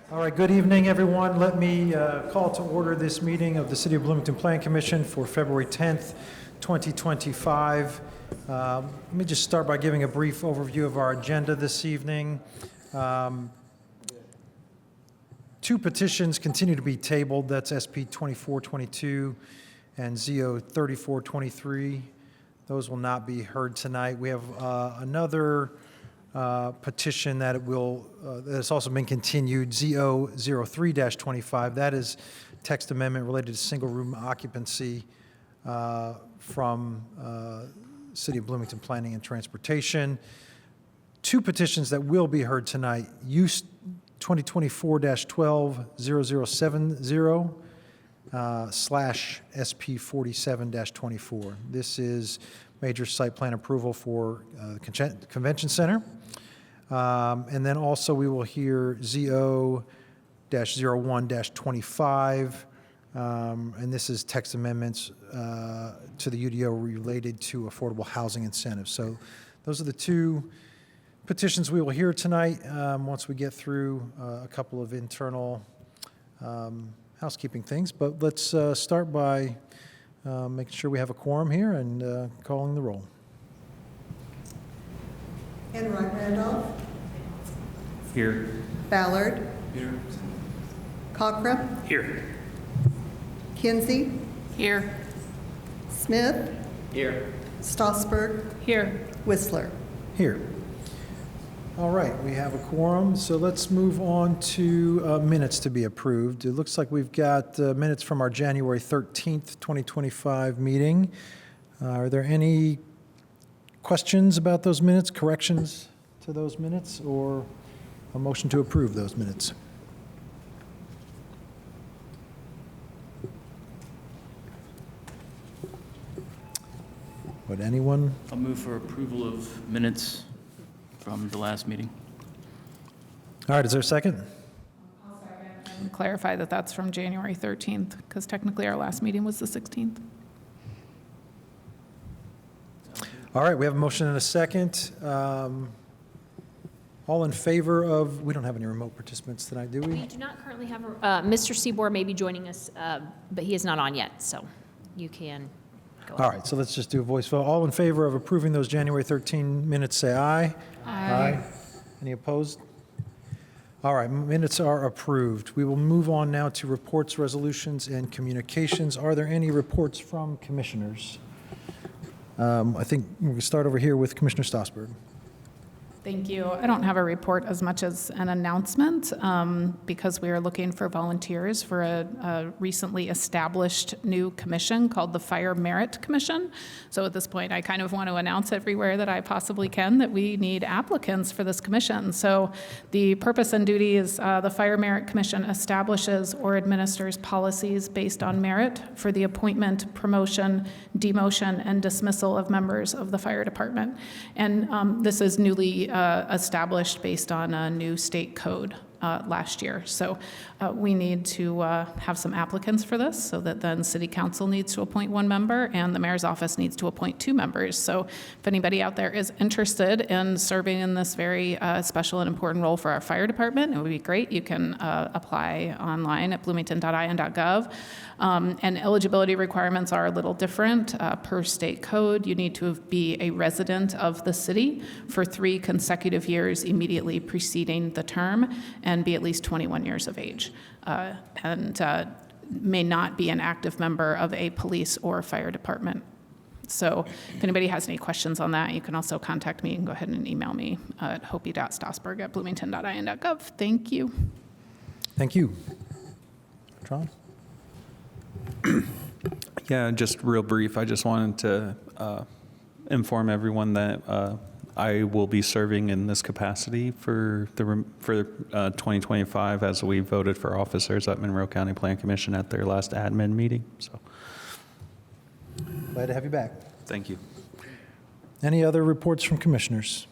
All right, good evening, everyone. Let me call to order this meeting of the City of Bloomington Plan Commission for February 10th, 2025. Let me just start by giving a brief overview of our agenda this evening. Two petitions continue to be tabled. That's SP 2422 and ZO 3423. Those will not be heard tonight. We have another petition that that's also been continued, ZO 03-25. That is text amendment related to single room occupancy from City of Bloomington Planning and Transportation. Two petitions that will be heard tonight, use 2024-12-0070 / SP 47-24. This is major site plan approval for the Convention Center. And then also we will hear ZO-01-25, and this is text amendments to the UDO related to affordable housing incentives. So those are the two petitions we will hear tonight once we get through a couple of internal housekeeping things. But let's start by making sure we have a quorum here and calling the roll. Enright Randolph. Here. Ballard. Here. Cochran. Here. Kinsey. Here. Smith. Here. Strasburg. Here. Whistler. Here. All right, we have a quorum, so let's move on to minutes to be approved. It looks like we've got minutes from our January 13th, 2025 meeting. Are there any questions about those minutes, corrections to those minutes, or a motion to approve those minutes? Would anyone? I'll move for approval of minutes from the last meeting. All right, is there a second? I'll second. And clarify that that's from January 13th, because technically our last meeting was the 16th. All right, we have a motion and a second. All in favor of, we don't have any remote participants tonight, do we? We do not currently have, Mr. Seabour may be joining us, but he is not on yet, so you can go ahead. All right, so let's just do a voice vote. All in favor of approving those January 13 minutes, say aye. Aye. Any opposed? All right, minutes are approved. We will move on now to reports, resolutions, and communications. Are there any reports from commissioners? I think we can start over here with Commissioner Strasburg. Thank you. I don't have a report as much as an announcement because we are looking for volunteers for a recently established new commission called the Fire Merit Commission. So at this point, I kind of want to announce everywhere that I possibly can that we need applicants for this commission. So the purpose and duty is the Fire Merit Commission establishes or administers policies based on merit for the appointment, promotion, demotion, and dismissal of members of the fire department. And this is newly established based on a new state code last year. So we need to have some applicants for this so that then City Council needs to appoint one member and the Mayor's Office needs to appoint two members. So if anybody out there is interested in serving in this very special and important role for our fire department, it would be great. You can apply online at bloomington.in.gov. And eligibility requirements are a little different per state code. You need to be a resident of the city for 3 consecutive years immediately preceding the term and be at least 21 years of age. And may not be an active member of a police or fire department. So if anybody has any questions on that, you can also contact me and go ahead and email me at hopi.strasburg@bloomington.in.gov. Thank you. Thank you. Tron? Yeah, just real brief. I just wanted to inform everyone that I will be serving in this capacity for 2025 as we voted for officers at Monroe County Plan Commission at their last admin meeting. So, Glad to have you back. thank you. Any other reports from commissioners?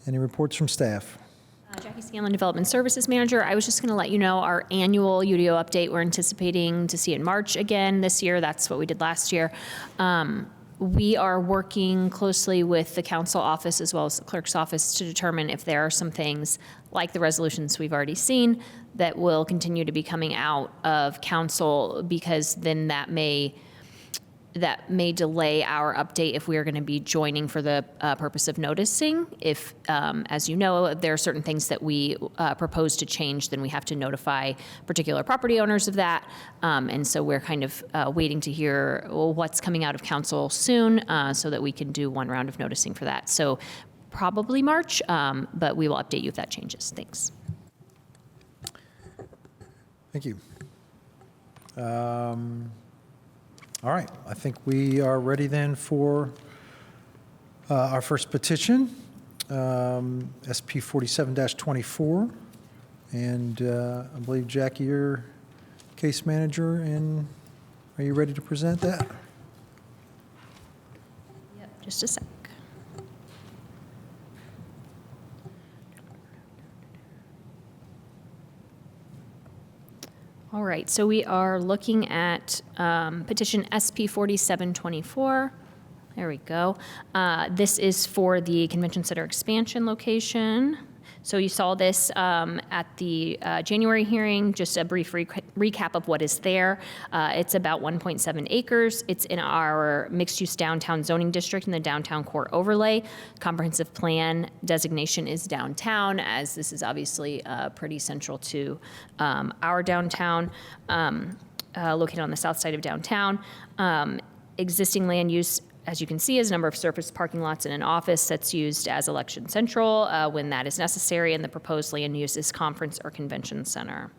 Any reports from staff? Jackie Scanlon, Development Services Manager. I was just going to let you know our annual UDO update we're anticipating to see in March again this year. That's what we did last year. We are working closely with the council office as well as the clerk's office to determine if there are some things, like the resolutions we've already seen, that will continue to be coming out of council, because then that may delay our update if we are going to be joining for the purpose of noticing. If, as you know, there are certain things that we propose to change, then we have to notify particular property owners of that. And so we're kind of waiting to hear what's coming out of council soon so that we can do one round of noticing for that. So probably March, but we will update you if that changes. Thanks. Thank you. All right, I think we are ready then for our first petition, SP 47-24. And I believe, Jackie, you're case manager, and are you ready to present that? Yep, just a sec. All right, so we are looking at petition SP 4724. There we go. This is for the Convention Center expansion location. So you saw this at the January hearing, just a brief recap of what is there. It's about 1.7 acres. It's in our mixed-use downtown zoning district in the downtown core overlay. Comprehensive plan designation is downtown, as this is obviously pretty central to our downtown, located on the south side of downtown. Existing land use, as you can see, is a number of surface parking lots and an office that's used as election central when that is necessary, and the proposed land use is conference or convention center.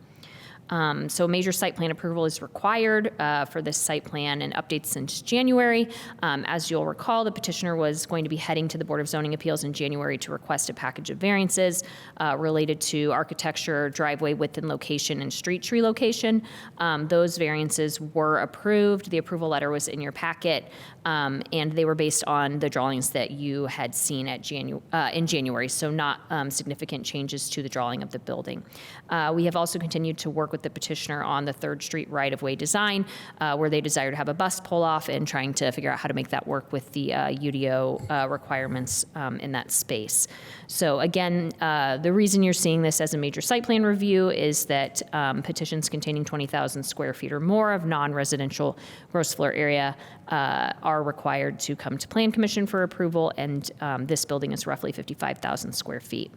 So major site plan approval is required for this site plan and updates since January. As you'll recall, the petitioner was going to be heading to the Board of Zoning Appeals in January to request a package of variances related to architecture, driveway width and location, and street tree location. Those variances were approved. The approval letter was in your packet, and they were based on the drawings that you had seen at in January, so not significant changes to the drawing of the building. We have also continued to work with the petitioner on the 3rd Street right-of-way design, where they desire to have a bus pull off, and trying to figure out how to make that work with the UDO requirements in that space. So again, the reason you're seeing this as a major site plan review is that petitions containing 20,000 square feet or more of non-residential gross floor area are required to come to Plan Commission for approval, and this building is roughly 55,000 square feet.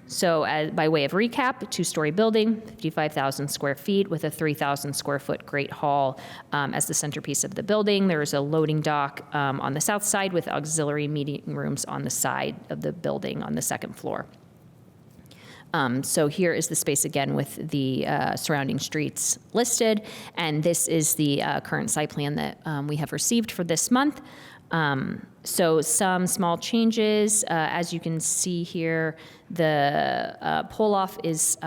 So by way of recap, a 2-story building, 55,000 square feet with a 3,000 square foot Great Hall as the centerpiece of the building. There is a loading dock on the south side with auxiliary meeting rooms on the side of the building on the 2nd floor. So here is the space again with the surrounding streets listed, and this is the current site plan that we have received for this month. So some small changes, as you can see here, the pull-off is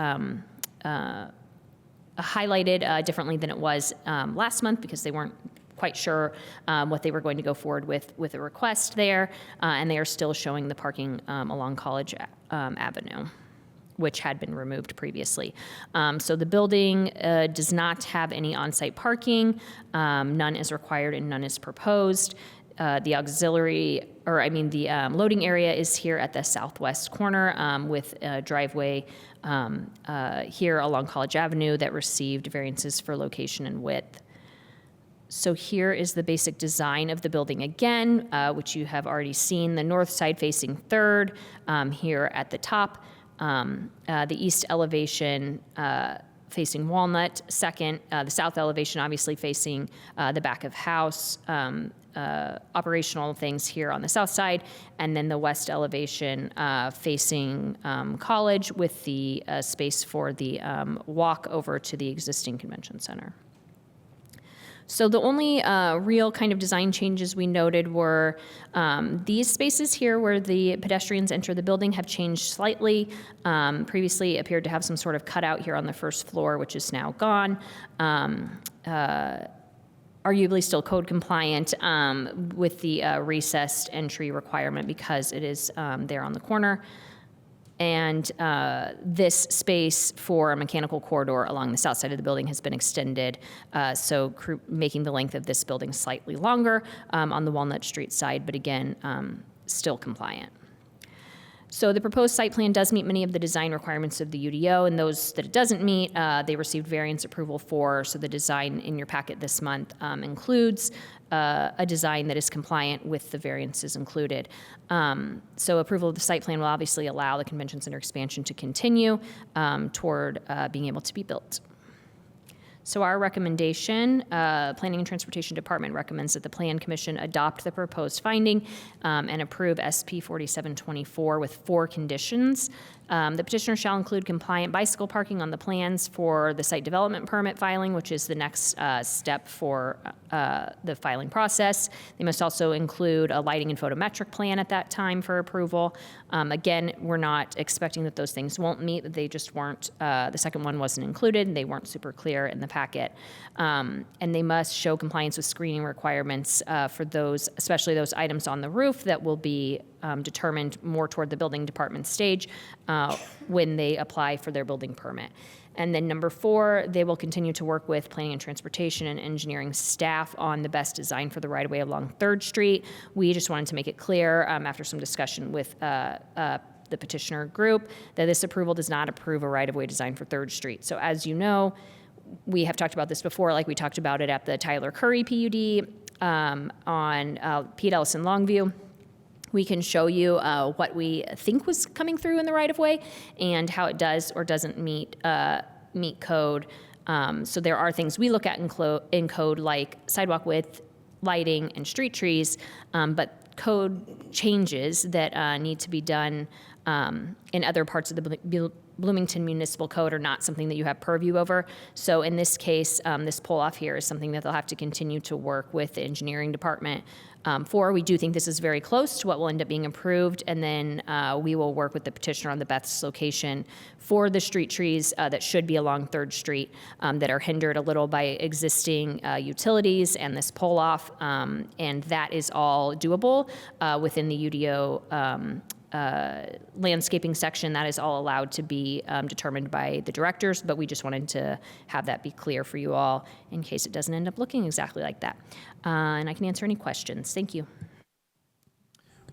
highlighted differently than it was last month, because they weren't quite sure what they were going to go forward with a request there, and they are still showing the parking along College Avenue, which had been removed previously. So the building does not have any on-site parking. None is required and none is proposed. The loading area is here at the southwest corner with a driveway here along College Avenue that received variances for location and width. So here is the basic design of the building again, which you have already seen. The north side facing 3rd here at the top. The east elevation facing Walnut, 2nd. The south elevation obviously facing the back of house. Operational things here on the south side, and then the west elevation facing College with the space for the walk over to the existing convention center. So the only real kind of design changes we noted were these spaces here where the pedestrians enter the building have changed slightly. Previously appeared to have some sort of cutout here on the 1st floor, which is now gone. Arguably still code compliant with the recessed entry requirement because it is there on the corner. And this space for a mechanical corridor along the south side of the building has been extended, so making the length of this building slightly longer on the Walnut Street side, but again, still compliant. So the proposed site plan does meet many of the design requirements of the UDO, and those that it doesn't meet, they received variance approval for. So the design in your packet this month includes a design that is compliant with the variances included. So approval of the site plan will obviously allow the convention center expansion to continue toward being able to be built. So our recommendation, Planning and Transportation Department recommends that the Plan Commission adopt the proposed finding and approve SP 4724 with 4 conditions. The petitioner shall include compliant bicycle parking on the plans for the site development permit filing, which is the next step for the filing process. They must also include a lighting and photometric plan at that time for approval. Again, we're not expecting that those things won't meet. They just weren't, the second one wasn't included. They weren't super clear in the packet. And they must show compliance with screening requirements for those, especially those items on the roof that will be determined more toward the building department stage when they apply for their building permit. And then number 4, they will continue to work with planning and transportation and engineering staff on the best design for the right-of-way along 3rd Street. We just wanted to make it clear after some discussion with the petitioner group that this approval does not approve a right-of-way design for 3rd Street. So as you know, we have talked about this before, like we talked about it at the Tyler Curry PUD on Pete Ellison Longview. We can show you what we think was coming through in the right-of-way and how it does or doesn't meet code. So there are things we look at in code like sidewalk width, lighting, and street trees, but code changes that need to be done in other parts of the Bloomington Municipal Code are not something that you have purview over. So in this case, this pull-off here is something that they'll have to continue to work with the engineering department for. We do think this is very close to what will end up being approved, and then we will work with the petitioner on the best location for the street trees that should be along 3rd Street that are hindered a little by existing utilities and this pull-off, and that is all doable within the UDO landscaping section. That is all allowed to be determined by the directors, but we just wanted to have that be clear for you all in case it doesn't end up looking exactly like that. And I can answer any questions. Thank you.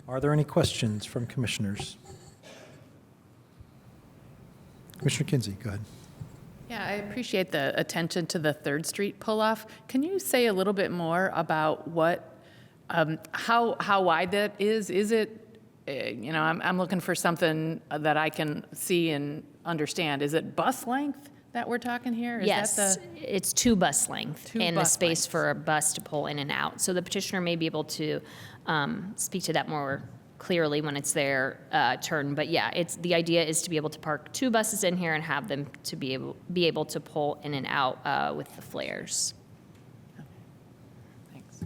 Are there any questions from commissioners? Commissioner Kinsey, go ahead. Yeah, I appreciate the attention to the 3rd Street pull-off. Can you say a little bit more about what, how wide that is? Is it, I'm looking for something that I can see and understand. Is it bus length that we're talking here? Is Yes, that it's 2 bus length Two and the bus space lengths. for a bus to pull in and out. So the petitioner may be able to speak to that more clearly when it's their turn. But yeah, the idea is to be able to park 2 buses in here and have them to be able to pull in and out with the flares. Thanks.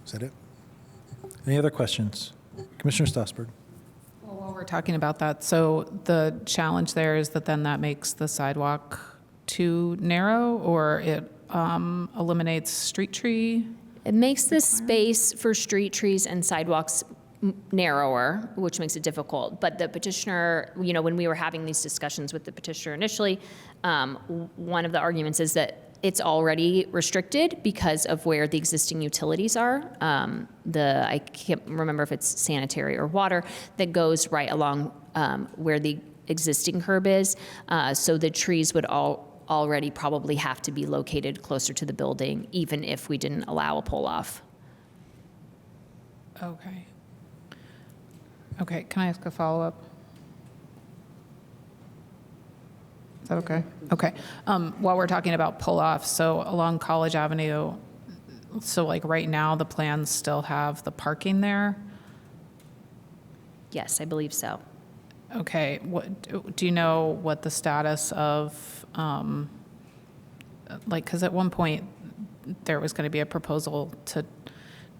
Is that it? Any other questions? Commissioner Stossberg. Well, while we're talking about that, so the challenge there is that then that makes the sidewalk too narrow, or it eliminates street tree? It makes the space for street trees and sidewalks narrower, which makes it difficult. But the petitioner, when we were having these discussions with the petitioner initially, one of the arguments is that it's already restricted because of where the existing utilities are. I can't remember if it's sanitary or water that goes right along where the existing curb is. So the trees would already probably have to be located closer to the building, even if we didn't allow a pull-off. Okay. Okay, can I ask a follow-up? Is that okay? Okay. While we're talking about pull-off, so along College Avenue, so like right now, the plans still have the parking there? Yes, I believe so. Okay, do you know what the status of, because at one point, there was going to be a proposal to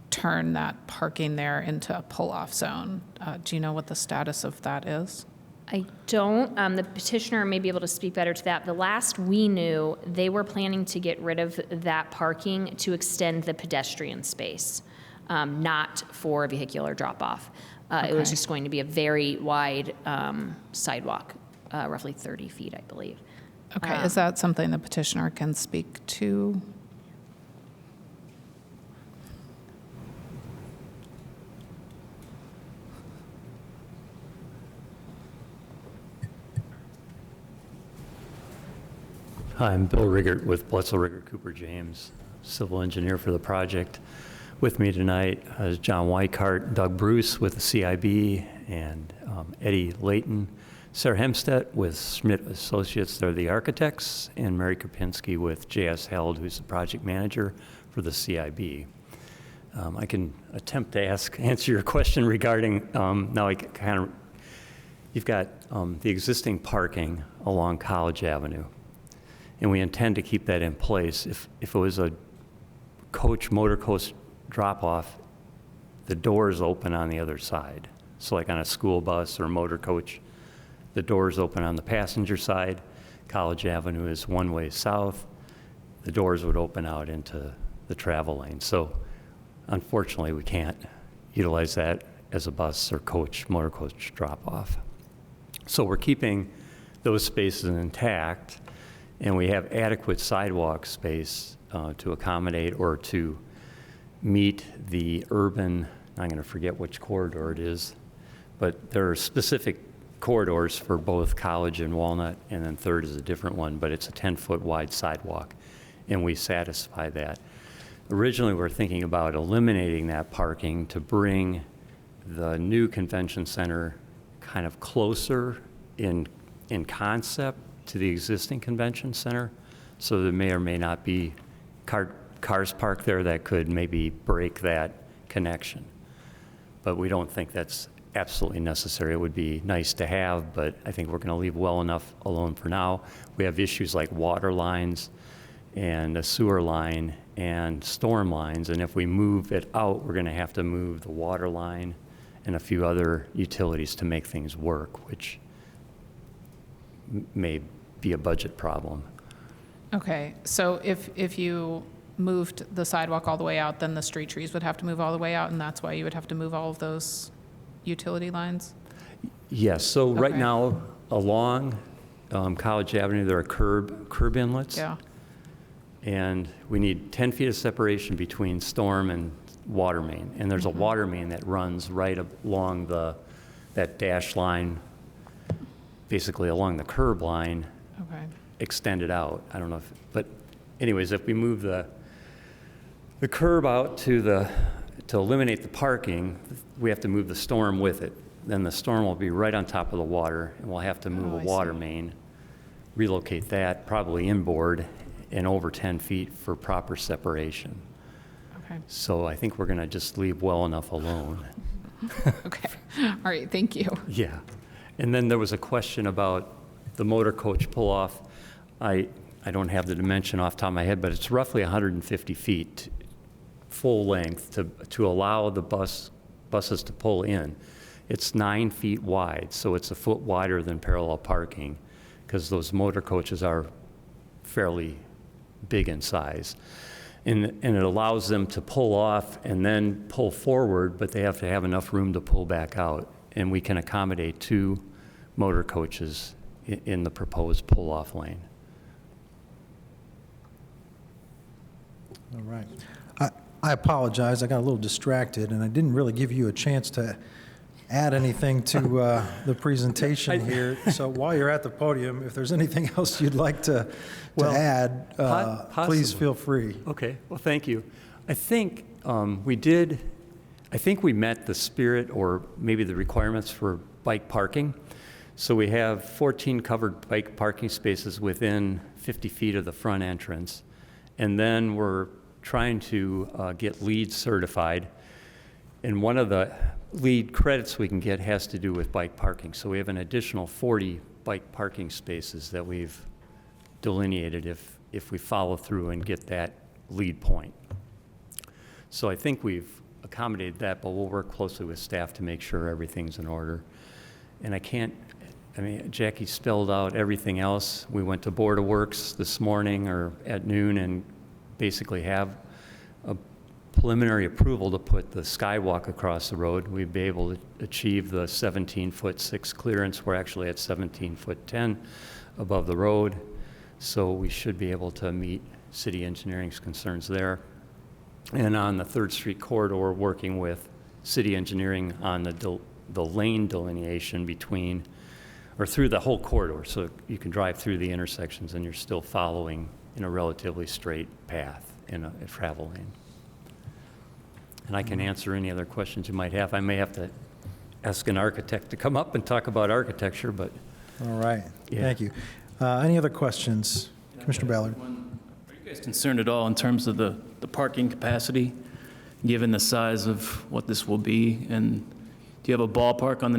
turn that parking there into a pull-off zone. Do you know what the status of that is? I don't. The petitioner may be able to speak better to that. The last we knew, they were planning to get rid of that parking to extend the pedestrian space. not for vehicular drop-off. It was Okay. just going to be a very wide sidewalk, roughly 30 feet, I believe. Okay, is that something the petitioner can speak to? Hi, I'm Bill Riggert with Bledsoe Riggert Cooper James, civil engineer for the project. With me tonight is John Weikart, Doug Bruce with the CIB, and Eddie Layton, Sarah Hemstedt with Schmidt Associates, they're the architects, and Mary Krupinski with J.S. Held, who's the project manager for the CIB. I can attempt to answer your question regarding, now I kind of, you've got the existing parking along College Avenue, and we intend to keep that in place. If it was a motor coach drop-off, the doors open on the other side. So like on a school bus or motor coach, the doors open on the passenger side. College Avenue is one-way south. The doors would open out into the travel lane. So unfortunately, we can't utilize that as a bus or motor coach drop-off. So we're keeping those spaces intact, and we have adequate sidewalk space to accommodate or to meet the urban, I'm going to forget which corridor it is, but there are specific corridors for both College and Walnut, and then Third is a different one, but it's a 10-foot wide sidewalk, and we satisfy that. Originally, we were thinking about eliminating that parking to bring the new convention center kind of closer in concept to the existing convention center, so there may or may not be cars parked there that could maybe break that connection. But we don't think that's absolutely necessary. It would be nice to have, but I think we're going to leave well enough alone for now. We have issues like water lines and a sewer line and storm lines, and if we move it out, we're going to have to move the water line and a few other utilities to make things work, which may be a budget problem. Okay, so if you moved the sidewalk all the way out, then the street trees would have to move all the way out, and that's why you would have to move all of those utility lines? Yes, so right Okay. now, along College Avenue, there are curb inlets. Yeah, And we need 10 feet of separation between storm and water main. And there's a water main that runs right along that dash line, basically along the curb line, okay. extended out. I don't know but anyways, if we move the curb out to eliminate the parking, we have to move the storm with it. Then the storm will be right on top of the water, and we'll have to move Oh, a I water see. main, relocate that, probably inboard, and over 10 feet for proper separation. Okay, So I think we're going to just leave well enough alone. okay. All right, thank you. Yeah. And then there was a question about the motor coach pull-off. I don't have the dimension off the top of my head, but it's roughly 150 feet full length to allow the buses to pull in. It's 9 feet wide, so it's a foot wider than parallel parking, because those motor coaches are fairly big in size. And it allows them to pull off and then pull forward, but they have to have enough room to pull back out. And we can accommodate 2 motor coaches in the proposed pull-off lane. All right. I apologize, I got a little distracted, and I didn't really give you a chance to add anything to the presentation here. So while you're at the podium, if there's anything else you'd like to Well, add, please possibly. feel free. Okay, well, thank you. I think we met the spirit or maybe the requirements for bike parking. So we have 14 covered bike parking spaces within 50 feet of the front entrance. And then we're trying to get LEED certified. And one of the LEED credits we can get has to do with bike parking. So we have an additional 40 bike parking spaces that we've delineated if we follow through and get that LEED point. So I think we've accommodated that, but we'll work closely with staff to make sure everything's in order. And Jackie spelled out everything else. We went to Board of Works this morning or at noon and basically have preliminary approval to put the skywalk across the road, we'd be able to achieve the 17-foot 6 clearance. We're actually at 17-foot 10 above the road, so we should be able to meet city engineering's concerns there. And on the 3rd Street corridor, working with city engineering on the lane delineation between, or through the whole corridor, so you can drive through the intersections and you're still following in a relatively straight path in a travel lane. And I can answer any other questions you might have. I may have to ask an architect to come up and talk about architecture, but All right, Yeah. thank you. Any other questions? Commissioner Ballard? Are you guys concerned at all in terms of the parking capacity, given the size of what this will be? And do you have a ballpark on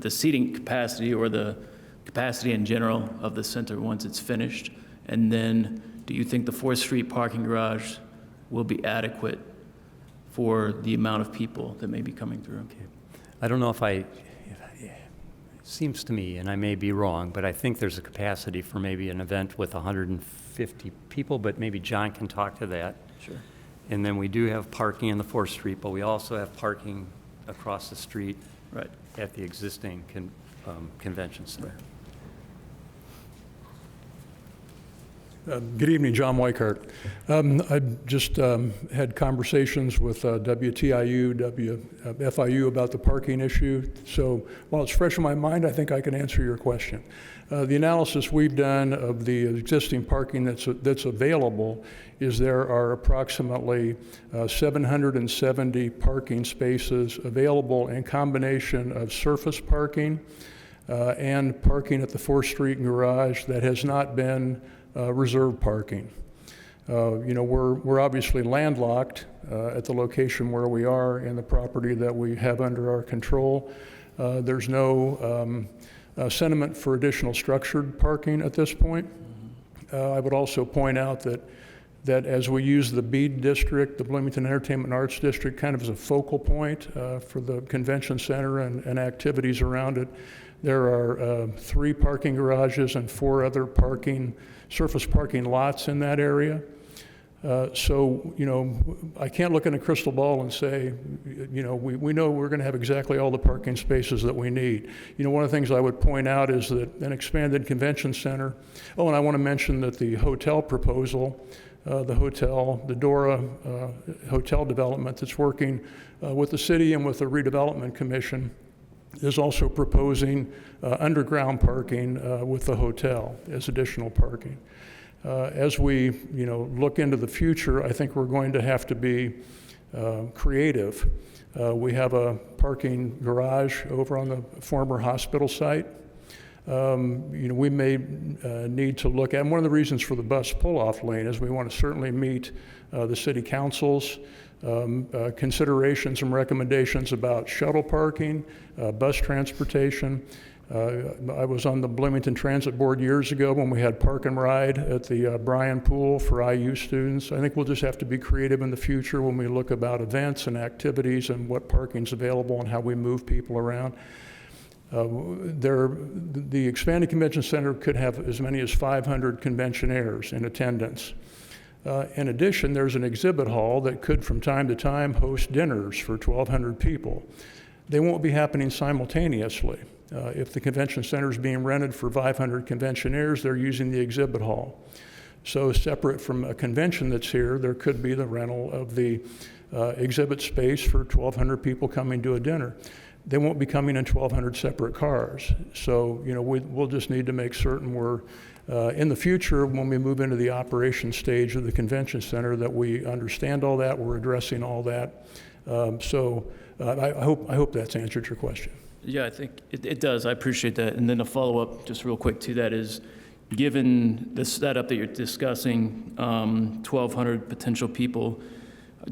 the seating capacity or the capacity in general of the center once it's finished? And then do you think the 4th Street parking garage will be adequate for the amount of people that may be coming through? I don't know if it seems to me, and I may be wrong, but I think there's a capacity for maybe an event with 150 people, but maybe John can talk to that. Sure. And then we do have parking in the 4th Street, but we also have parking across the street Right. at the existing convention center. Good evening, John Weichart. I just had conversations with WTIU, FIU about the parking issue. So while it's fresh in my mind, I think I can answer your question. The analysis we've done of the existing parking that's available is there are approximately 770 parking spaces available in combination of surface parking and parking at the 4th Street garage that has not been reserve parking. We're obviously landlocked at the location where we are in the property that we have under our control. There's no sentiment for additional structured parking at this point. I would also point out that as we use the BEAD district, the Bloomington Entertainment and Arts District, kind of as a focal point for the convention center and activities around it, there are 3 parking garages and 4 other surface parking lots in that area. So, I can't look in a crystal ball and say, we know we're going to have exactly all the parking spaces that we need. One of the things I would point out is that an expanded convention center, and I want to mention that the hotel proposal, the Dora hotel development that's working with the city and with the redevelopment commission, is also proposing underground parking with the hotel as additional parking. As we, look into the future, I think we're going to have to be creative. We have a parking garage over on the former hospital site. We may need to look at, and one of the reasons for the bus pull-off lane is we want to certainly meet the city council's considerations and recommendations about shuttle parking, bus transportation. I was on the Bloomington Transit Board years ago when we had park and ride at the Bryan Pool for IU students. I think we'll just have to be creative in the future when we look about events and activities and what parking's available and how we move people around. The expanded convention center could have as many as 500 conventionaires in attendance. In addition, there's an exhibit hall that could from time to time host dinners for 1,200 people. They won't be happening simultaneously. If the convention center is being rented for 500 conventionaires, they're using the exhibit hall. So separate from a convention that's here, there could be the rental of the exhibit space for 1,200 people coming to a dinner. They won't be coming in 1,200 separate cars. So, we'll just need to make certain we're, in the future, when we move into the operation stage of the convention center, that we understand all that, we're addressing all that. I hope that's answered your question. Yeah, I think it does. I appreciate that. And then a follow-up, just real quick to that is, given the setup that you're discussing, 1,200 potential people,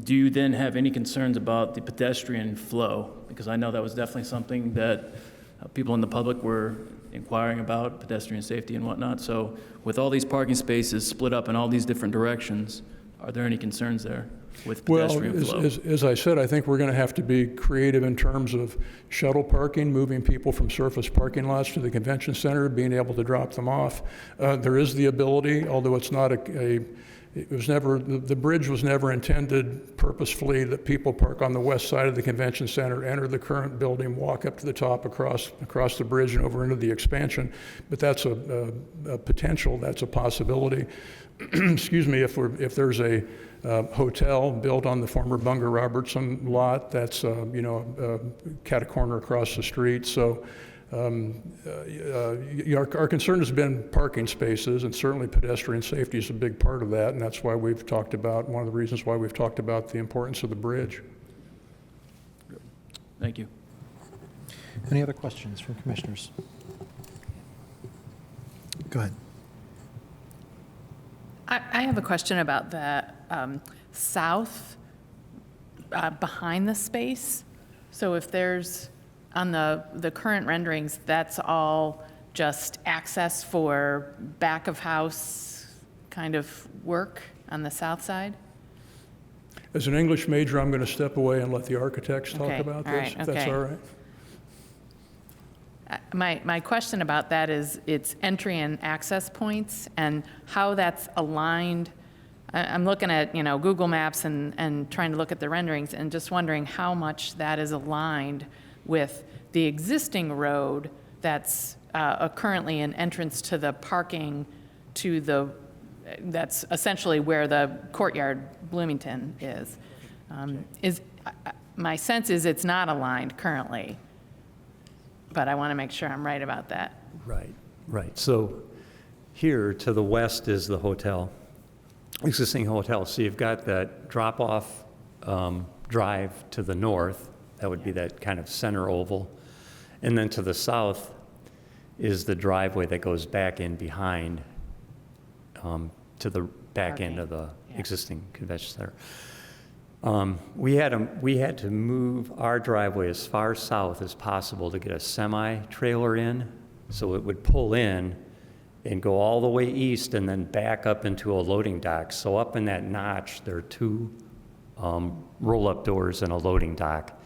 do you then have any concerns about the pedestrian flow? Because I know that was definitely something that people in the public were inquiring about, pedestrian safety and whatnot. So with all these parking spaces split up in all these different directions, are there any concerns there with pedestrian flow? As I said, I think we're going to have to be creative in terms of shuttle parking, moving people from surface parking lots to the convention center, being able to drop them off. There is the ability, although it's not a it was never, the bridge was never intended purposefully that people park on the west side of the convention center, enter the current building, walk up to the top across the bridge and over into the expansion. But that's a potential, that's a possibility. Excuse me, if there's a hotel built on the former Bunger Robertson lot, that's cat a corner across the street. So our concern has been parking spaces, and certainly pedestrian safety is a big part of that, and that's why we've talked about, one of the reasons why we've talked about the importance of the bridge. Thank you. Any other questions from commissioners? Go ahead. I have a question about the south behind the space. So if there's, on the current renderings, that's all just access for back of house kind of work on the south side? As an English major, I'm going to step away and let the architects talk Okay, about all this, right, if that's okay. all right. My question about that is its entry and access points and how that's aligned. I'm looking at, Google Maps and trying to look at the renderings and just wondering how much that is aligned with the existing road that's currently an entrance to the parking that's essentially where the courtyard Bloomington is. My sense is it's not aligned currently, but I want to make sure I'm right about that. Right. So here to the west is the hotel, existing hotel. So you've got that drop-off drive to the north. That would be that kind of center oval. And then to the south is the driveway that goes back in behind to the back end of the existing convention center. We had to move our driveway as far south as possible to get a semi-trailer in, so it would pull in and go all the way east and then back up into a loading dock. So up in that notch, there are two roll-up doors and a loading dock.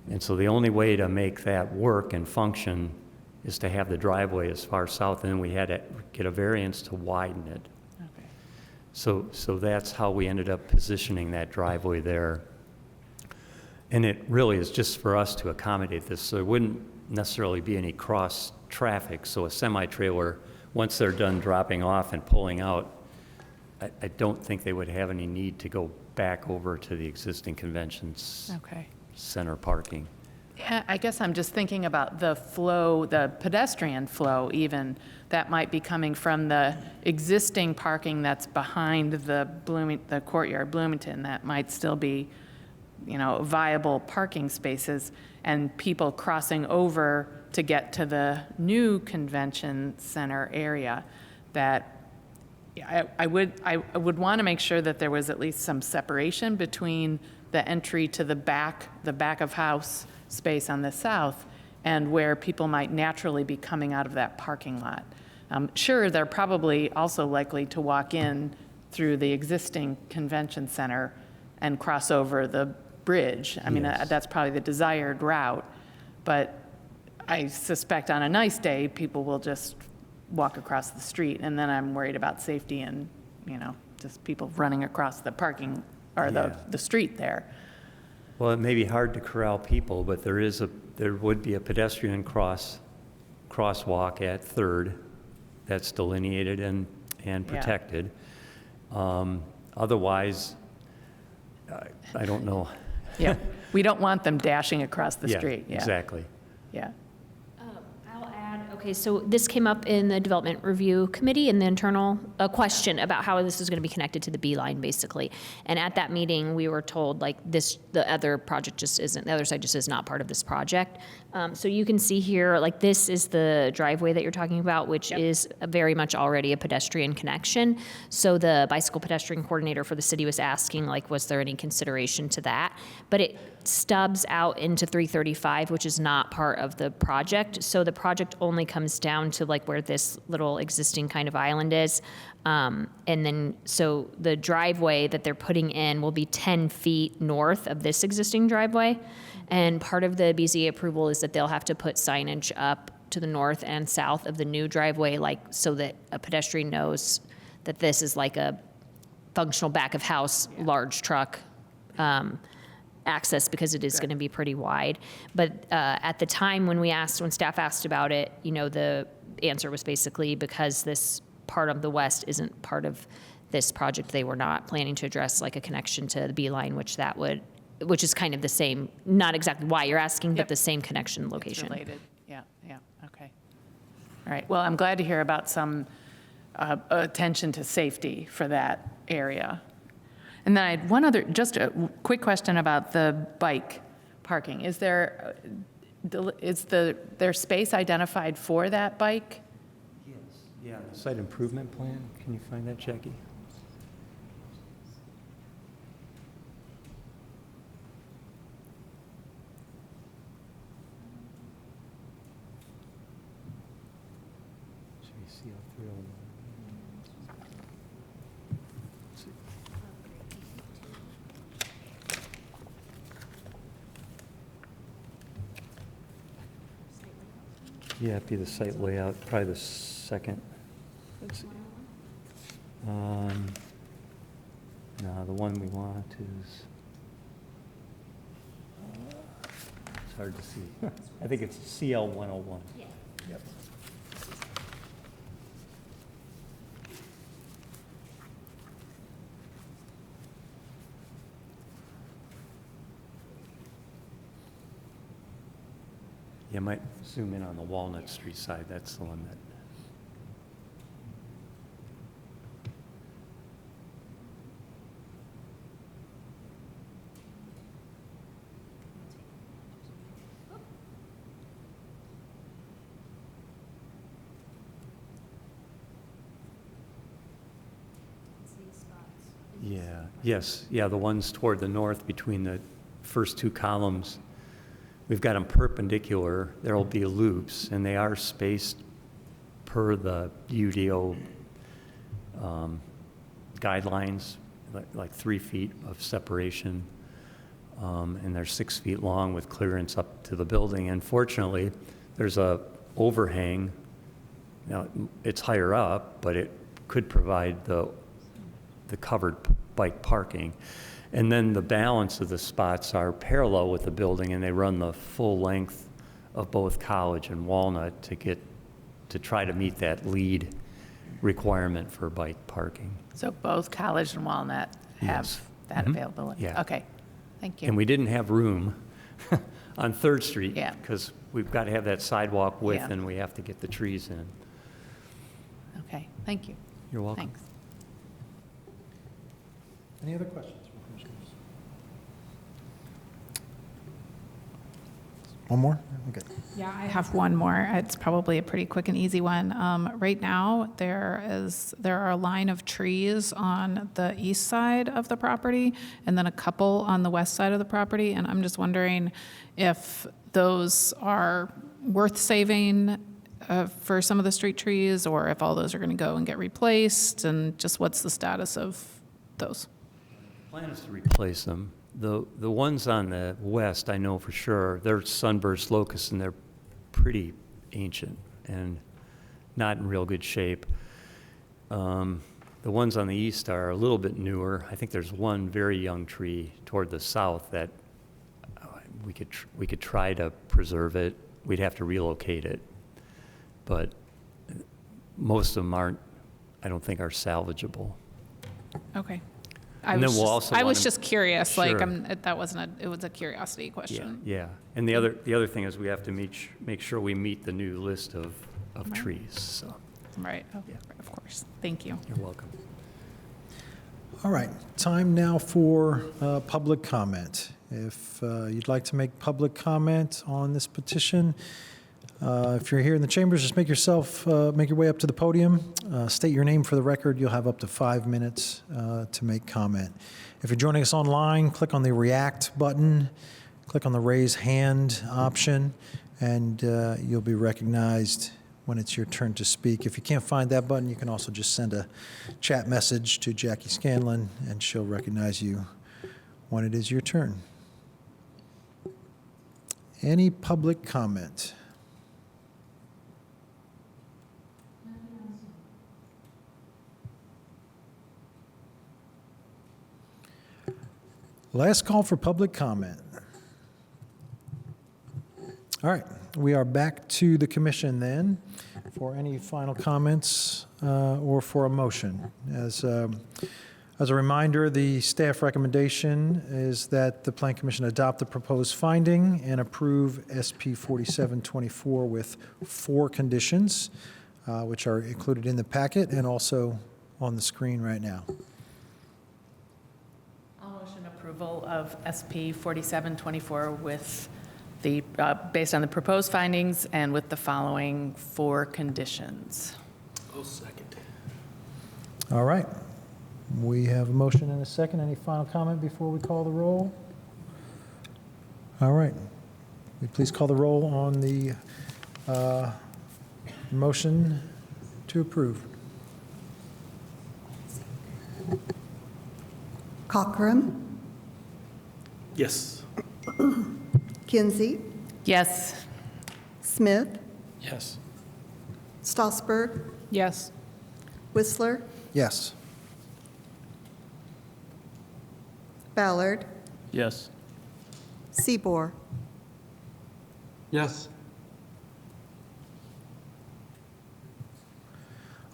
And so the only way to make that work and function is to have the driveway as far south, and then we had to get a variance to widen it. Okay. So that's how we ended up positioning that driveway there. And it really is just for us to accommodate this, so there wouldn't necessarily be any cross traffic. So a semi-trailer, once they're done dropping off and pulling out, I don't think they would have any need to go back over to the existing conventions Okay. center parking. Yeah, I guess I'm just thinking about the flow, the pedestrian flow even, that might be coming from the existing parking that's behind the courtyard Bloomington. That might still be, viable parking spaces, and people crossing over to get to the new convention center area. That I would want to make sure that there was at least some separation between the entry to the back of house space on the south and where people might naturally be coming out of that parking lot. Sure, they're probably also likely to walk in through the existing convention center and cross over the bridge. I mean, Yes. that's probably the desired route, but I suspect on a nice day, people will just walk across the street, and then I'm worried about safety and, just people running across the parking or the street there. Well, it may be hard to corral people, but there would be a pedestrian crosswalk at Third that's delineated and protected. Otherwise, I don't know. Yeah, we don't want them dashing across the street. Yeah, Exactly. Yeah. I'll add, okay, so this came up in the Development Review Committee in the internal, a question about how this is going to be connected to the B line, basically. And at that meeting, we were told, the other project just isn't, the other side just is not part of this project. So you can see here, this is the driveway that you're talking about, which is very much already a pedestrian connection. So the bicycle pedestrian coordinator for the city was asking, was there any consideration to that? But it stubs out into 335, which is not part of the project. So the project only comes down to where this little existing kind of island is. And then, so the driveway that they're putting in will be 10 feet north of this existing driveway. And part of the BZA approval is that they'll have to put signage up to the north and south of the new driveway, so that a pedestrian knows that this is a functional back of house, large truck access, because it is going to be pretty wide. But at the time when staff asked about it, the answer was basically because this part of the west isn't part of this project, they were not planning to address like a connection to the Beeline, which is kind of the same, not exactly why you're asking, but Yep. the same connection location. It's related, yeah, okay. All right, well, I'm glad to hear about some attention to safety for that area. And then I had one other, just a quick question about the bike parking. Is there space identified for that bike? Yes. Yeah, the site improvement plan. Can you find that, Jackie? Should we see how 301? Let's see. Yeah, it'd be the site layout, probably the second. Let's see. No, the one we want is, it's hard to see. I think it's CL 101. Yeah. Yep. You might zoom in on the Walnut Street side, that's the one that. Yeah, yes, yeah, the ones toward the north between the first two columns. We've got them perpendicular. There'll be loops, and they are spaced per the UDO guidelines, like 3 feet of separation, and they're 6 feet long with clearance up to the building. Unfortunately, there's a overhang. Now, it's higher up, but it could provide the covered bike parking. And then the balance of the spots are parallel with the building, and they run the full length of both College and Walnut to try to meet that lead requirement for bike parking. So both College and Walnut have Yes. that availability? Yeah. Okay, thank And you. we didn't have room on Third Street. Yeah. Because we've got to have that sidewalk width, Yeah. and we have to get the trees in. Okay, thank you. You're welcome. Thanks. Any other questions from commissioners? One more? Okay. Yeah, I have one more. It's probably a pretty quick and easy one. Right now, there are a line of trees on the east side of the property and then a couple on the west side of the property. And I'm just wondering if those are worth saving for some of the street trees, or if all those are going to go and get replaced, and just what's the status of those? Plan is to replace them. The ones on the west, I know for sure, they're sunburst locusts, and they're pretty ancient and not in real good shape. The ones on the east are a little bit newer. I think there's one very young tree toward the south that we could try to preserve it. We'd have to relocate it, but most of them I don't think are salvageable. Okay. And then we'll also I want was to- just curious, like, Sure. it was a curiosity Yeah, question. yeah. And the other thing is we have to make sure we meet the new list of trees, so Right, oh, Yeah. of course. Thank you. you're welcome. All right, time now for public comment. If you'd like to make public comment on this petition, if you're here in the chambers, just make your way up to the podium, state your name for the record. You'll have up to 5 minutes to make comment. If you're joining us online, click on the React button, click on the Raise Hand option, and you'll be recognized when it's your turn to speak. If you can't find that button, you can also just send a chat message to Jackie Scanlon, and she'll recognize you when it is your turn. Any public comment? Last call for public comment. All right, we are back to the commission then for any final comments or for a motion. As a reminder, the staff recommendation is that the Plan Commission adopt the proposed finding and approve SP 4724 with 4 conditions, which are included in the packet and also on the screen right now. I'll motion approval of SP 4724 with the, based on the proposed findings and with the following 4 conditions. All right. We have a motion and a second. Any final comment before we call the roll? All right. Will you please call the roll on the motion to approve? Cochran, Yes. Kinsey, Yes. Smith, Yes. Strasburg, Yes. Whistler, Yes. Ballard, Yes. Seaboard. Yes.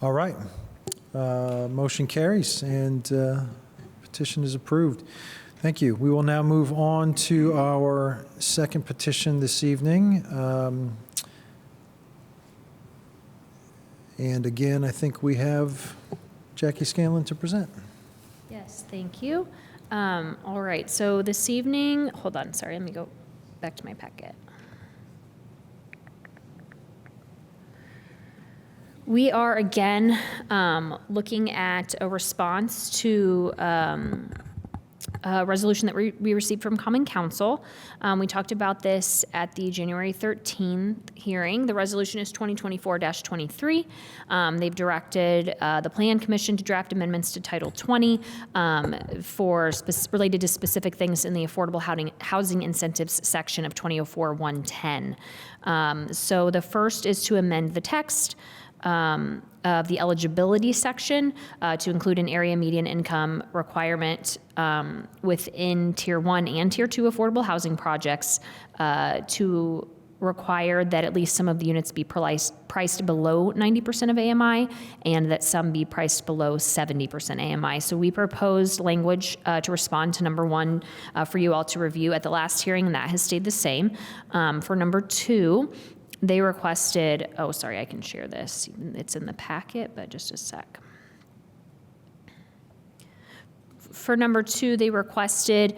All right. Motion carries and petition is approved. Thank you. We will now move on to our second petition this evening. And again, I think we have Jackie Scanlon to present. Yes, thank you. All right, so this evening, hold on, sorry, let me go back to my packet. We are again looking at a response to a resolution that we received from Common Council. We talked about this at the January 13th hearing. The resolution is 2024-23. They've directed the Plan Commission to draft amendments to Title 20 related to specific things in the Affordable Housing Incentives section of 2004-110. So the first is to amend the text of the eligibility section to include an area median income requirement within Tier 1 and Tier 2 affordable housing projects to require that at least some of the units be priced below 90% of AMI and that some be priced below 70% AMI. So we proposed language to respond to number 1 for you all to review at the last hearing, and that has stayed the same. For number 2, they requested, oh, sorry, I can share this. It's in the packet, but just a sec. For number 2, they requested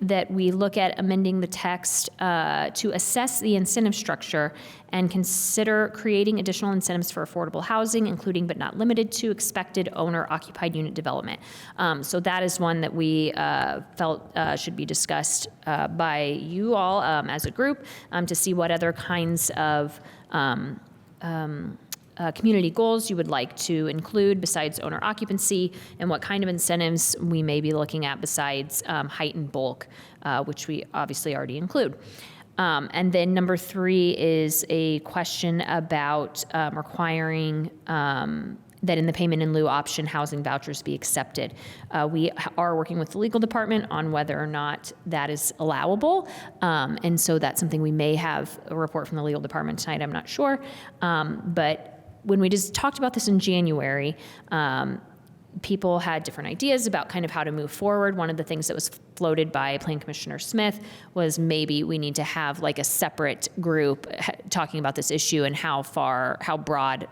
that we look at amending the text to assess the incentive structure and consider creating additional incentives for affordable housing, including but not limited to expected owner-occupied unit development. So that is one that we felt should be discussed by you all as a group to see what other kinds of community goals you would like to include besides owner occupancy, and what kind of incentives we may be looking at besides height and bulk, which we obviously already include. And then number 3 is a question about requiring that in the payment in lieu option, housing vouchers be accepted. We are working with the legal department on whether or not that is allowable. And so that's something we may have a report from the legal department tonight, I'm not sure. But when we just talked about this in January, people had different ideas about kind of how to move forward. One of the things that was floated by Plan Commissioner Smith was maybe we need to have like a separate group talking about this issue and how broad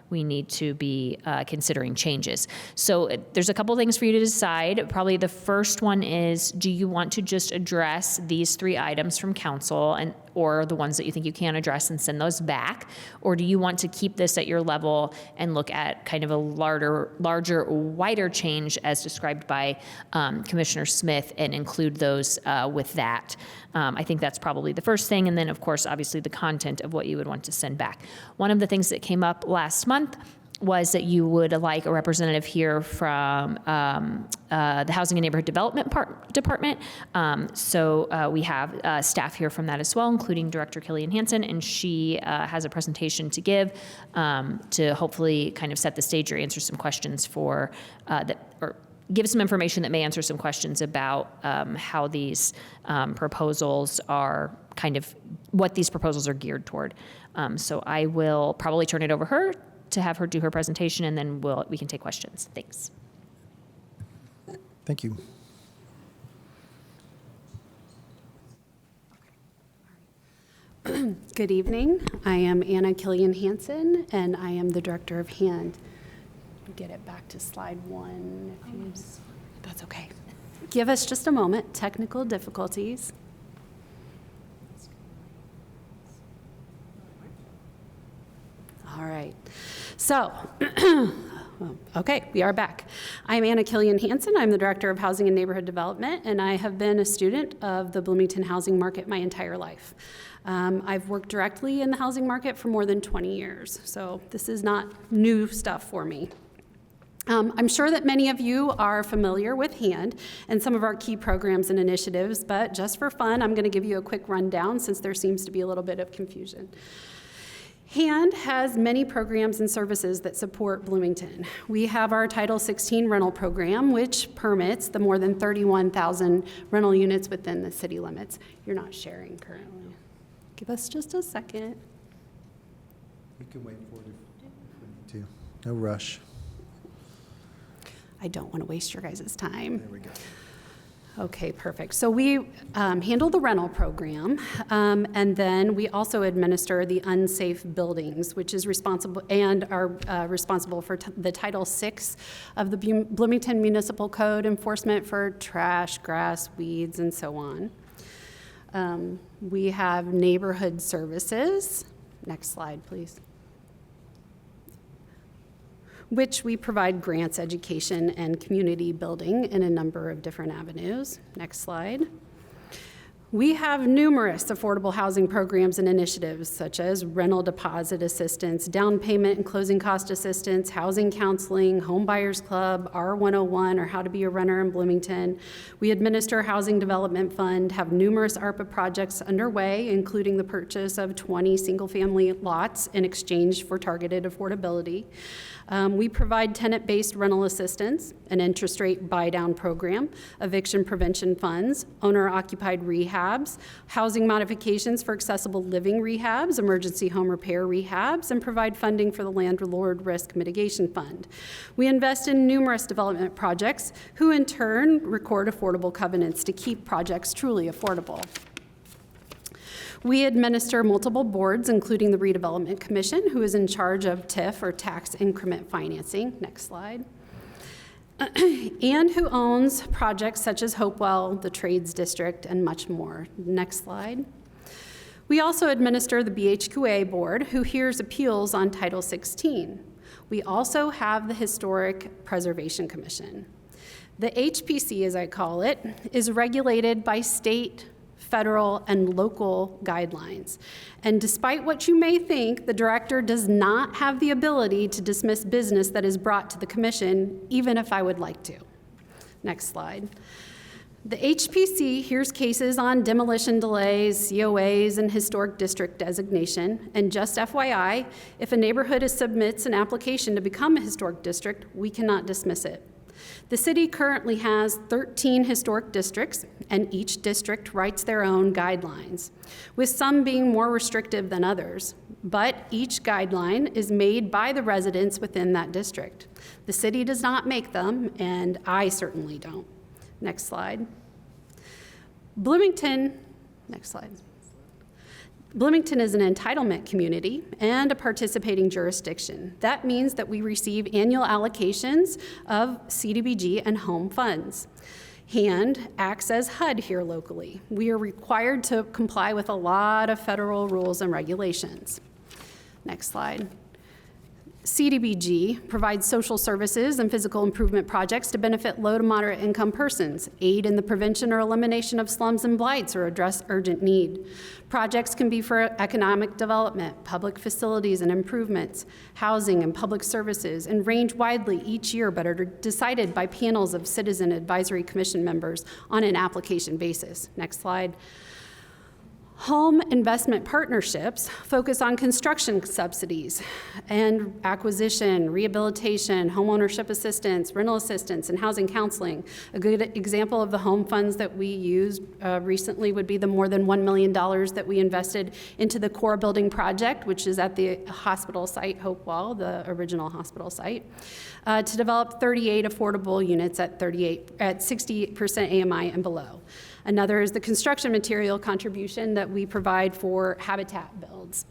we need to be considering changes. So there's a couple things for you to decide. Probably the first one is, do you want to just address these 3 items from council or the ones that you think you can address and send those back? Or do you want to keep this at your level and look at kind of a larger, wider change as described by Commissioner Smith and include those with that? I think that's probably the first thing. And then, of course, obviously the content of what you would want to send back. One of the things that came up last month was that you would like a representative here from the Housing and Neighborhood Development Department. So we have staff here from that as well, including Director Killian Hansen, and she has a presentation to give to hopefully kind of set the stage or answer some questions for give some information that may answer some questions about how these proposals are kind of, what these proposals are geared toward. So I will probably turn it over her to have her do her presentation, and then we can take questions. Thanks. Thank you. Good evening. I am Anna Killian Hansen, and I am the Director of HAND. Get it back to slide 1. If you, that's okay. Give us just a moment. Technical difficulties. All right. So, okay, we are back. I'm Anna Killian Hansen. I'm the Director of Housing and Neighborhood Development, and I have been a student of the Bloomington housing market my entire life. I've worked directly in the housing market for more than 20 years, so this is not new stuff for me. I'm sure that many of you are familiar with HAND and some of our key programs and initiatives, but just for fun, I'm going to give you a quick rundown since there seems to be a little bit of confusion. HAND has many programs and services that support Bloomington. We have our Title 16 rental program, which permits the more than 31,000 rental units within the city limits. You're not sharing currently. Give us just a second. We can wait for you. No rush. I don't want to waste your guys' time. There we go. Okay, perfect. So we handle the rental program, and then we also administer the unsafe buildings, which is responsible and are responsible for the Title VI of the Bloomington Municipal Code enforcement for trash, grass, weeds, and so on. We have neighborhood services. Next slide, please. Which we provide grants, education, and community building in a number of different avenues. Next slide. We have numerous affordable housing programs and initiatives such as rental deposit assistance, down payment and closing cost assistance, housing counseling, home buyers club, R101 or how to be a renter in Bloomington. We administer Housing Development Fund, have numerous ARPA projects underway, including the purchase of 20 single-family lots in exchange for targeted affordability. We provide tenant-based rental assistance, an interest rate buy-down program, eviction prevention funds, owner-occupied rehabs, housing modifications for accessible living rehabs, emergency home repair rehabs, and provide funding for the Landlord Risk Mitigation Fund. We invest in numerous development projects, who in turn record affordable covenants to keep projects truly affordable. We administer multiple boards, including the Redevelopment Commission, who is in charge of TIF, or tax increment financing. Next slide. And who owns projects such as Hopewell, the Trades District, and much more. Next slide. We also administer the BHQA board, who hears appeals on Title 16. We also have the Historic Preservation Commission. The HPC, as I call it, is regulated by state, federal, and local guidelines. And despite what you may think, the director does not have the ability to dismiss business that is brought to the commission, even if I would like to. Next slide. The HPC hears cases on demolition delays, COAs, and historic district designation. And just FYI, if a neighborhood submits an application to become a historic district, we cannot dismiss it. The city currently has 13 historic districts, and each district writes their own guidelines, with some being more restrictive than others. But each guideline is made by the residents within that district. The city does not make them, and I certainly don't. Next slide. Bloomington, next slide. Bloomington is an entitlement community and a participating jurisdiction. That means that we receive annual allocations of CDBG and home funds. HAND acts as HUD here locally. We are required to comply with a lot of federal rules and regulations. Next slide. CDBG provides social services and physical improvement projects to benefit low to moderate income persons, aid in the prevention or elimination of slums and blights, or address urgent need. Projects can be for economic development, public facilities and improvements, housing and public services, and range widely each year, but are decided by panels of Citizen Advisory Commission members on an application basis. Next slide. Home investment partnerships focus on construction subsidies and acquisition, rehabilitation, homeownership assistance, rental assistance, and housing counseling. A good example of the home funds that we used recently would be the more than $1 million that we invested into the core building project, which is at the hospital site, Hopewell, the original hospital site, to develop 38 affordable units at 60% AMI and below. Another is the construction material contribution that we provide for habitat builds.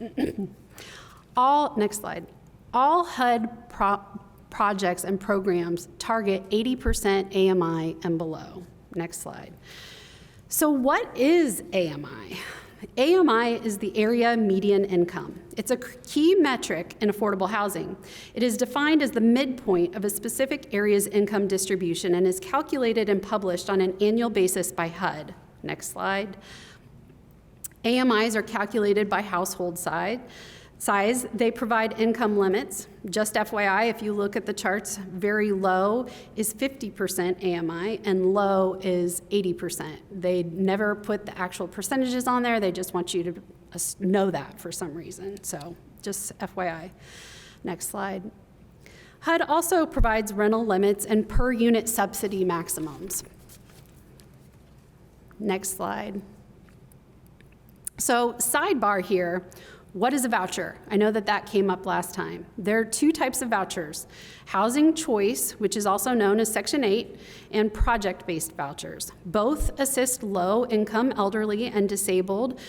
Next slide. All HUD projects and programs target 80% AMI and below. Next slide. So what is AMI? AMI is the area median income. It's a key metric in affordable housing. It is defined as the midpoint of a specific area's income distribution and is calculated and published on an annual basis by HUD. Next slide. AMIs are calculated by household size. They provide income limits. Just FYI, if you look at the charts, very low is 50% AMI and low is 80%. They never put the actual percentages on there. They just want you to know that for some reason. So just FYI. Next slide. HUD also provides rental limits and per unit subsidy maximums. Next slide. So sidebar here. What is a voucher? I know that came up last time. There are two types of vouchers: housing choice, which is also known as Section 8, and project-based vouchers. Both assist low-income, elderly, and disabled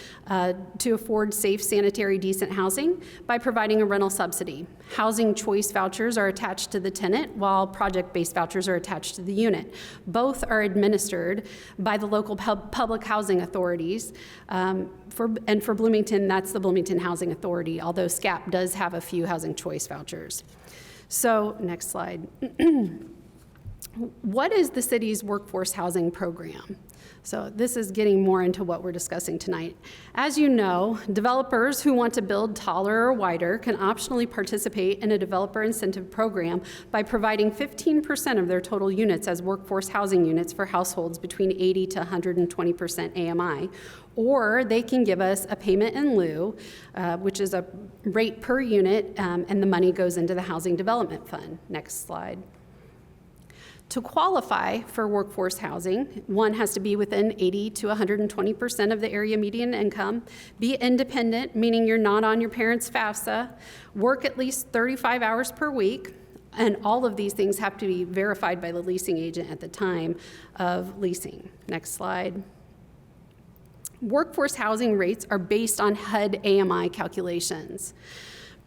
to afford safe, sanitary, decent housing by providing a rental subsidy. Housing choice vouchers are attached to the tenant, while project-based vouchers are attached to the unit. Both are administered by the local public housing authorities. For Bloomington, that's the Bloomington Housing Authority, although SCAP does have a few housing choice vouchers. So, next slide. What is the city's workforce housing program? So this is getting more into what we're discussing tonight. As you know, developers who want to build taller or wider can optionally participate in a developer incentive program by providing 15% of their total units as workforce housing units for households between 80 to 120% AMI. Or they can give us a payment in lieu, which is a rate per unit, and the money goes into the Housing Development Fund. Next slide. To qualify for workforce housing, one has to be within 80 to 120% of the area median income, be independent, meaning you're not on your parents' FAFSA, work at least 35 hours per week, and all of these things have to be verified by the leasing agent at the time of leasing. Next slide. Workforce housing rates are based on HUD AMI calculations.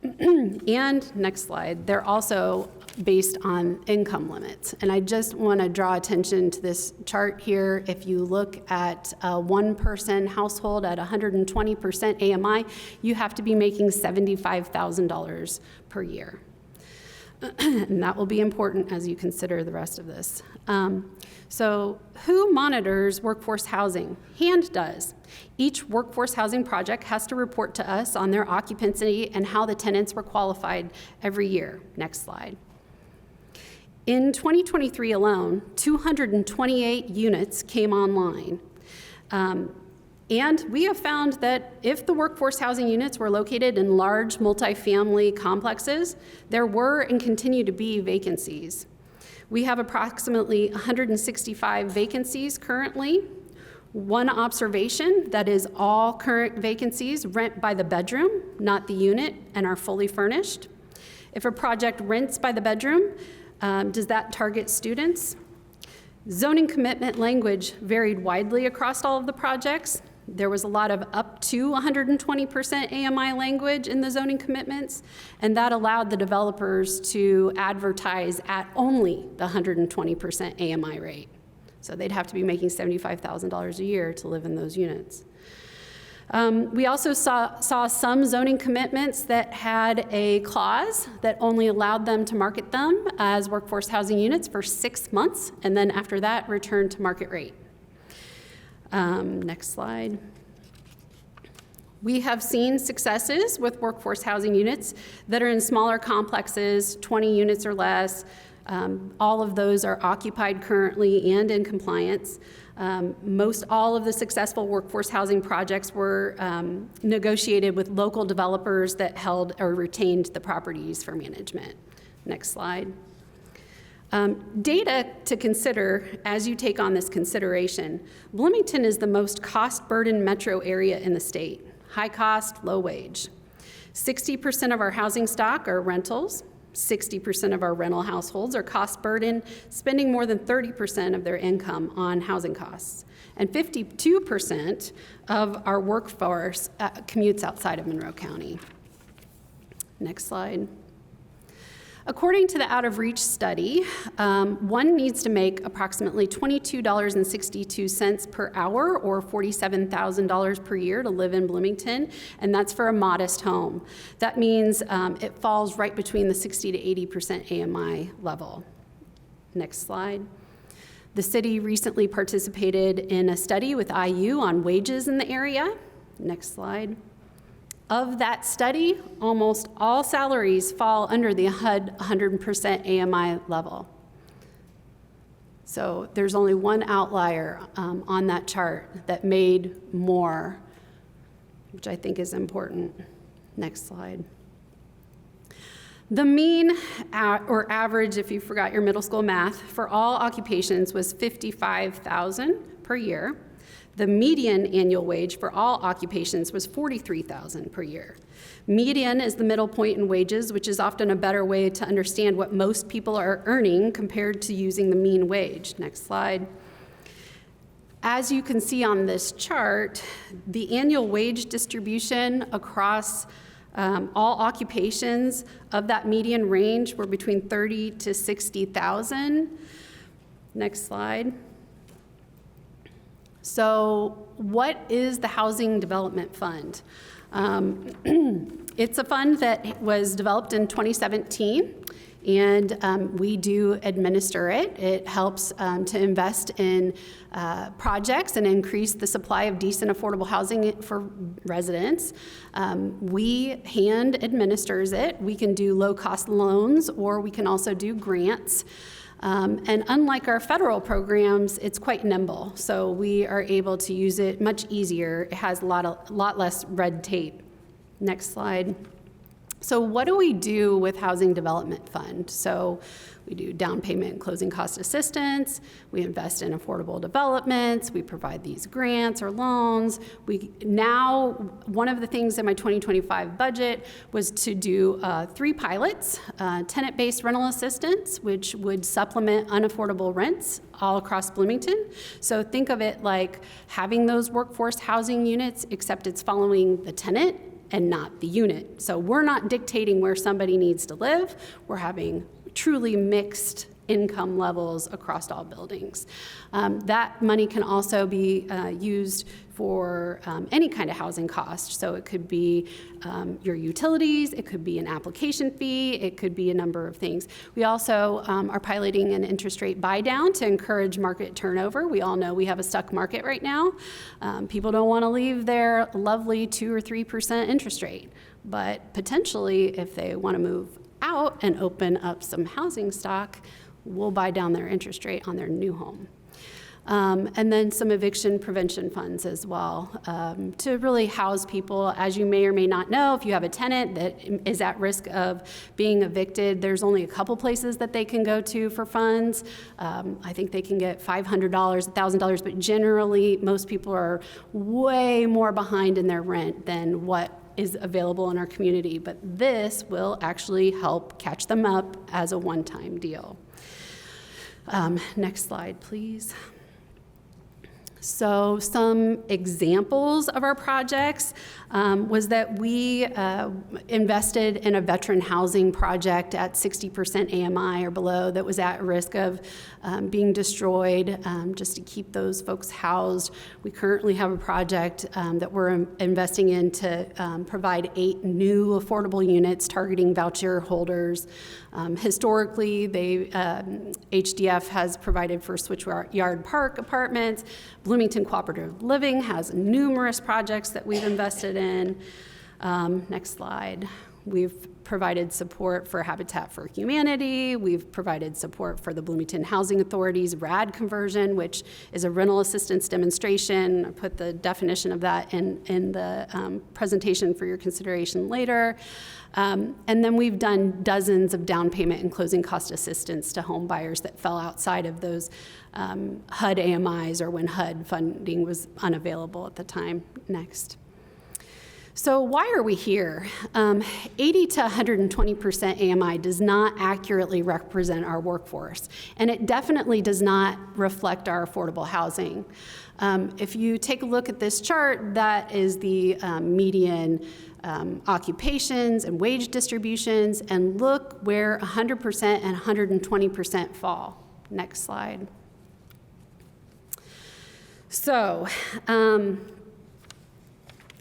And next slide, they're also based on income limits. And I just want to draw attention to this chart here. If you look at a one-person household at 120% AMI, you have to be making $75,000 per year. And that will be important as you consider the rest of this. So who monitors workforce housing? HAND does. Each workforce housing project has to report to us on their occupancy and how the tenants were qualified every year. Next slide. In 2023 alone, 228 units came online. And we have found that if the workforce housing units were located in large multifamily complexes, there were and continue to be vacancies. We have approximately 165 vacancies currently. One observation, that is all current vacancies rent by the bedroom, not the unit, and are fully furnished. If a project rents by the bedroom, does that target students? Zoning commitment language varied widely across all of the projects. There was a lot of up to 120% AMI language in the zoning commitments, and that allowed the developers to advertise at only the 120% AMI rate. So they'd have to be making $75,000 a year to live in those units. We also saw some zoning commitments that had a clause that only allowed them to market them as workforce housing units for 6 months, and then after that, return to market rate. Next slide. We have seen successes with workforce housing units that are in smaller complexes, 20 units or less, All of those are occupied currently and in compliance. Most all of the successful workforce housing projects were negotiated with local developers that held or retained the properties for management. Next slide. Data to consider as you take on this consideration. Bloomington is the most cost-burdened metro area in the state. High cost, low wage. 60% of our housing stock are rentals. 60% of our rental households are cost burdened, spending more than 30% of their income on housing costs. And 52% of our workforce commutes outside of Monroe County. Next slide. According to the Out of Reach study, one needs to make approximately $22.62 per hour or $47,000 per year to live in Bloomington, and that's for a modest home. That means it falls right between the 60 to 80% AMI level. Next slide. The city recently participated in a study with IU on wages in the area. Next slide. Of that study, almost all salaries fall under the HUD 100% AMI level. So there's only one outlier on that chart that made more, which I think is important. Next slide. The mean or average, if you forgot your middle school math, for all occupations was $55,000 per year. The median annual wage for all occupations was $43,000 per year. Median is the middle point in wages, which is often a better way to understand what most people are earning compared to using the mean wage. Next slide. As you can see on this chart, the annual wage distribution across all occupations of that median range were between $30,000 to $60,000. Next slide. So what is the Housing Development Fund? It's a fund that was developed in 2017, and we do administer it. It helps to invest in projects and increase the supply of decent, affordable housing for residents. We hand administers it. We can do low-cost loans, or we can also do grants. And unlike our federal programs, it's quite nimble, so we are able to use it much easier. It has a lot less red tape. Next slide. So what do we do with Housing Development Fund? So we do down payment and closing cost assistance. We invest in affordable developments. We provide these grants or loans. One of the things in my 2025 budget was to do 3 pilots, tenant-based rental assistance, which would supplement unaffordable rents all across Bloomington. So think of it like having those workforce housing units, except it's following the tenant and not the unit. So we're not dictating where somebody needs to live. We're having truly mixed income levels across all buildings. That money can also be used for any kind of housing cost. So it could be your utilities, it could be an application fee, it could be a number of things. We also are piloting an interest rate buy down to encourage market turnover. We all know we have a stuck market right now. People don't want to leave their lovely 2 or 3% interest rate, but potentially if they want to move out and open up some housing stock, we'll buy down their interest rate on their new home. And then some eviction prevention funds as well to really house people. As you may or may not know, if you have a tenant that is at risk of being evicted, there's only a couple places that they can go to for funds. I think they can get $500, $1,000, but generally most people are way more behind in their rent than what is available in our community, but this will actually help catch them up as a one-time deal. Next slide, please. So some examples of our projects was that we invested in a veteran housing project at 60% AMI or below that was at risk of being destroyed just to keep those folks housed. We currently have a project that we're investing in to provide 8 new affordable units targeting voucher holders. Historically, HDF has provided for Switchyard Park apartments. Bloomington Cooperative Living has numerous projects that we've invested in. Next slide. We've provided support for Habitat for Humanity. We've provided support for the Bloomington Housing Authority's RAD conversion, which is a rental assistance demonstration. I put the definition of that in the presentation for your consideration later. And then we've done dozens of down payment and closing cost assistance to home buyers that fell outside of those HUD AMIs or when HUD funding was unavailable at the time. Next. So why are we here? 80 to 120% AMI does not accurately represent our workforce, and it definitely does not reflect our affordable housing. If you take a look at this chart, that is the median occupations and wage distributions, and look where 100% and 120% fall. Next slide. So,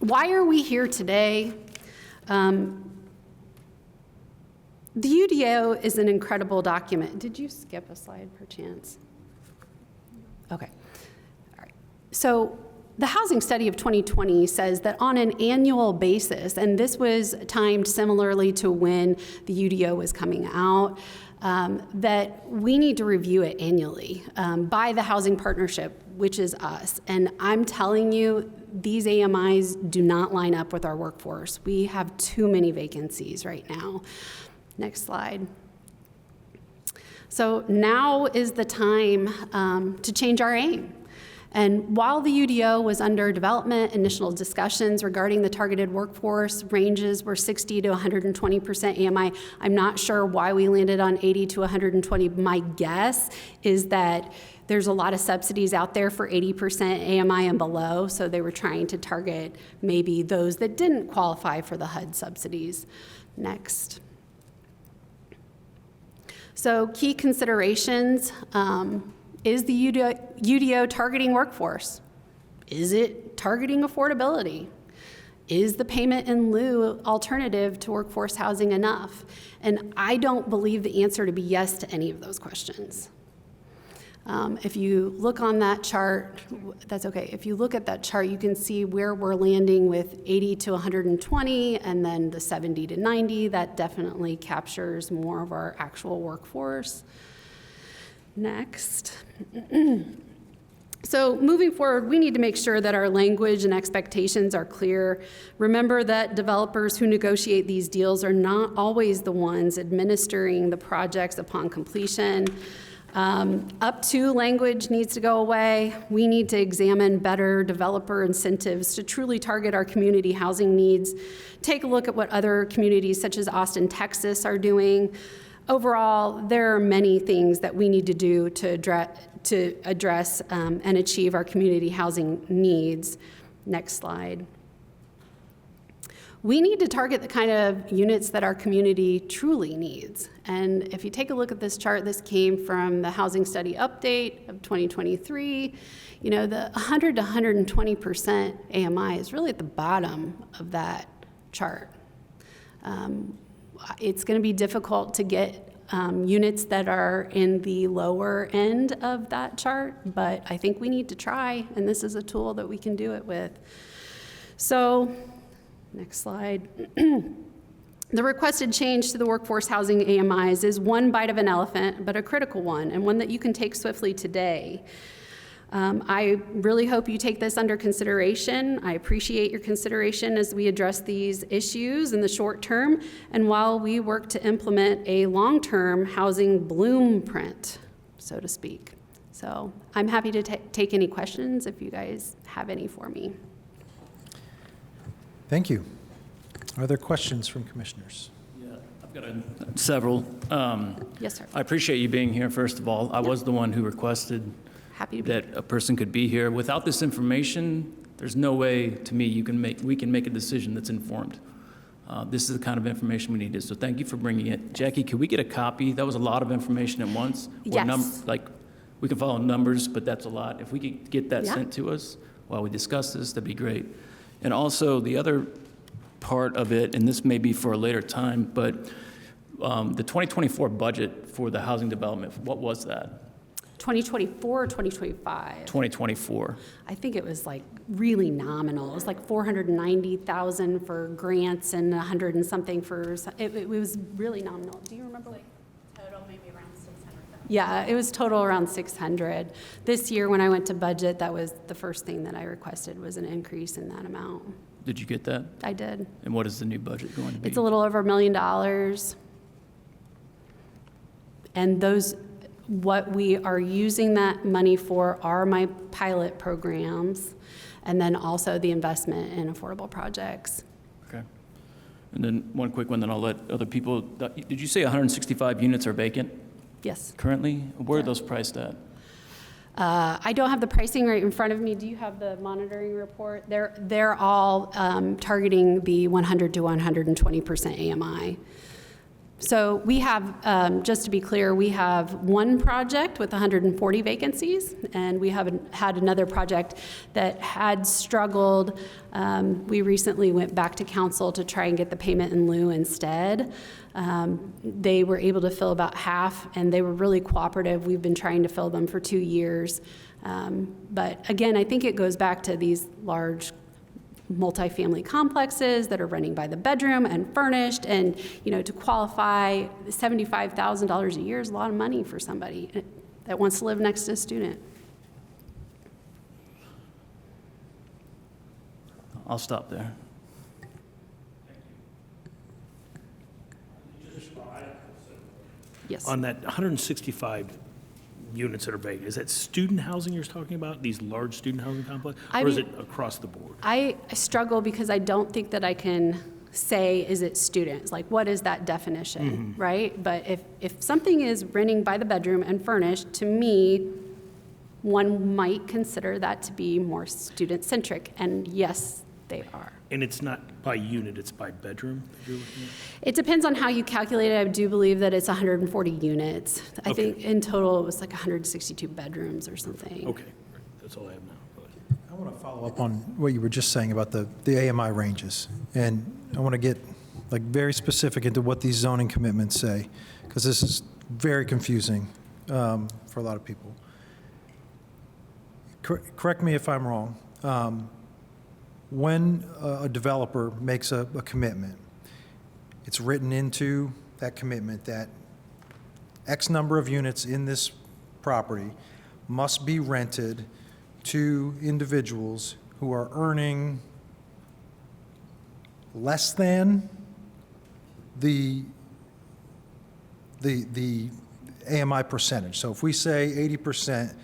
why are we here today? The UDO is an incredible document. Did you skip a slide perchance? Okay. All right. So the housing study of 2020 says that on an annual basis, and this was timed similarly to when the UDO was coming out, that we need to review it annually by the Housing Partnership, which is us. And I'm telling you, these AMIs do not line up with our workforce. We have too many vacancies right now. Next slide. So now is the time to change our aim. And while the UDO was under development, initial discussions regarding the targeted workforce ranges were 60 to 120% AMI. I'm not sure why we landed on 80 to 120. My guess is that there's a lot of subsidies out there for 80% AMI and below, so they were trying to target maybe those that didn't qualify for the HUD subsidies. Next. So key considerations. Is the UDO targeting workforce? Is it targeting affordability? Is the payment in lieu alternative to workforce housing enough? And I don't believe the answer to be yes to any of those questions. If you look on that chart, that's okay. If you look at that chart, you can see where we're landing with 80 to 120 and then the 70 to 90. That definitely captures more of our actual workforce. Next. So moving forward, we need to make sure that our language and expectations are clear. Remember that developers who negotiate these deals are not always the ones administering the projects upon completion. Up to language needs to go away. We need to examine better developer incentives to truly target our community housing needs. Take a look at what other communities such as Austin, Texas are doing. Overall, there are many things that we need to do to address and achieve our community housing needs. Next slide. We need to target the kind of units that our community truly needs. And if you take a look at this chart, this came from the Housing Study Update of 2023. You know, the 100 to 120% AMI is really at the bottom of that chart. It's going to be difficult to get units that are in the lower end of that chart, but I think we need to try, and this is a tool that we can do it with. So, next slide. The requested change to the workforce housing AMIs is one bite of an elephant, but a critical one, and one that you can take swiftly today. I really hope you take this under consideration. I appreciate your consideration as we address these issues in the short term and while we work to implement a long-term housing blueprint, so to speak. So I'm happy to take any questions if you guys have any for me. Thank you. Are there questions from commissioners? Yeah, I've got several. Yes, sir. I appreciate you being here, first of all. I was the one who requested Happy to be that a person could be here. Without this information, there's no way, to me, we can make a decision that's informed. This is the kind of information we needed, so thank you for bringing it. Jackie, could we get a copy? That was a lot of information at once. Yes. We can follow numbers, but that's a lot. If we could get that Yeah. sent to us while we discuss this, that'd be great. And also, the other part of it, and this may be for a later time, but the 2024 budget for the housing development, what was that? 2024 or 2025? 2024. I think it was like really nominal. It was like 490,000 for grants and 100 and something for, it was really nominal. Do you remember? Total maybe around 600,000. Yeah, it was total around 600. This year, when I went to budget, that was the first thing that I requested was an increase in that amount. Did you get that? I did. And what is the new budget going to be? It's a little over $1 million. And those, what we are using that money for are my pilot programs, and then also the investment in affordable projects. Okay. And then one quick one, then I'll let other people, did you say 165 units are vacant Yes. currently? Where are those priced at? I don't have the pricing right in front of me. Do you have the monitoring report? They're all targeting the 100 to 120% AMI. So we have, just to be clear, we have one project with 140 vacancies, and we have had another project that had struggled. We recently went back to council to try and get the payment in lieu instead. They were able to fill about half, and they were really cooperative. We've been trying to fill them for 2 years. But again, I think it goes back to these large multifamily complexes that are renting by the bedroom and furnished, and to qualify, $75,000 a year is a lot of money for somebody that wants to live next to a student. I'll stop there. Yes. On that 165 units that are vacant, is that student housing you're talking about, these large student housing complexes? I Or is mean- it across the board? I struggle because I don't think that I can say, is it students? Like, what is that definition, right? But if something is renting by the bedroom and furnished, to me, one might consider that to be more student-centric, and yes, they are. And it's not by unit, it's by bedroom that you're looking at? It depends on how you calculate it. I do believe that it's 140 units. I Okay. think in total it was like 162 bedrooms or something. Okay, great. That's all I have now. Go ahead. I want to follow up on what you were just saying about the AMI ranges. And I want to get like very specific into what these zoning commitments say, because this is very confusing for a lot of people. Correct me if I'm wrong. When a developer makes a commitment, it's written into that commitment that X number of units in this property must be rented to individuals who are earning less than the AMI percentage. So if we say 80%,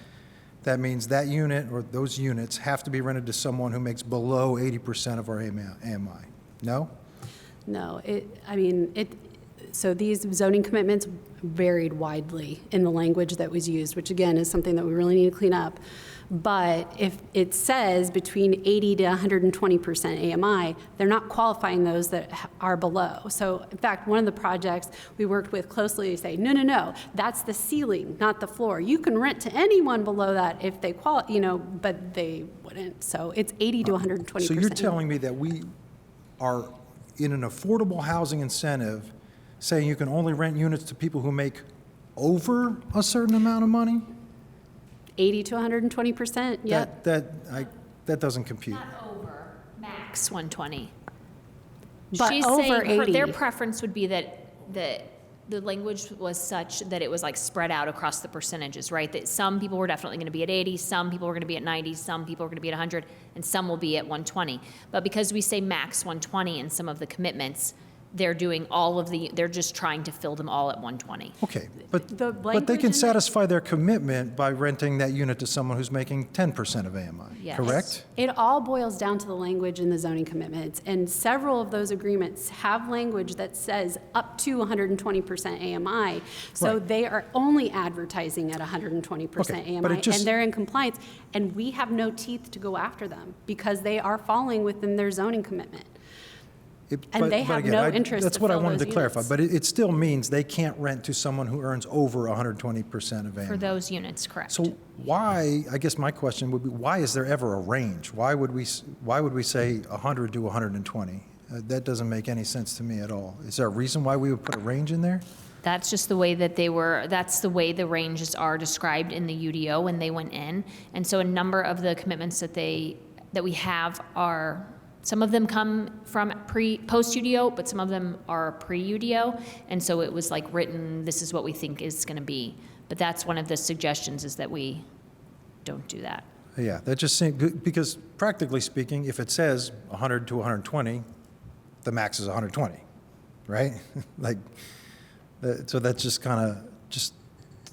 that means that unit or those units have to be rented to someone who makes below 80% of our AMI. No? No, so these zoning commitments varied widely in the language that was used, which again is something that we really need to clean up. But if it says between 80 to 120% AMI, they're not qualifying those that are below. So in fact, one of the projects we worked with closely, they say, no, that's the ceiling, not the floor. You can rent to anyone below that if they but they wouldn't. So it's 80 to 120%. So you're telling me that we are in an affordable housing incentive saying you can only rent units to people who make over a certain amount of money? 80 to 120%, yep. That doesn't compute. Not over, max 120. But She's over saying their 80. preference would be that the language was such that it was like spread out across the percentages, right? That some people were definitely going to be at 80, some people were going to be at 90, some people were going to be at 100, and some will be at 120. But because we say max 120 in some of the commitments, they're doing they're just trying to fill them all at 120. Okay, but The they language can in satisfy their commitment by renting that unit to someone who's making 10% of AMI, Yes. correct? It all boils down to the language in the zoning commitments, and several of those agreements have language that says up to 120% AMI. So Right. they are only advertising at 120% Okay, but AMI, it just- and they're in compliance, and we have no teeth to go after them because they are falling within their zoning commitment. And they have again, no interest That's to what I fill wanted those to clarify, units. but it still means they can't rent to someone who earns over 120% of AMI. For those units, correct. So why, I guess my question would be, why is there ever a range? Why would we say 100 to 120? That doesn't make any sense to me at all. Is there a reason why we would put a range in there? That's just the way that that's the way the ranges are described in the UDO when they went in. And so a number of the commitments that we have are, some of them come from post UDO, but some of them are pre-UDO. And so it was like written, this is what we think is going to be. But that's one of the suggestions, is that we don't do that. Yeah, that just seems, because practically speaking, if it says 100 to 120, the max is 120, right? Like, so that's just kind of, just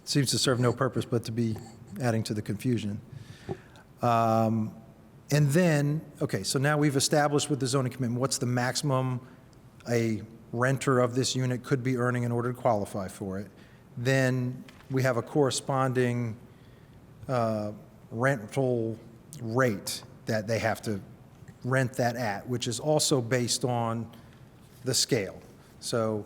seems to serve no purpose but to be adding to the confusion. And then, okay, so now we've established with the zoning commitment, what's the maximum a renter of this unit could be earning in order to qualify for it. Then we have a corresponding rental rate that they have to rent that at, which is also based on the scale. So,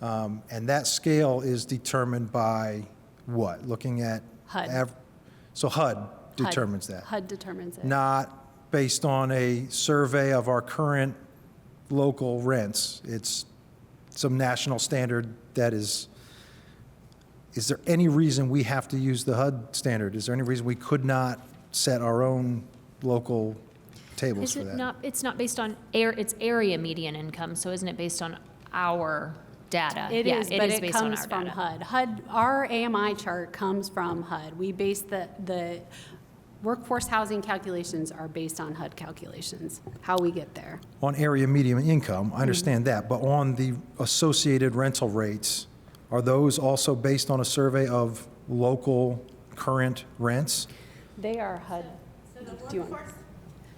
and that scale is determined by what? Looking at? HUD. So HUD determines that? HUD determines it. Not based on a survey of our current local rents. It's some national standard that is there any reason we have to use the HUD standard? Is there any reason we could not set our own local tables Is for it that? not, it's not based on it's area median income, so isn't it based on our data? It Yeah, is, but it based on comes our from data. HUD. Our AMI chart comes from HUD. We base the workforce housing calculations are based on HUD calculations, how we get there. On area median income, I understand that, but on the associated rental rates, are those also based on a survey of local current rents? They are HUD. Do you want?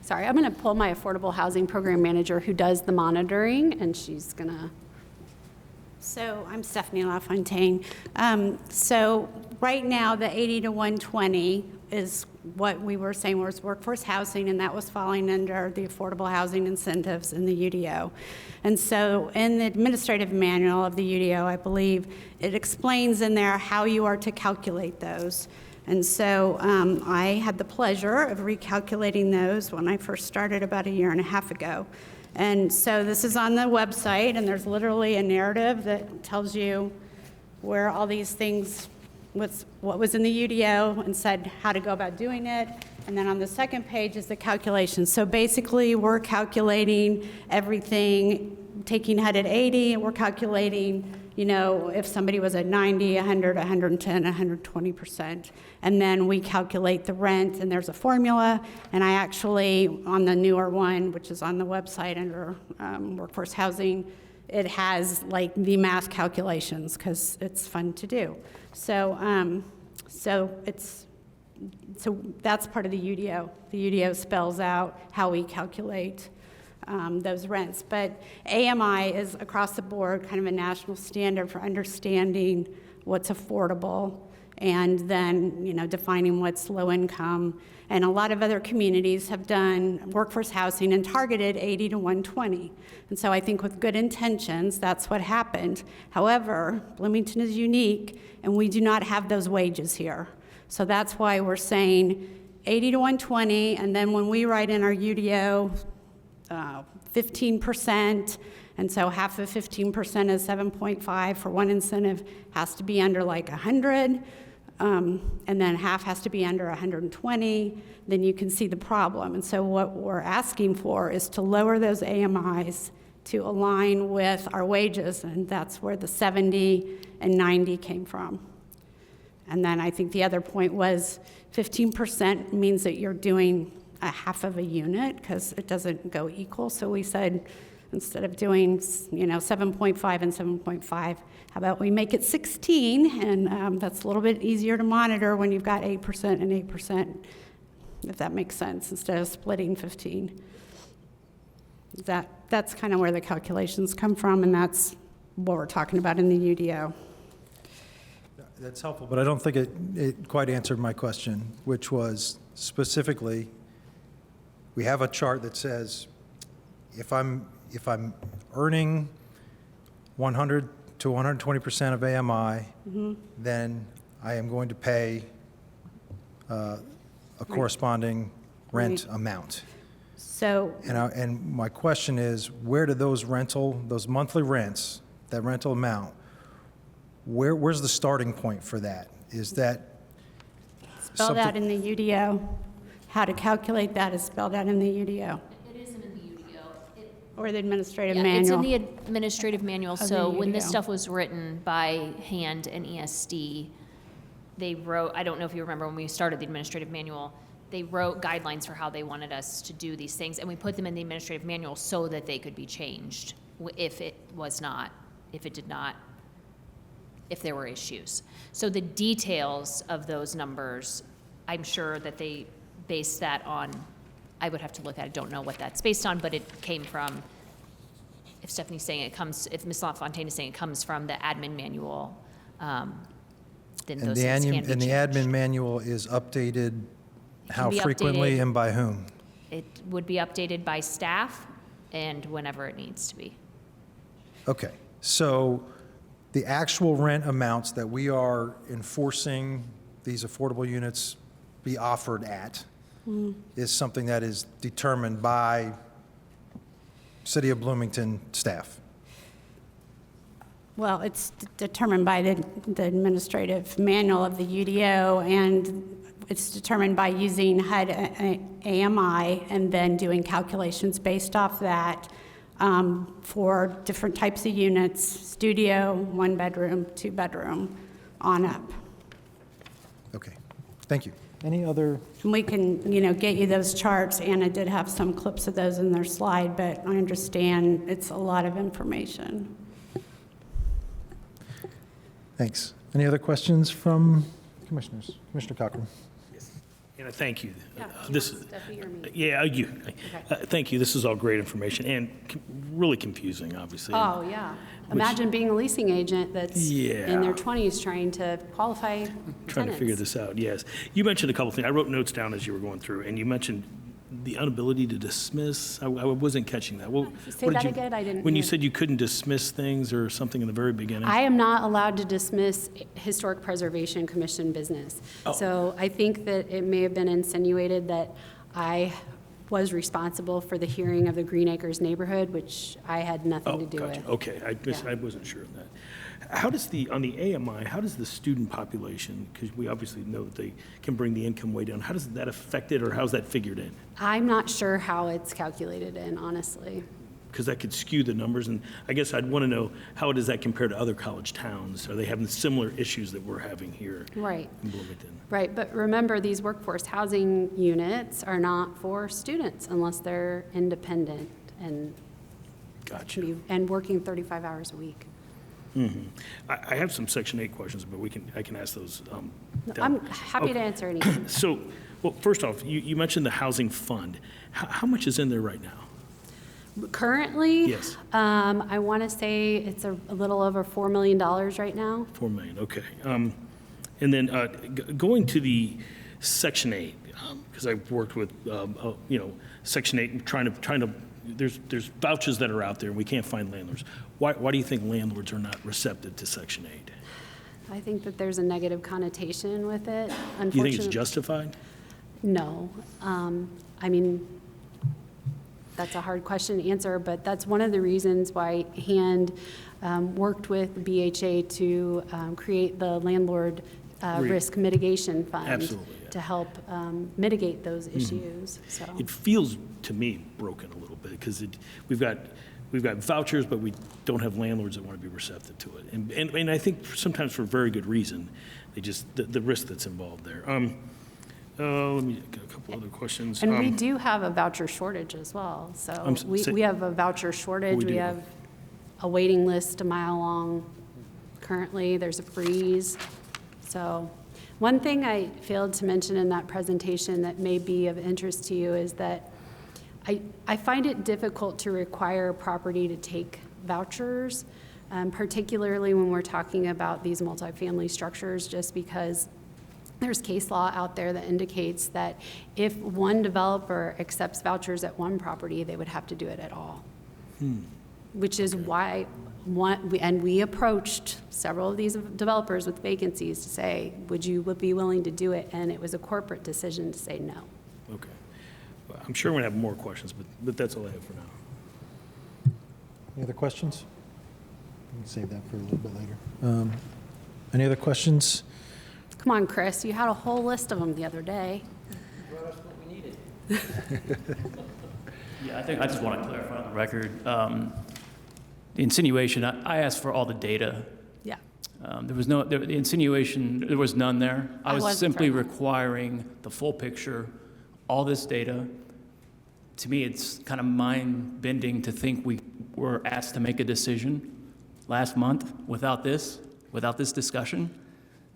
Sorry, I'm going to pull my affordable housing program manager who does the monitoring, and she's going to. So I'm Stephanie LaFontaine. So right now, the 80 to 120 is what we were saying was workforce housing, and that was falling under the affordable housing incentives in the UDO. And so in the administrative manual of the UDO, I believe, it explains in there how you are to calculate those. And so I had the pleasure of recalculating those when I first started about a year and a half ago. And so this is on the website, and there's literally a narrative that tells you where all these things, what was in the UDO, and said how to go about doing it. And then on the second page is the calculation. So basically, we're calculating everything, taking HUD at 80, and we're calculating, you know, if somebody was at 90, 100, 110, 120%. And then we calculate the rent, and there's a formula. And I actually, on the newer one, which is on the website under workforce housing, it has like the math calculations because it's fun to do. So, so that's part of the UDO. The UDO spells out how we calculate those rents. But AMI is across the board kind of a national standard for understanding what's affordable and then, you know, defining what's low income. And a lot of other communities have done workforce housing and targeted 80 to 120. And so I think with good intentions, that's what happened. However, Bloomington is unique, and we do not have those wages here. So that's why we're saying 80 to 120, and then when we write in our UDO, 15%, and so half of 15% is 7.5 for one incentive, has to be under like 100, and then half has to be under 120, then you can see the problem. And so what we're asking for is to lower those AMIs to align with our wages, and that's where the 70 and 90 came from. And then I think the other point was 15% means that you're doing a half of a unit because it doesn't go equal. So we said, instead of doing, you know, 7.5 and 7.5, how about we make it 16? And that's a little bit easier to monitor when you've got 8% and 8%, if that makes sense, instead of splitting 15. That's kind of where the calculations come from, and that's what we're talking about in the UDO. That's helpful, but I don't think it quite answered my question, which was specifically, we have a chart that says if I'm earning 100 to 120% of AMI, then I am going to pay a corresponding rent amount. So And my question is, where do those monthly rents, that rental amount, where's the starting point for that? Is that Spelled out something? in the UDO. How to calculate that is spelled out in the UDO It isn't in the UDO. or the administrative Yeah, it's in manual. the administrative manual, the so when this UDO. stuff was written by hand and ESD, they wrote, I don't know if you remember when we started the administrative manual, they wrote guidelines for how they wanted us to do these things, and we put them in the administrative manual so that they could be changed if it was not, if it did not, if there were issues. So the details of those numbers, I'm sure that they based that on, I would have to look at it, don't know what that's based on, but it came from, if Stephanie's saying it comes, if Ms. LaFontaine is saying it comes from the admin manual, then And those the things can be and the changed. admin manual is updated how be frequently updated. and by whom? It would be updated by staff and whenever it needs to be. Okay, so the actual rent amounts that we are enforcing these affordable units be offered at is something that is determined by City of Bloomington staff. Well, it's determined by the administrative manual of the UDO, and it's determined by using HUD AMI and then doing calculations based off that for different types of units, studio, 1 bedroom, 2 bedroom, on up. Okay, thank you. Any other? And we can, get you those charts. Anna did have some clips of those in their slide, but I understand it's a lot of information. Thanks. Any other questions from commissioners? Commissioner Cochran. And I thank you. Yeah, This, Steffi or me? yeah, you. Thank you. This is all great information and really confusing, obviously. Oh, yeah. Imagine being a leasing agent that's in Yeah. their 20s trying to qualify Trying to figure tenants. this out, yes. You mentioned a couple things. I wrote notes down as you were going through, and you mentioned the inability to dismiss. I wasn't catching that. What Say did that you- again? I didn't When you hear. said you couldn't dismiss things or something in the very beginning? I am not allowed to dismiss Historic Preservation Commission business. Oh. So I think that it may have been insinuated that I was responsible for the hearing of the Green Acres neighborhood, which I had nothing Oh, to do gotcha. with. Okay, Yeah. I wasn't sure of that. How does on the AMI, how does the student population, because we obviously know that they can bring the income way down, how does that affect it, or how's that figured in? I'm not sure how it's calculated in, honestly. Because that could skew the numbers, and I guess I'd want to know, how does that compare to other college towns? Are they having similar issues that we're having here Right. in Bloomington? Right, but remember, these workforce housing units are not for students unless they're independent and Gotcha. and working 35 hours a week. I have some Section 8 questions, but I can ask those. I'm happy to answer anything. So, well, first off, you mentioned the housing fund. How much is in there right now? Currently, Yes. I want to say it's a little over $4 million right now. 4 million, okay. And then going to the Section 8, because I've worked with, Section 8, and trying to, there's vouchers that are out there, and we can't find landlords. Why do you think landlords are not receptive to Section 8? I think that there's a negative connotation with it, Do you unfortunately. think it's justified? No. I mean, that's a hard question to answer, but that's one of the reasons why HAND worked with BHA to create the landlord risk mitigation fund. Absolutely, yeah. To help mitigate those issues, so. It feels, to me, broken a little bit, because we've got vouchers, but we don't have landlords that want to be receptive to it. And I think sometimes for very good reason, the risk that's involved there. Let me get a couple other questions. And we do have a voucher shortage as well, so we have a voucher shortage. do. We have a waiting list a mile long currently. There's a freeze. So one thing I failed to mention in that presentation that may be of interest to you is that I find it difficult to require a property to take vouchers, particularly when we're talking about these multifamily structures, just because there's case law out there that indicates that if one developer accepts vouchers at one property, they would have to do it at all. Which is why we approached several of these developers with vacancies to say, would you be willing to do it? And it was a corporate decision to say no. Okay. Well, I'm sure we're going to have more questions, but that's all I have for now. Any other questions? We can save that for a little bit later. Any other questions? Come on, Chris, you had a whole list of them the other day. Yeah, I just want to clarify on the record. The insinuation, I asked for all the data. Yeah. The insinuation, there was none there. I was wasn't simply present. requiring the full picture, all this data. To me, it's kind of mind-bending to think we were asked to make a decision last month without this discussion.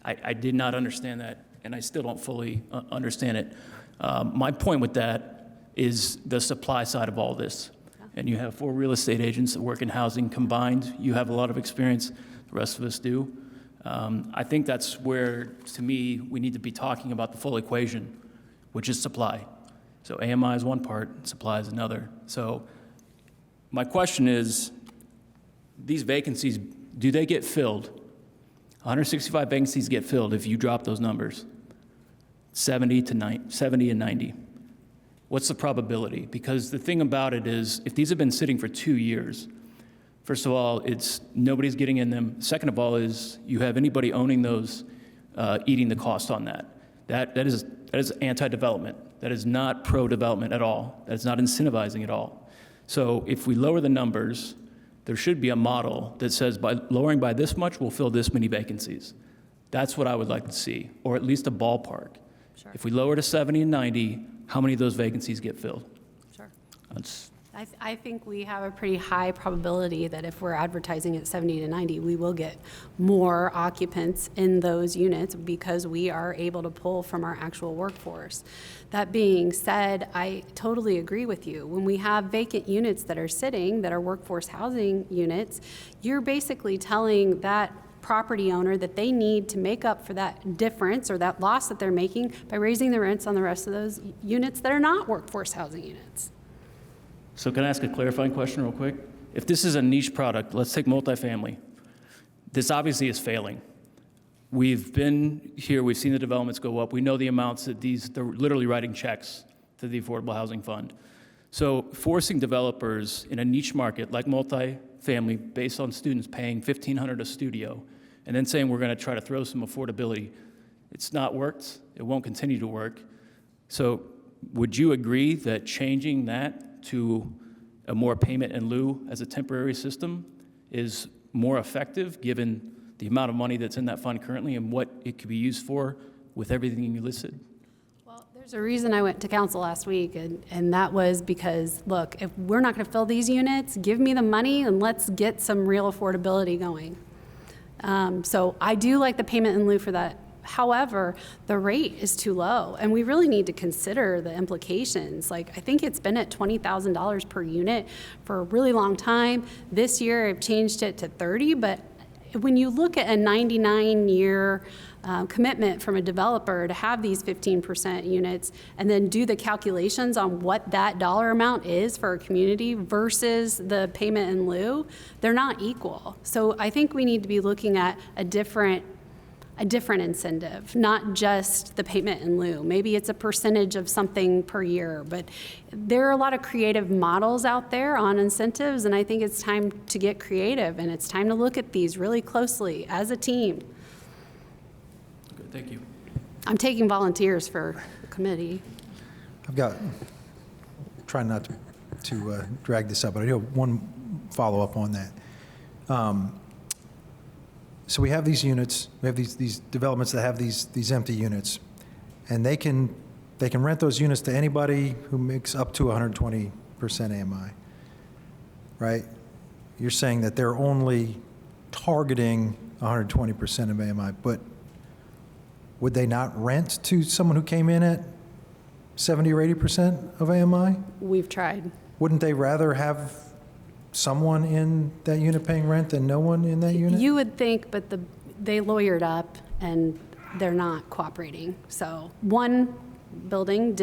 I did not understand that, and I still don't fully understand it. My point with that is the supply side of all this. And you have 4 real estate agents that work in housing combined. You have a lot of experience, the rest of us do. I think that's where, to me, we need to be talking about the full equation, which is supply. So AMI is one part, supply is another. So my question is, these vacancies, do they get filled? 165 vacancies get filled if you drop those numbers, 70 and 90. What's the probability? Because the thing about it is, if these have been sitting for 2 years, first of all, it's nobody's getting in them. Second of all, is you have anybody owning those eating the cost on that. That is anti-development. That is not pro-development at all. That is not incentivizing at all. So if we lower the numbers, there should be a model that says by lowering by this much, we'll fill this many vacancies. That's what I would like to see, or at least a ballpark. Sure. If we lower to 70 and 90, how many of those vacancies get filled? Sure. That's, I think we have a pretty high probability that if we're advertising at 70 to 90, we will get more occupants in those units because we are able to pull from our actual workforce. That being said, I totally agree with you. When we have vacant units that are sitting, that are workforce housing units, you're basically telling that property owner that they need to make up for that difference or that loss that they're making by raising the rents on the rest of those units that are not workforce housing units. so can I ask a clarifying question real quick? If this is a niche product, let's take multifamily. This obviously is failing. We've been here, we've seen the developments go up. We know the amounts that they're literally writing checks to the Affordable Housing Fund. So forcing developers in a niche market like multifamily based on students paying $1,500 a studio and then saying we're going to try to throw some affordability, it's not worked. It won't continue to work. So would you agree that changing that to a more payment in lieu as a temporary system is more effective given the amount of money that's in that fund currently and what it could be used for with everything you listed? Well, there's a reason I went to council last week, and that was because, look, if we're not going to fill these units, give me the money and let's get some real affordability going. So I do like the payment in lieu for that. However, the rate is too low, and we really need to consider the implications. Like, I think it's been at $20,000 per unit for a really long time. This year, I've changed it to 30, but when you look at a 99-year commitment from a developer to have these 15% units and then do the calculations on what that dollar amount is for a community versus the payment in lieu, they're not equal. So I think we need to be looking at a different incentive, not just the payment in lieu. Maybe it's a percentage of something per year, but there are a lot of creative models out there on incentives, and I think it's time to get creative, and it's time to look at these really closely as a team. Good, thank you. I'm taking volunteers for the committee. I've got, trying not to drag this up, but I do have one follow-up on that. So we have these units, we have these developments that have these empty units, and they can rent those units to anybody who makes up to 120% AMI, right? You're saying that they're only targeting 120% of AMI, but would they not rent to someone who came in at 70 or 80% of AMI? We've tried. Wouldn't they rather have someone in that unit paying rent than no one in that unit? You would think, but they lawyered up and they're not cooperating. So one building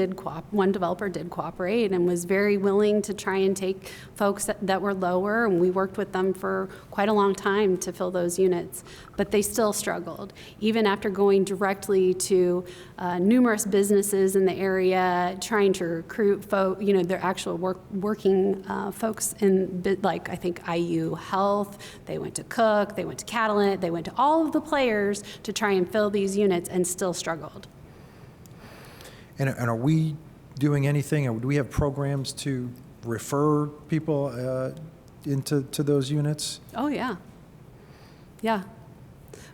one developer did cooperate and was very willing to try and take folks that were lower, and we worked with them for quite a long time to fill those units, but they still struggled. Even after going directly to numerous businesses in the area, trying to recruit their actual working folks in, like, I think IU Health, they went to Cook, they went to Catalent, they went to all of the players to try and fill these units and still struggled. And are we doing anything, or do we have programs to refer people into those units? Oh, yeah. Yeah.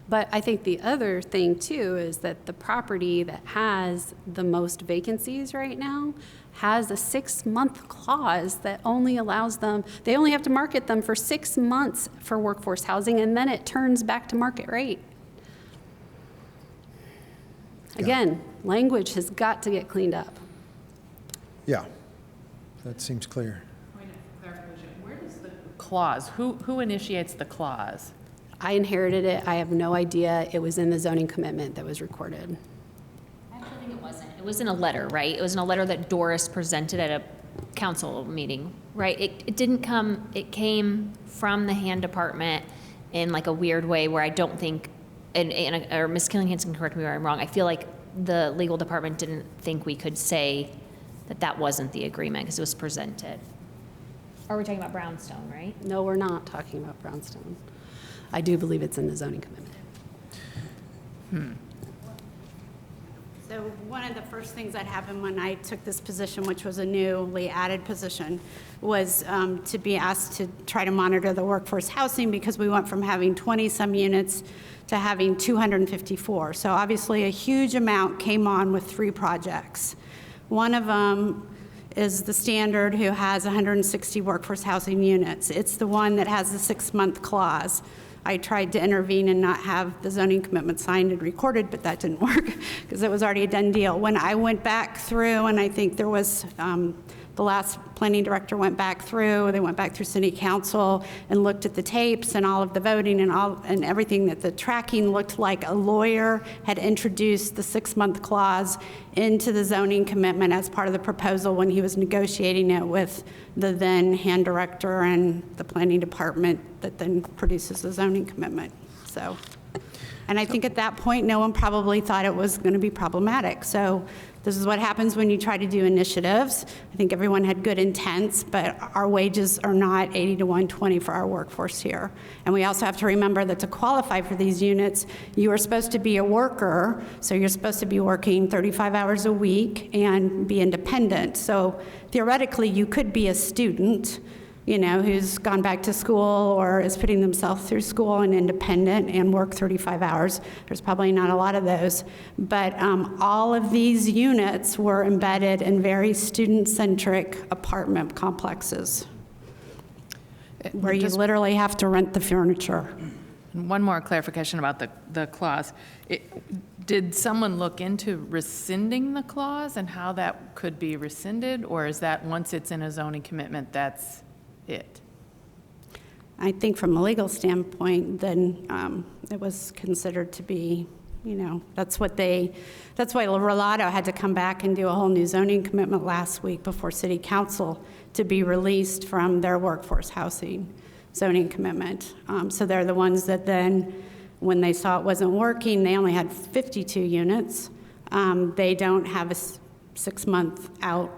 But I think the other thing, too, is that the property that has the most vacancies right now has a 6-month clause that only allows them, they only have to market them for 6 months for workforce housing, and then it turns back to market rate. Again, language has got to get cleaned up. Yeah, that seems clear. Point of clarification, where does the clause, who initiates the clause? I inherited it. I have no idea. It was in the zoning commitment that was recorded. I actually think it wasn't. It was in a letter, right? It was in a letter that Doris presented at a council meeting, right? It didn't come, it came from the hand department in like a weird way where I don't think, or Ms. Killingham can correct me where I'm wrong, I feel like the legal department didn't think we could say that that wasn't the agreement because it was presented. Or we're talking about Brownstone, right? No, we're not talking about Brownstone. I do believe it's in the zoning commitment. So one of the first things that happened when I took this position, which was a newly added position, was to be asked to try to monitor the workforce housing, because we went from having 20-some units to having 254. So obviously a huge amount came on with 3 projects. One of them is the Standard, who has 160 workforce housing units. It's the one that has the 6-month clause. I tried to intervene and not have the zoning commitment signed and recorded, but that didn't work because it was already a done deal. When I went back through, and I think there was, the last planning director went back through, they went back through city council and looked at the tapes and all of the voting and everything, that the tracking looked like a lawyer had introduced the 6-month clause into the zoning commitment as part of the proposal when he was negotiating it with the then hand director and the planning department that then produces the zoning commitment. So, and I think at that point, no one probably thought it was going to be problematic. So this is what happens when you try to do initiatives. I think everyone had good intents, but our wages are not 80 to 120 for our workforce here. And we also have to remember that to qualify for these units, you are supposed to be a worker, so you're supposed to be working 35 hours a week and be independent. So theoretically, you could be a student, who's gone back to school or is putting themselves through school and independent and work 35 hours. There's probably not a lot of those. But all of these units were embedded in very student-centric apartment complexes where you literally have to rent the furniture. One more clarification about the clause. Did someone look into rescinding the clause and how that could be rescinded? Or is that once it's in a zoning commitment, that's it? I think from a legal standpoint, then it was considered to be, that's why Rolado had to come back and do a whole new zoning commitment last week before city council to be released from their workforce housing zoning commitment. So they're the ones that then, when they saw it wasn't working, they only had 52 units. They don't have a 6-month out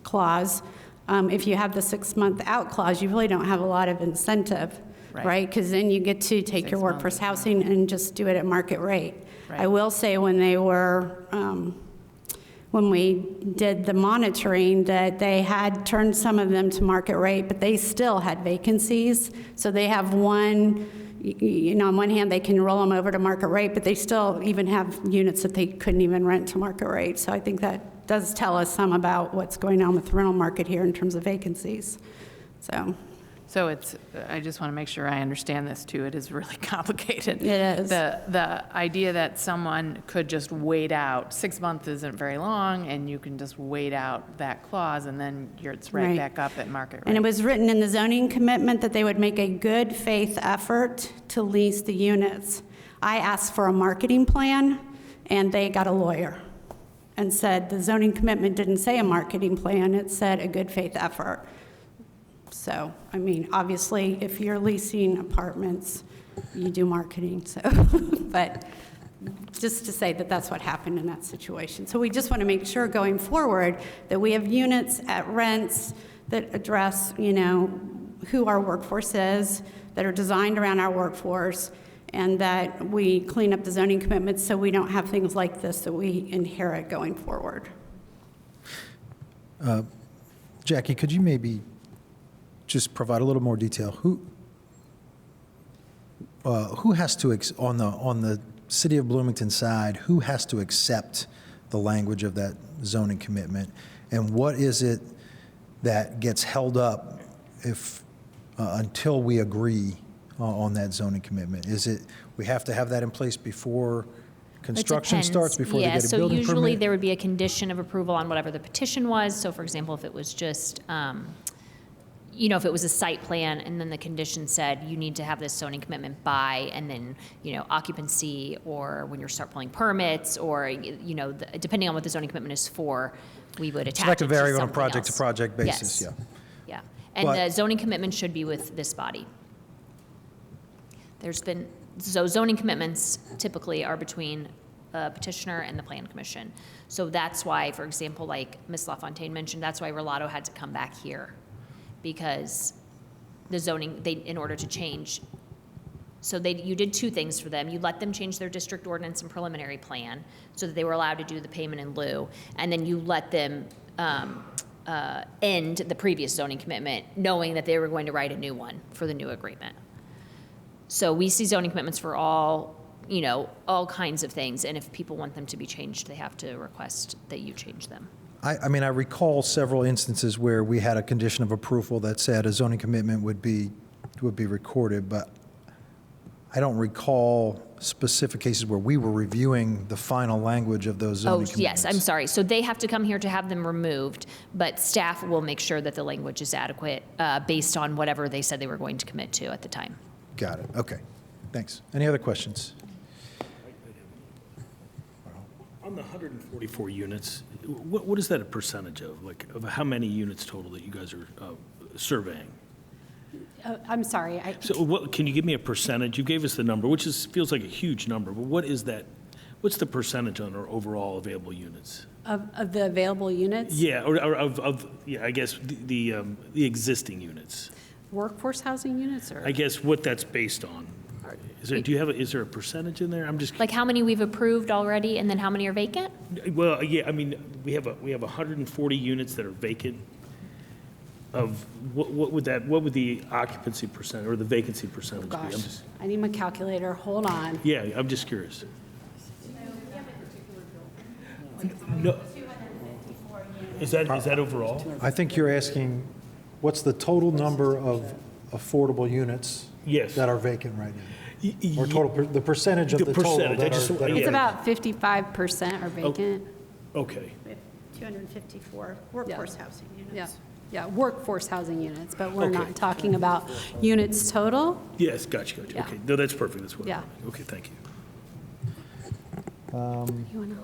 clause. If you have the 6-month out clause, you really don't have a lot of incentive, right? Because then you get to take your workforce housing and just do it at market rate. Right. I will say when we did the monitoring, that they had turned some of them to market rate, but they still had vacancies. So they have one, on one hand, they can roll them over to market rate, but they still even have units that they couldn't even rent to market rate. So I think that does tell us some about what's going on with the rental market here in terms of vacancies. So it's, I just want to make sure I understand this too. It is really complicated. It is. The idea that someone could just wait out, 6 months isn't very long, and you can just wait out that clause and then it's right back up at market rate. And it was written in the zoning commitment that they would make a good faith effort to lease the units. I asked for a marketing plan and they got a lawyer. and said the zoning commitment didn't say a marketing plan, it said a good faith effort. So, I mean, obviously, if you're leasing apartments, you do marketing, so, but just to say that that's what happened in that situation. So we just want to make sure going forward that we have units at rents that address, you know, who our workforce is, that are designed around our workforce, and that we clean up the zoning commitments so we don't have things like this that we inherit going forward. Jackie, could you maybe just provide a little more detail? Who has to, on the City of Bloomington side, who has to accept the language of that zoning commitment? And what is it that gets held up if, until we agree on that zoning commitment? Is it, we have to have that in place before construction starts, before they get a building Yeah, so permit? usually there would be a condition of approval on whatever the petition was. So for example, if it was just, you know, if it was a site plan and then the condition said you need to have this zoning commitment by, and then, you know, occupancy, or when you start pulling permits, or, you know, depending on what the zoning commitment is for, we would attach So that it could to vary on a something project-to-project else. basis, Yes. yeah. Yeah, and But- the zoning commitment should be with this body. So zoning commitments typically are between the petitioner and the plan commission. So that's why, for example, like Ms. LaFontaine mentioned, that's why Rolado had to come back here, because the zoning, in order to change, so you did two things for them. You let them change their district ordinance and preliminary plan so that they were allowed to do the payment in lieu, and then you let them end the previous zoning commitment, knowing that they were going to write a new one for the new agreement. So we see zoning commitments for all, you know, all kinds of things, and if people want them to be changed, they have to request that you change them. I mean, I recall several instances where we had a condition of approval that said a zoning commitment would be recorded, but I don't recall specific cases where we were reviewing the final language of those zoning commitments. Yes, I'm sorry. So they have to come here to have them removed, but staff will make sure that the language is adequate based on whatever they said they were going to commit to at the time. Got it, okay, thanks. Any other questions? On the 144 units, what is that a percentage of? Like, of how many units total that you guys are surveying? I'm sorry, So what, can you give me a percentage? You gave us the number, which feels like a huge number, but what is that? What's the percentage on our overall available units? of the available units? Yeah, or of yeah, I guess the existing units. Workforce housing units, or? I guess what that's based on. Is there a percentage in there? I'm just, Like how many we've approved already, and then how many are vacant? well, yeah, I mean, we have 140 units that are vacant. Of what would the occupancy percent or the vacancy percentage be? I'm Gosh, just, I need my calculator, hold on. yeah, I'm just curious. No. Is that overall? I think you're asking, what's the total number of affordable units Yes. that are vacant right now? Or total, the percentage of The the total percentage, I that just- are. that are- It's Yeah. about 55% are vacant. Okay. We have 254 workforce housing Yeah, units. yeah, workforce housing units, but we're Okay. not talking about units total. Yes, gotcha. Yeah. Okay, no, that's perfect, that's what I Yeah. wanted. Okay, thank you. You wanna-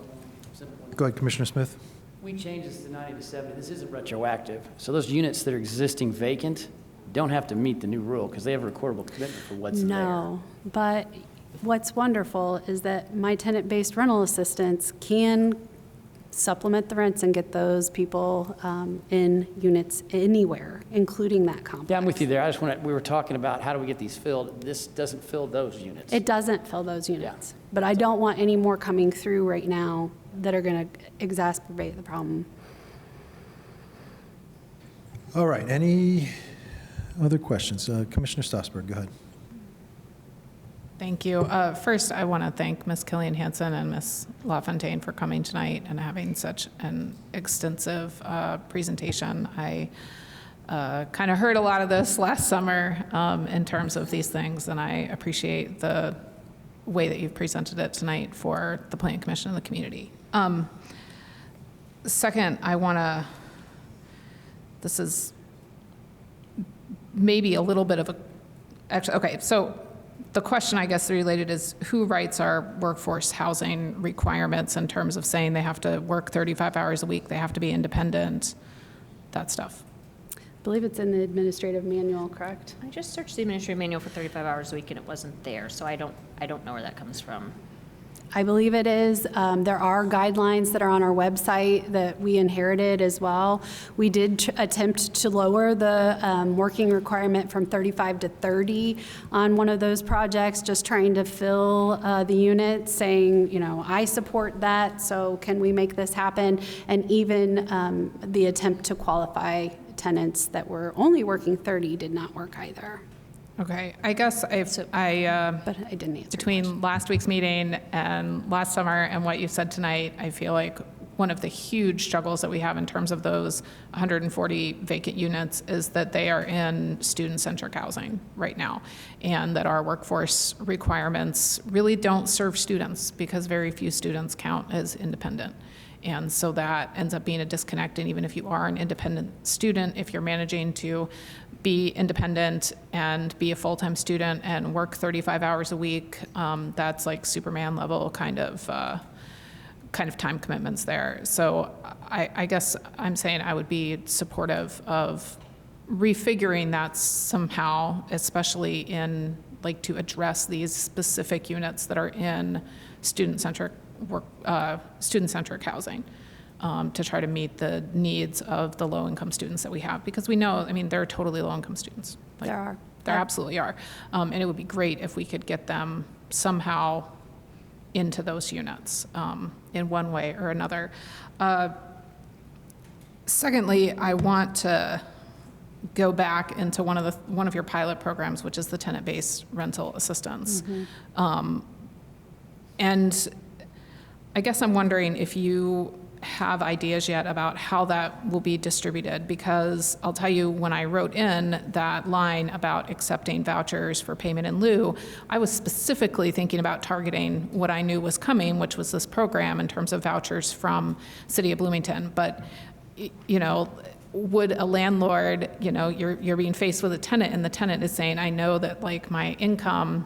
Go ahead, Commissioner Smith. We changed this to 90 to 70. This isn't retroactive. So those units that are existing vacant don't have to meet the new rule because they have a recordable commitment for what's there. No, but what's wonderful is that my tenant-based rental assistance can supplement the rents and get those people in units anywhere, including that complex. Yeah, I'm with you there. I just want to, we were talking about how do we get these filled. This doesn't fill those units. It doesn't fill those units, but I don't want any more coming through right now that are going to exacerbate the problem. All right, any other questions? Commissioner Stossberg, go ahead. Thank you. First, I want to thank Ms. Killian Hansen and Ms. LaFontaine for coming tonight and having such an extensive presentation. I kind of heard a lot of this last summer in terms of these things, and I appreciate the way that you've presented it tonight for the Planning Commission and the community. Second, I want to, this is maybe a little bit of a, actually, okay, so the question, I guess, related is who writes our workforce housing requirements in terms of saying they have to work 35 hours a week, they have to be independent, that stuff? I believe it's in the administrative manual, correct? I just searched the administrative manual for 35 hours a week and it wasn't there, so I don't know where that comes from. I believe it is. There are guidelines that are on our website that we inherited as well. We did attempt to lower the working requirement from 35 to 30 on one of those projects, just trying to fill the unit, saying, you know, I support that, so can we make this happen? And even the attempt to qualify tenants that were only working 30 did not work either. Okay, I guess But I didn't answer. between last week's meeting and last summer and what you said tonight, I feel like one of the huge struggles that we have in terms of those 140 vacant units is that they are in student-centric housing right now, and that our workforce requirements really don't serve students because very few students count as independent. And so that ends up being a disconnect. And even if you are an independent student, if you're managing to be independent and be a full-time student and work 35 hours a week, that's like Superman level kind of time commitments there. So I guess I'm saying I would be supportive of refiguring that somehow, especially in like to address these specific units that are in student-centric housing, to try to meet the needs of the low-income students that we have. Because we know, I mean, there are totally low-income students. Like, There are. There absolutely are. And it would be great if we could get them somehow into those units in one way or another. Secondly, I want to go back into one of your pilot programs, which is the tenant-based rental assistance. And I guess I'm wondering if you have ideas yet about how that will be distributed, because I'll tell you, when I wrote in that line about accepting vouchers for payment in lieu, I was specifically thinking about targeting what I knew was coming, which was this program in terms of vouchers from City of Bloomington. But, you know, would a landlord, you know, you're being faced with a tenant, and the tenant is saying, I know that like my income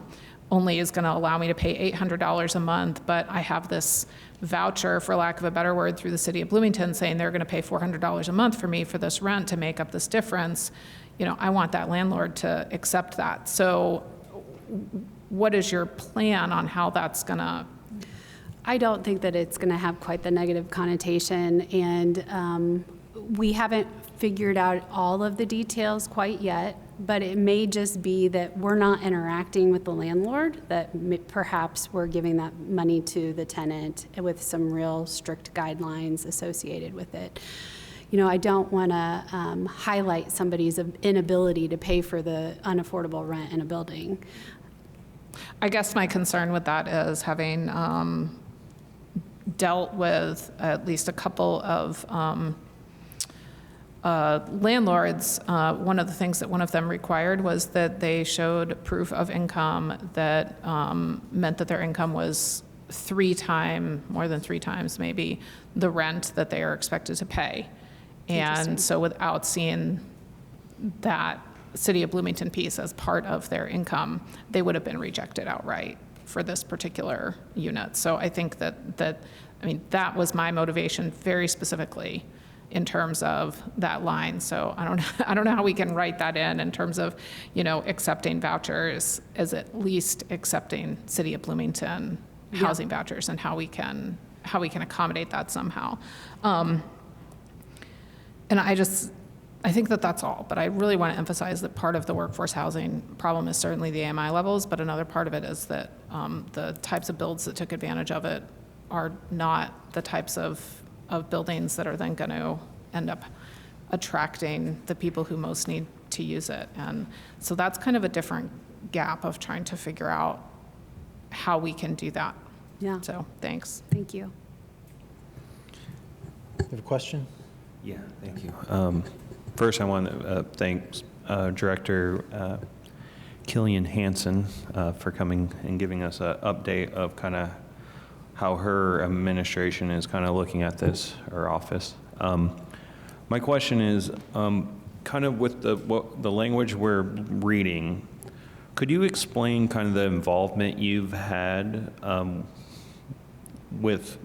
only is going to allow me to pay $800 a month, but I have this voucher, for lack of a better word, through the City of Bloomington saying they're going to pay $400 a month for me for this rent to make up this difference. You know, I want that landlord to accept that. So what is your plan on how that's going to? I don't think that it's going to have quite the negative connotation, and we haven't figured out all of the details quite yet, but it may just be that we're not interacting with the landlord, that perhaps we're giving that money to the tenant with some real strict guidelines associated with it. You know, I don't want to highlight somebody's inability to pay for the unaffordable rent in a building. I guess my concern with that is having dealt with at least a couple of landlords, one of the things that one of them required was that they showed proof of income that meant that their income was more than three times maybe, the rent that they are expected to pay. And so without seeing that City of Bloomington piece as part of their income, they would have been rejected outright for this particular unit. So I think that was my motivation very specifically in terms of that line. So I don't know how we can write that in terms of, you know, accepting vouchers as at least accepting City of Bloomington housing vouchers, and how we can accommodate that somehow. And I think that that's all, but I really want to emphasize that part of the workforce housing problem is certainly the AMI levels, but another part of it is that the types of builds that took advantage of it are not the types of buildings that are then going to end up attracting the people who most need to use it. And so that's kind of a different gap of trying to figure out how we can do that. Yeah. So thanks. Thank you. You have a question? Yeah, thank you. First, I want to thank Director Killian Hansen for coming and giving us an update of kind of how her administration is kind of looking at this, her office. My question is, kind of with the language we're reading, Could you explain kind of the involvement you've had with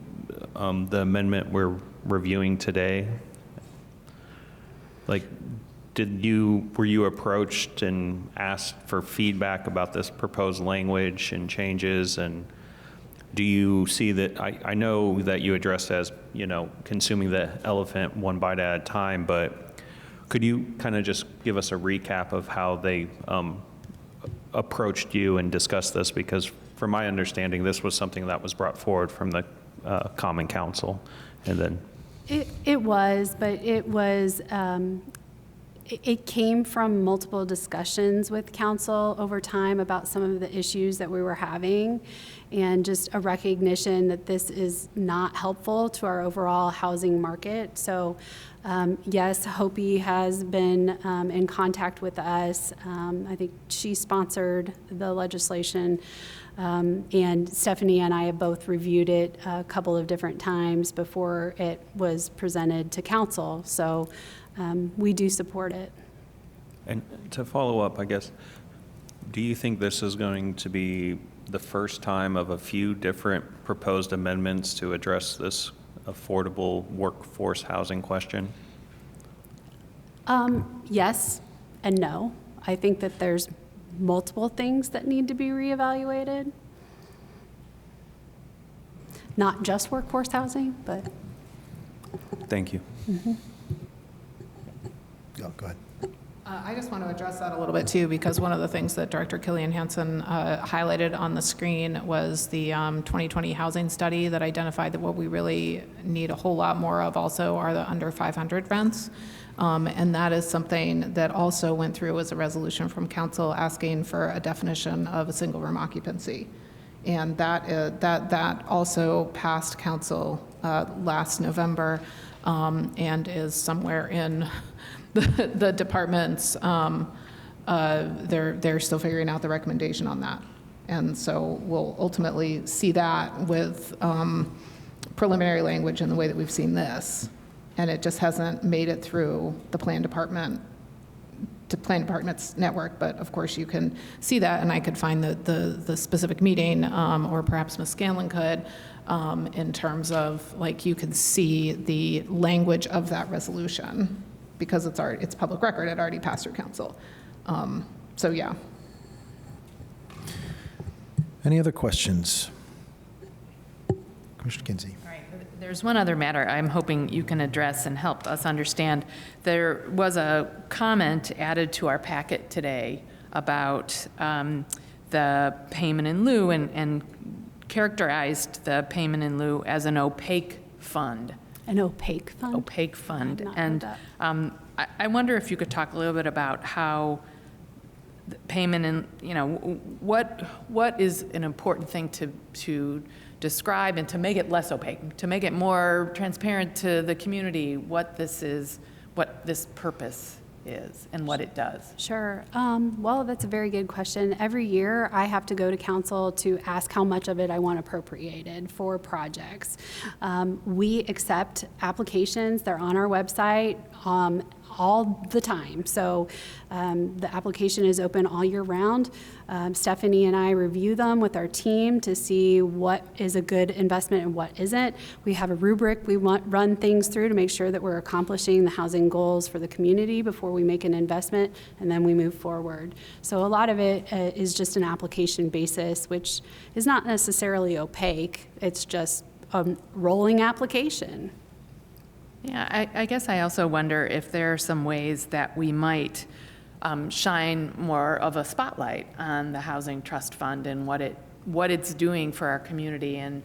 the amendment we're reviewing today? Like, were you approached and asked for feedback about this proposed language and changes? And do you see that, I know that you addressed as, consuming the elephant one bite at a time, but could you kind of just give us a recap of how they approached you and discussed this? Because from my understanding, this was something that was brought forward from the Common Council, and then. It was, but it was, it came from multiple discussions with council over time about some of the issues that we were having, and just a recognition that this is not helpful to our overall housing market. So yes, Hopi has been in contact with us. I think she sponsored the legislation, and Stephanie and I have both reviewed it a couple of different times before it was presented to council. So we do support it. And to follow up, I guess, do you think this is going to be the first time of a few different proposed amendments to address this affordable workforce housing question? Yes and no. I think that there's multiple things that need to be reevaluated. Not just workforce housing, but. Thank you. Oh, go ahead. I just want to address that a little bit too, because one of the things that Director Killian Hansen highlighted on the screen was the 2020 housing study that identified that what we really need a whole lot more of also are the under 500 rents. And that is something that also went through as a resolution from council asking for a definition of a single room occupancy. And that also passed council last November and is somewhere in the departments. They're still figuring out the recommendation on that. And so we'll ultimately see that with preliminary language in the way that we've seen this. And it just hasn't made it through the plan department's network. But of course you can see that, and I could find the specific meeting, or perhaps Ms. Scanlon could, in terms of, like, you could see the language of that resolution, because it's public record, it already passed through council. So yeah. Any other questions? Commissioner Kinsey. All right. There's one other matter I'm hoping you can address and help us understand. There was a comment added to our packet today about the payment in lieu, and characterized the payment in lieu as an opaque fund. An opaque fund? Opaque fund. I've not And heard that. I wonder if you could talk a little bit about how the payment in, what is an important thing to describe and to make it less opaque, to make it more transparent to the community what this is, what this purpose is and what it does. Sure. Well, that's a very good question. Every year, I have to go to council to ask how much of it I want appropriated for projects. We accept applications. They're on our website all the time. So the application is open all year round. Stephanie and I review them with our team to see what is a good investment and what isn't. We have a rubric we run things through to make sure that we're accomplishing the housing goals for the community before we make an investment, and then we move forward. So a lot of it is just an application basis, which is not necessarily opaque. It's just a rolling application. Yeah, I guess I also wonder if there are some ways that we might shine more of a spotlight on the Housing Trust Fund and what it's doing for our community, and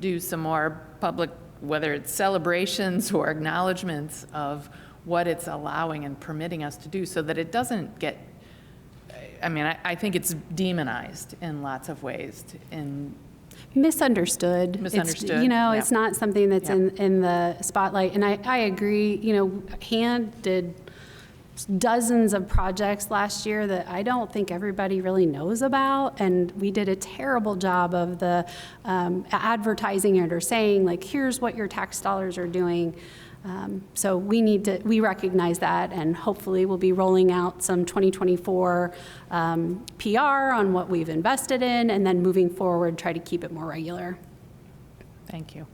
do some more public, whether it's celebrations or acknowledgments of what it's allowing and permitting us to do, so that it doesn't get, I think it's demonized in lots of ways. Misunderstood. Misunderstood, It's, it's not something that's in the spotlight. And I agree, HAND did dozens of projects last year that I don't think everybody really knows about. And we did a terrible job of the advertising it or saying, like, here's what your tax dollars are doing. So we recognize that, and hopefully we'll be rolling out some 2024 PR on what we've invested in, and then moving forward, try to keep it more regular. Thank you.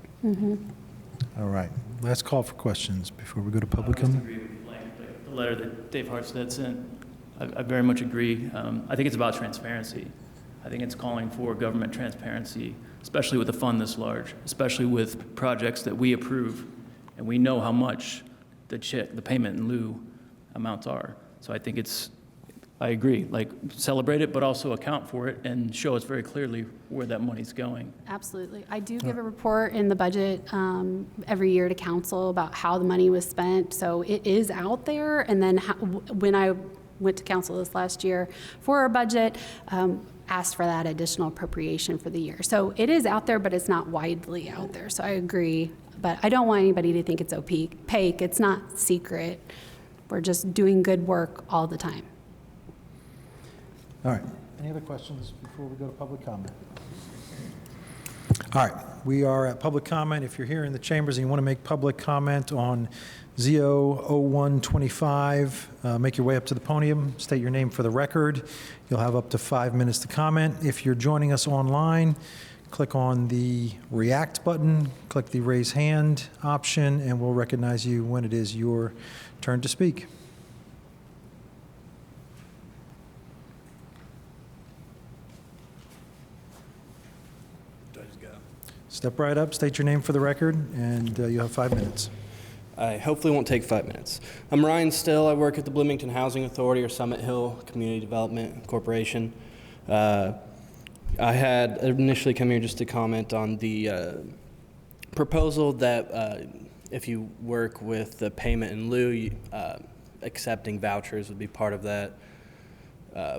All right, last call for questions before we go to public I just comment. agree with the letter that Dave Hartstead sent. I very much agree. I think it's about transparency. I think it's calling for government transparency, especially with a fund this large, especially with projects that we approve, and we know how much the payment in lieu amounts are. So I think I agree, like celebrate it, but also account for it and show us very clearly where that money's going. Absolutely. I do give a report in the budget every year to council about how the money was spent, so it is out there. And then when I went to council this last year for our budget, asked for that additional appropriation for the year. So it is out there, but it's not widely out there. So I agree, but I don't want anybody to think it's opaque. It's not secret. We're just doing good work all the time. All right, any other questions before we go to public comment? All right, we are at public comment. If you're here in the chambers and you want to make public comment on ZO 0125, make your way up to the podium, state your name for the record. You'll have up to 5 minutes to comment. If you're joining us online, click on the React button, click the Raise Hand option, and we'll recognize you when it is your turn to speak. Step right up, state your name for the record, and you'll have 5 minutes. I hopefully won't take 5 minutes. I'm Ryan Still. I work at the Bloomington Housing Authority, or Summit Hill Community Development Corporation. I had initially come here just to comment on the proposal that if you work with the payment in lieu, accepting vouchers would be part of that.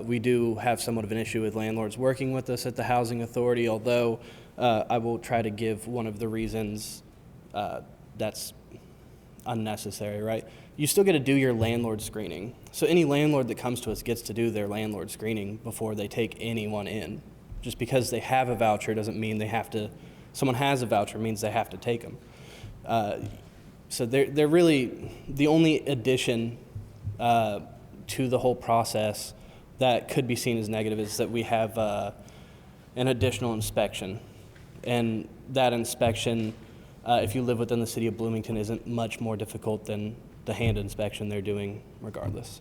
We do have somewhat of an issue with landlords working with us at the Housing Authority, although I will try to give one of the reasons that's unnecessary, right? You still get to do your landlord screening. So any landlord that comes to us gets to do their landlord screening before they take anyone in. Just because they have a voucher doesn't mean they have to, someone has a voucher means they have to take them. So they're really the only addition to the whole process that could be seen as negative is that we have an additional inspection. And that inspection, if you live within the city of Bloomington, isn't much more difficult than the hand inspection they're doing regardless.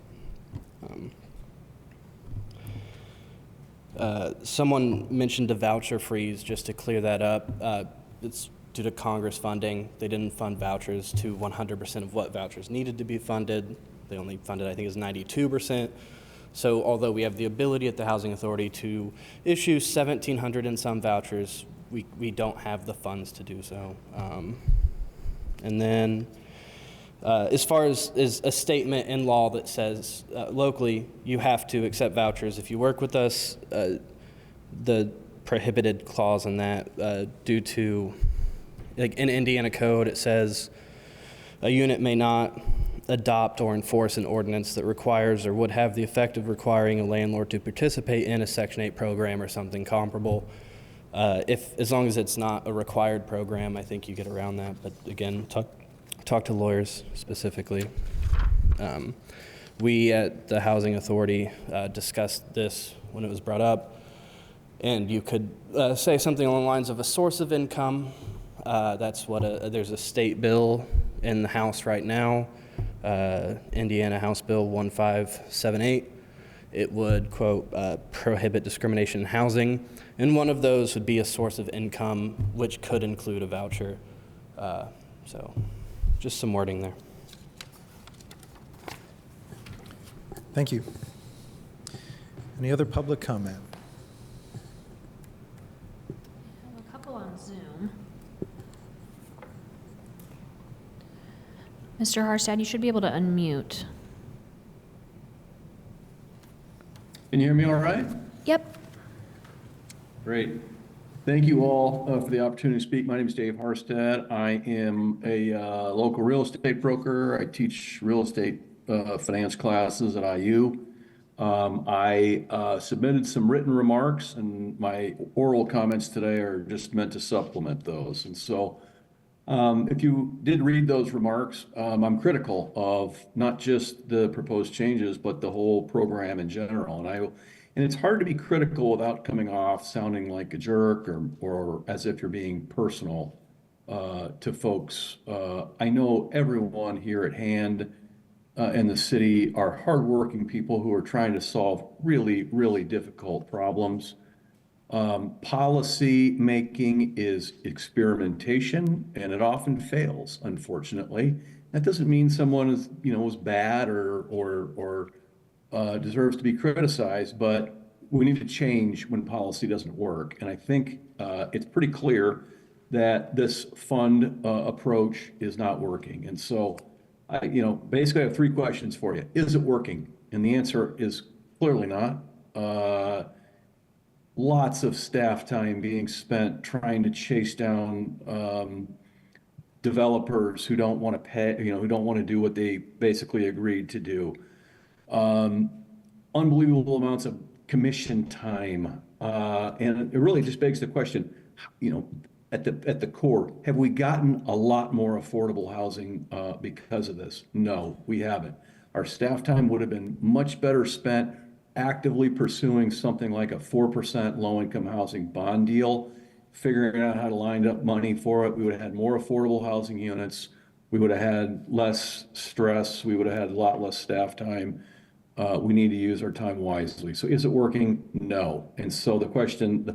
Someone mentioned a voucher freeze. Just to clear that up, it's due to Congress funding. They didn't fund vouchers to 100% of what vouchers needed to be funded. They only funded, I think, is 92%. So although we have the ability at the Housing Authority to issue 1,700 and some vouchers, we don't have the funds to do so. And then as far as a statement in law that says locally you have to accept vouchers if you work with us, the prohibited clause in that due to, like in Indiana code, it says a unit may not adopt or enforce an ordinance that requires or would have the effect of requiring a landlord to participate in a Section 8 program or something comparable. As long as it's not a required program, I think you get around that. But again, talk to lawyers specifically. We at the Housing Authority discussed this when it was brought up, and you could say something along the lines of a source of income. That's what there's a state bill in the House right now, Indiana House Bill 1578. It would, quote, prohibit discrimination in housing, and one of those would be a source of income, which could include a voucher. So just some wording there. Thank you. Any other public comment? I have a couple on Zoom. Mr. Harstad, you should be able to unmute. Can you hear me all right? Yep. Great. Thank you all for the opportunity to speak. My name is Dave Harstad. I am a local real estate broker. I teach real estate finance classes at IU. I submitted some written remarks, and my oral comments today are just meant to supplement those. And so If you did read those remarks, I'm critical of not just the proposed changes, but the whole program in general. And it's hard to be critical without coming off sounding like a jerk or as if you're being personal to folks. I know everyone here at hand in the city are hardworking people who are trying to solve really, really difficult problems. Policy making is experimentation, and it often fails, unfortunately. That doesn't mean someone is, was bad or deserves to be criticized, but we need to change when policy doesn't work. And I think it's pretty clear that this fund approach is not working. And so, basically, I have three questions for you. Is it working? And the answer is clearly not. Lots of staff time being spent trying to chase down developers who don't want to pay, who don't want to do what they basically agreed to do. Unbelievable amounts of commission time. And it really just begs the question, at the core, have we gotten a lot more affordable housing because of this? No, we haven't. Our staff time would have been much better spent actively pursuing something like a 4% low-income housing bond deal, figuring out how to line up money for it. We would have had more affordable housing units. We would have had less stress. We would have had a lot less staff time. We need to use our time wisely. So is it working? No. And so the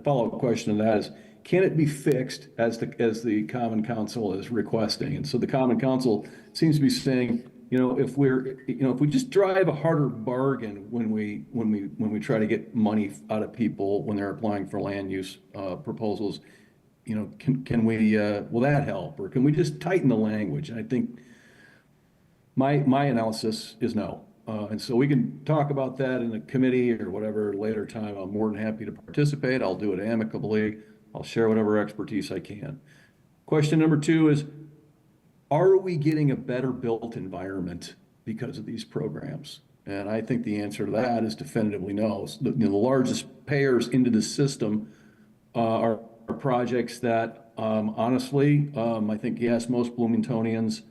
follow-up question to that is, can it be fixed as the Common Council is requesting? And so the Common Council seems to be saying, if we just drive a harder bargain when we try to get money out of people when they're applying for land use proposals, can we will that help, or can we just tighten the language? And I think my analysis is no. And so we can talk about that in a committee or whatever later time. I'm more than happy to participate. I'll do it amicably. I'll share whatever expertise I can. Question number two is, are we getting a better built environment because of these programs? And I think the answer to that is definitively no. The largest payers into the system are projects that, honestly, I think you ask most Bloomingtonians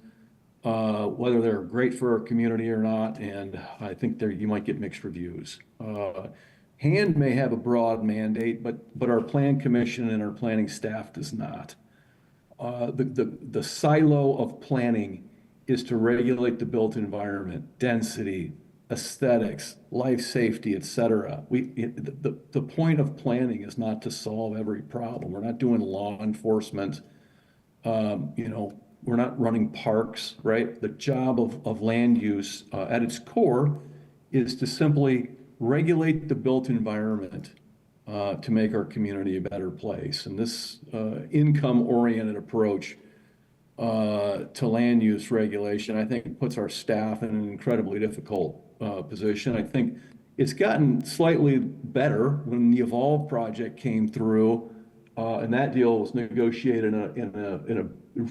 whether they're great for our community or not, and I think you might get mixed reviews. HAND may have a broad mandate, but our plan commission and our planning staff does not. The silo of planning is to regulate the built environment, density, aesthetics, life safety, et cetera. The point of planning is not to solve every problem. We're not doing law enforcement. We're not running parks, right? The job of land use at its core is to simply regulate the built environment to make our community a better place. And this income-oriented approach to land use regulation, I think, puts our staff in an incredibly difficult position. I think it's gotten slightly better when the Evolve project came through, and that deal was negotiated in a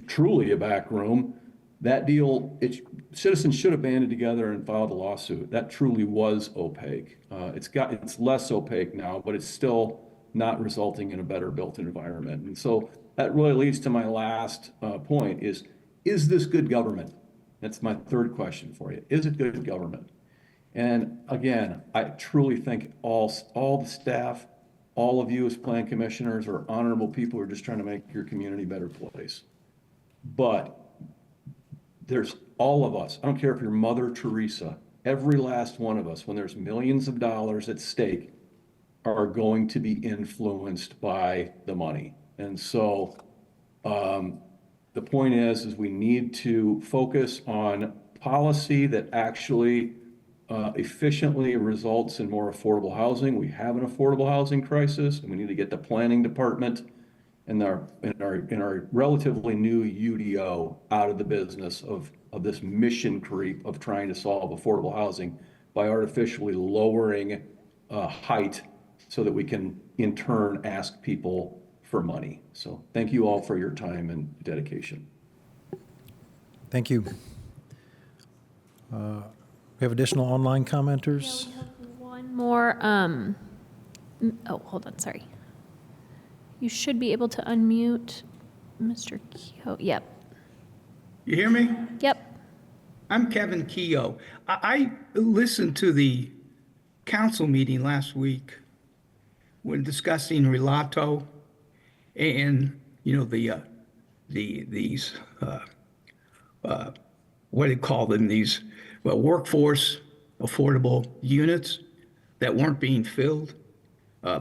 truly a back room. That deal, citizens should have banded together and filed a lawsuit. That truly was opaque. It's less opaque now, but it's still not resulting in a better built environment. And so that really leads to my last point is this good government? That's my third question for you. Is it good government? And again, I truly think all the staff, all of you as plan commissioners are honorable people who are just trying to make your community a better place. But there's all of us, I don't care if you're Mother Teresa, every last one of us, when there's millions of dollars at stake, are going to be influenced by the money. And so the point is we need to focus on policy that actually efficiently results in more affordable housing. We have an affordable housing crisis, and we need to get the planning department and our relatively new UDO out of the business of this mission creep of trying to solve affordable housing by artificially lowering height so that we can in turn ask people for money. So thank you all for your time and dedication. Thank you. We have additional online commenters. Yeah, we have one more. Oh, hold on, sorry. You should be able to unmute Mr. Kehoe. Yep. You hear me? Yep. I'm Kevin Keogh. I listened to the council meeting last week when discussing Relato and, you know, these, what do you call them, these, well, workforce affordable units that weren't being filled.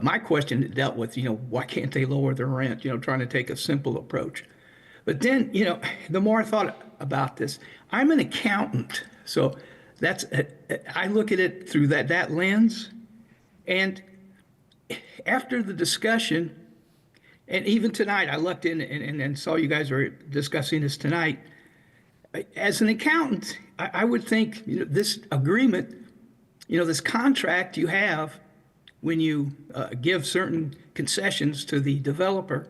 My question dealt with, you know, why can't they lower their rent? You know, trying to take a simple approach. But then, you know, the more I thought about this, I'm an accountant, so that's I look at it through that lens. And after the discussion, and even tonight, I looked in and saw you guys were discussing this tonight. As an accountant, I would think, you know, this agreement, you know, this contract you have when you give certain concessions to the developer,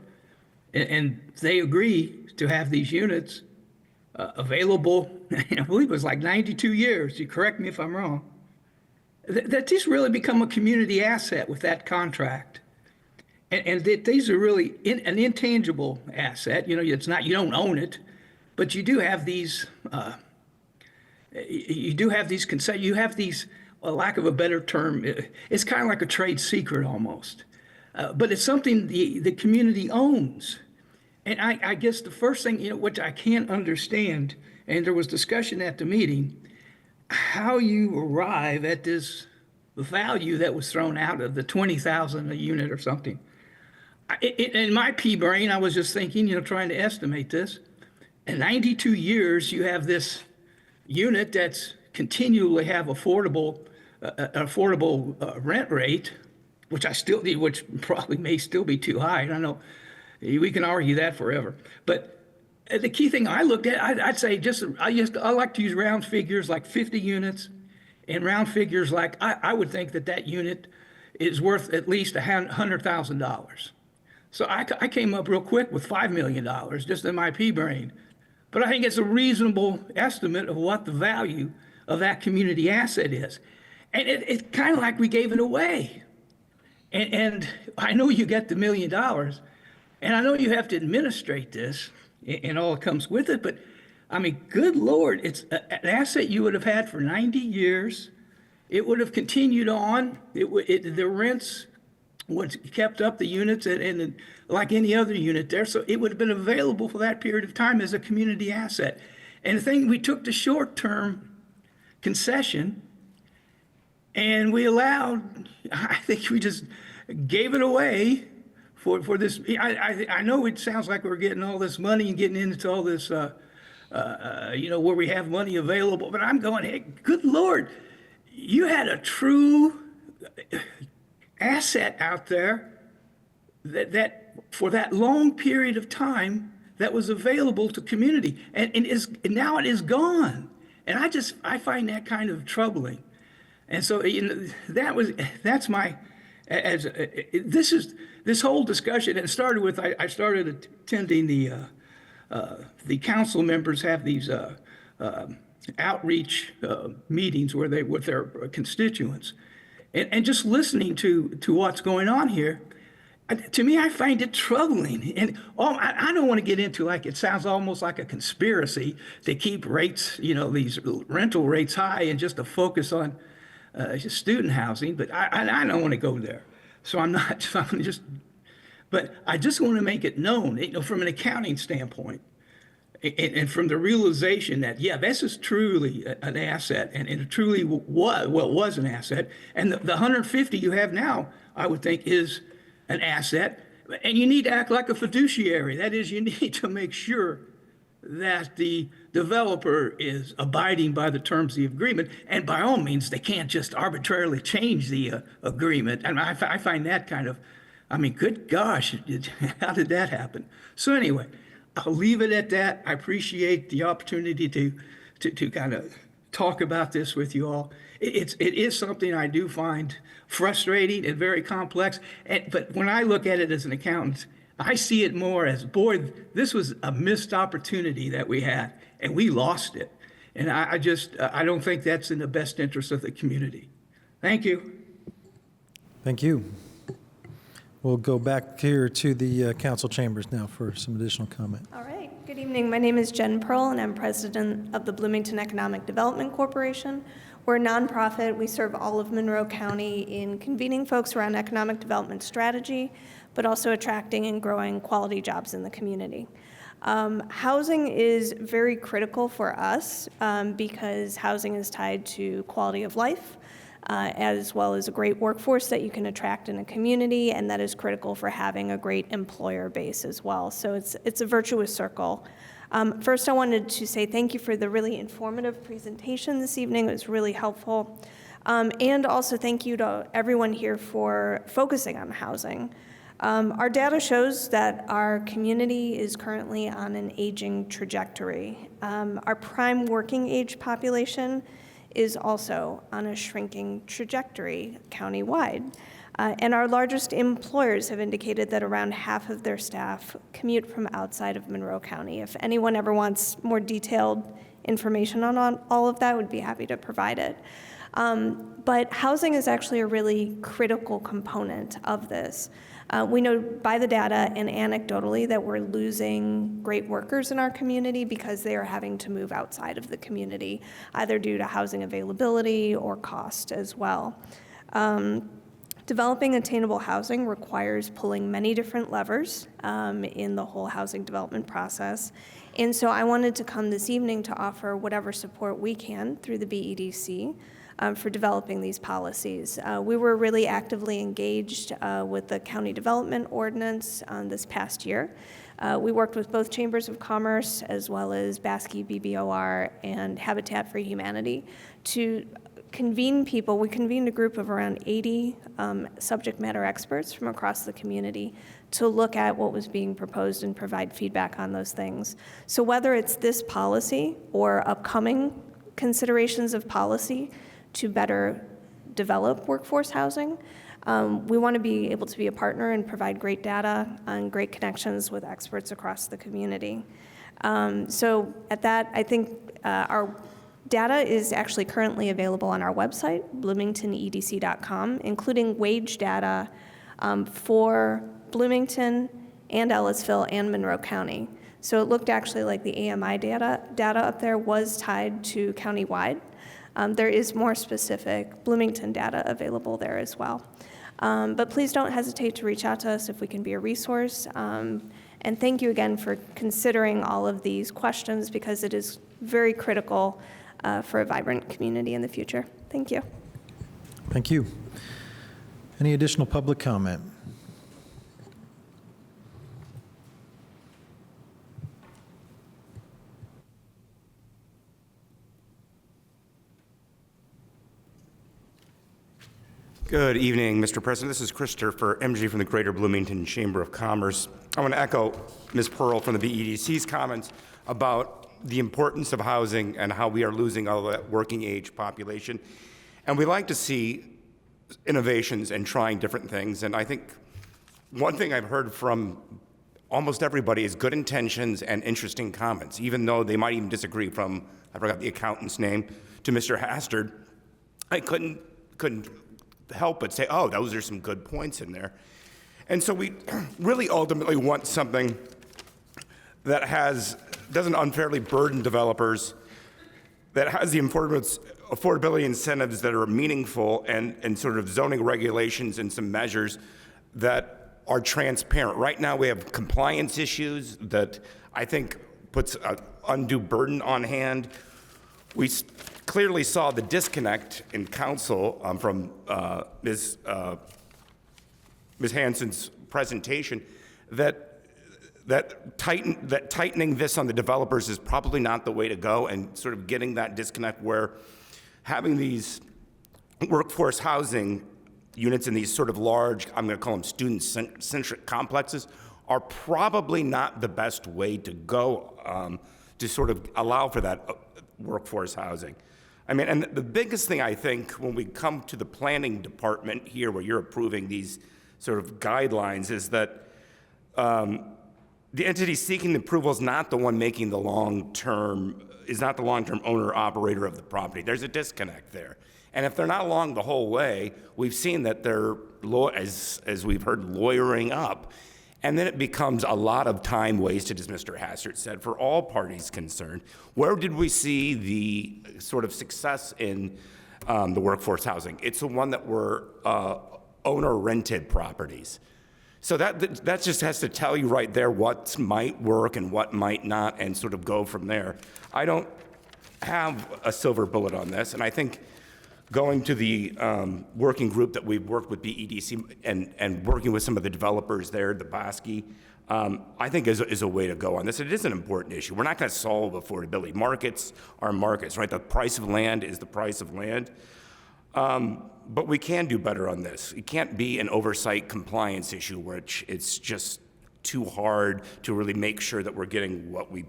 and they agree to have these units available, I believe it was like 92 years, you correct me if I'm wrong, that these really become a community asset with that contract. And that these are really an intangible asset. You know, it's not, you don't own it, but you do have these, you have these, a lack of a better term, it's kind of like a trade secret almost. But it's something the community owns. And I guess the first thing, you know, which I can't understand, and there was discussion at the meeting, how you arrive at this value that was thrown out of the 20,000 a unit or something. In my pea brain, I was just thinking, you know, trying to estimate this. In 92 years, you have this unit that's continually have affordable rent rate, which probably may still be too high. I don't know. We can argue that forever. But the key thing I looked at, I'd say I like to use round figures like 50 units, and round figures like I would think that unit is worth at least $100,000. So I came up real quick with $5 million just in my pea brain. But I think it's a reasonable estimate of what the value of that community asset is. And it's kind of like we gave it away. And I know you get the $1 million, and I know you have to administrate this and all that comes with it, but I mean, good Lord, it's an asset you would have had for 90 years. It would have continued on. The rents was kept up, the units, and like any other unit there. So it would have been available for that period of time as a community asset. And the thing, we took the short-term concession and we allowed, I think we just gave it away for this. I know it sounds like we're getting all this money and getting into all this, you know, where we have money available, but I'm going, hey, good Lord, you had a true asset out there that for that long period of time that was available to community, and now it is gone. And I find that kind of troubling. And so, you know, that's my, this whole discussion, it started with, I started attending the council members have these outreach meetings where they, with their constituents. And just listening to what's going on here, to me, I find it troubling. And I don't want to get into, like, it sounds almost like a conspiracy to keep rates, you know, these rental rates high and just to focus on student housing. But I don't want to go there. So but I just want to make it known, you know, from an accounting standpoint, and from the realization that, yeah, this is truly an asset, and it truly was an asset. And the 150 you have now, I would think, is an asset. And you need to act like a fiduciary. That is, you need to make sure that the developer is abiding by the terms of the agreement. And by all means, they can't just arbitrarily change the agreement. And I find that kind of, I mean, good gosh, how did that happen? So anyway, I'll leave it at that. I appreciate the opportunity to kind of talk about this with you all. It is something I do find frustrating and very complex. But when I look at it as an accountant, I see it more as, boy, this was a missed opportunity that we had, and we lost it. And I don't think that's in the best interest of the community. Thank you. Thank you. We'll go back here to the council chambers now for some additional comment. All right. Good Good evening. My name is Jen Pearl, and I'm president of the Bloomington Economic Development Corporation. We're a nonprofit. We serve all of Monroe County in convening folks around economic development strategy, but also attracting and growing quality jobs in the community. Housing is very critical for us because housing is tied to quality of life, as well as a great workforce that you can attract in a community, and that is critical for having a great employer base as well. So it's a virtuous circle. First, I wanted to say thank you for the really informative presentation this evening. It was really helpful. And also thank you to everyone here for focusing on housing. Our data shows that our community is currently on an aging trajectory. Our prime working age population is also on a shrinking trajectory countywide. And our largest employers have indicated that around half of their staff commute from outside of Monroe County. If anyone ever wants more detailed information on all of that, we'd be happy to provide it. But housing is actually a really critical component of this. We know by the data and anecdotally that we're losing great workers in our community because they are having to move outside of the community, either due to housing availability or cost as well. Developing attainable housing requires pulling many different levers in the whole housing development process. And so I wanted to come this evening to offer whatever support we can through the BEDC for developing these policies. We were really actively engaged with the county development ordinance this past year. We worked with both chambers of commerce as well as Baskey, BBOR, and Habitat for Humanity to convene people. We convened a group of around 80 subject matter experts from across the community to look at what was being proposed and provide feedback on those things. So whether it's this policy or upcoming considerations of policy to better develop workforce housing, we want to be able to be a partner and provide great data and great connections with experts across the community. So at that, I think our data is actually currently available on our website, bloomingtonedc.com, including wage data for Bloomington and Ellisville and Monroe County. So it looked actually like the AMI data up there was tied to countywide. There is more specific Bloomington data available there as well. But please don't hesitate to reach out to us if we can be a resource. And thank you again for considering all of these questions because it is very critical for a vibrant community in the future. Thank you. Thank you. Any additional public comment? Good evening, Mr. President. This is Christopher MG from the Greater Bloomington Chamber of Commerce. I want to echo Ms. Pearl from the BEDC's comments about the importance of housing and how we are losing all that working age population. And we like to see innovations and trying different things. And I think one thing I've heard from almost everybody is good intentions and interesting comments, even though they might even disagree from, I forgot the accountant's name, to Mr. Hastard. I couldn't help but say, oh, those are some good points in there. And so we really ultimately want something that doesn't unfairly burden developers, that has the affordability incentives that are meaningful and sort of zoning regulations and some measures that are transparent. Right now we have compliance issues that I think puts an undue burden on hand. We clearly saw the disconnect in council from Ms. Hansen's presentation that tightening this on the developers is probably not the way to go, and sort of getting that disconnect where having these workforce housing units in these sort of large, I'm going to call them student-centric complexes, are probably not the best way to go to sort of allow for that workforce housing. I mean, and the biggest thing I think when we come to the planning department here where you're approving these sort of guidelines is that the entity seeking the approval is not the one making the long-term owner operator of the property. There's a disconnect there. And if they're not along the whole way, we've seen that they're, as we've heard, lawyering up. And then it becomes a lot of time wasted, as Mr. Hassert said, for all parties concerned. Where did we see the sort of success in the workforce housing? It's the one that were owner-rented properties. So that just has to tell you right there what might work and what might not, and sort of go from there. I don't have a silver bullet on this, and I think going to the working group that we've worked with BEDC and working with some of the developers there, the Bosky, I think is a way to go on this. It is an important issue. We're not going to solve affordability. Markets are markets, right? The price of land is the price of land. But we can do better on this. It can't be an oversight compliance issue, which it's just too hard to really make sure that we're getting what we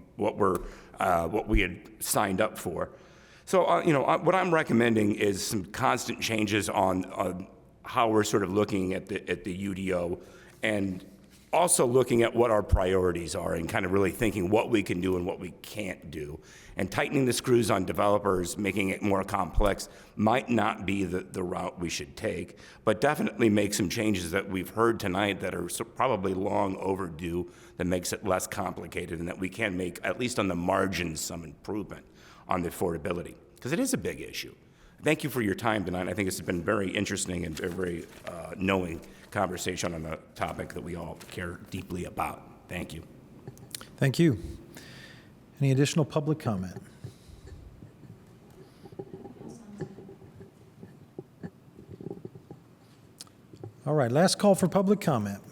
had signed up for. So, what I'm recommending is some constant changes on how we're sort of looking at the UDO, and also looking at what our priorities are and kind of really thinking what we can do and what we can't do. And tightening the screws on developers, making it more complex, might not be the route we should take, but definitely make some changes that we've heard tonight that are probably long overdue, that makes it less complicated, and that we can make, at least on the margins, some improvement on the affordability, because it is a big issue. Thank you for your time tonight. I think it's been very interesting and very knowing conversation on a topic that we all care deeply about. Thank you. Thank you. Any additional public comment? All right, last call for public comment.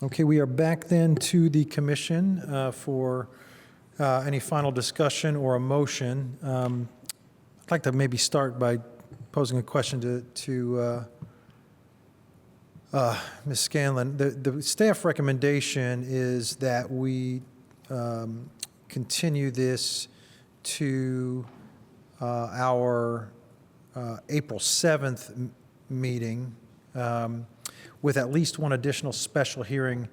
Okay, we are back then to the commission for any final discussion or a motion. I'd like to maybe start by posing a question to Ms. Scanlon. The staff recommendation is that we continue this to our April 7th meeting with at least one additional special hearing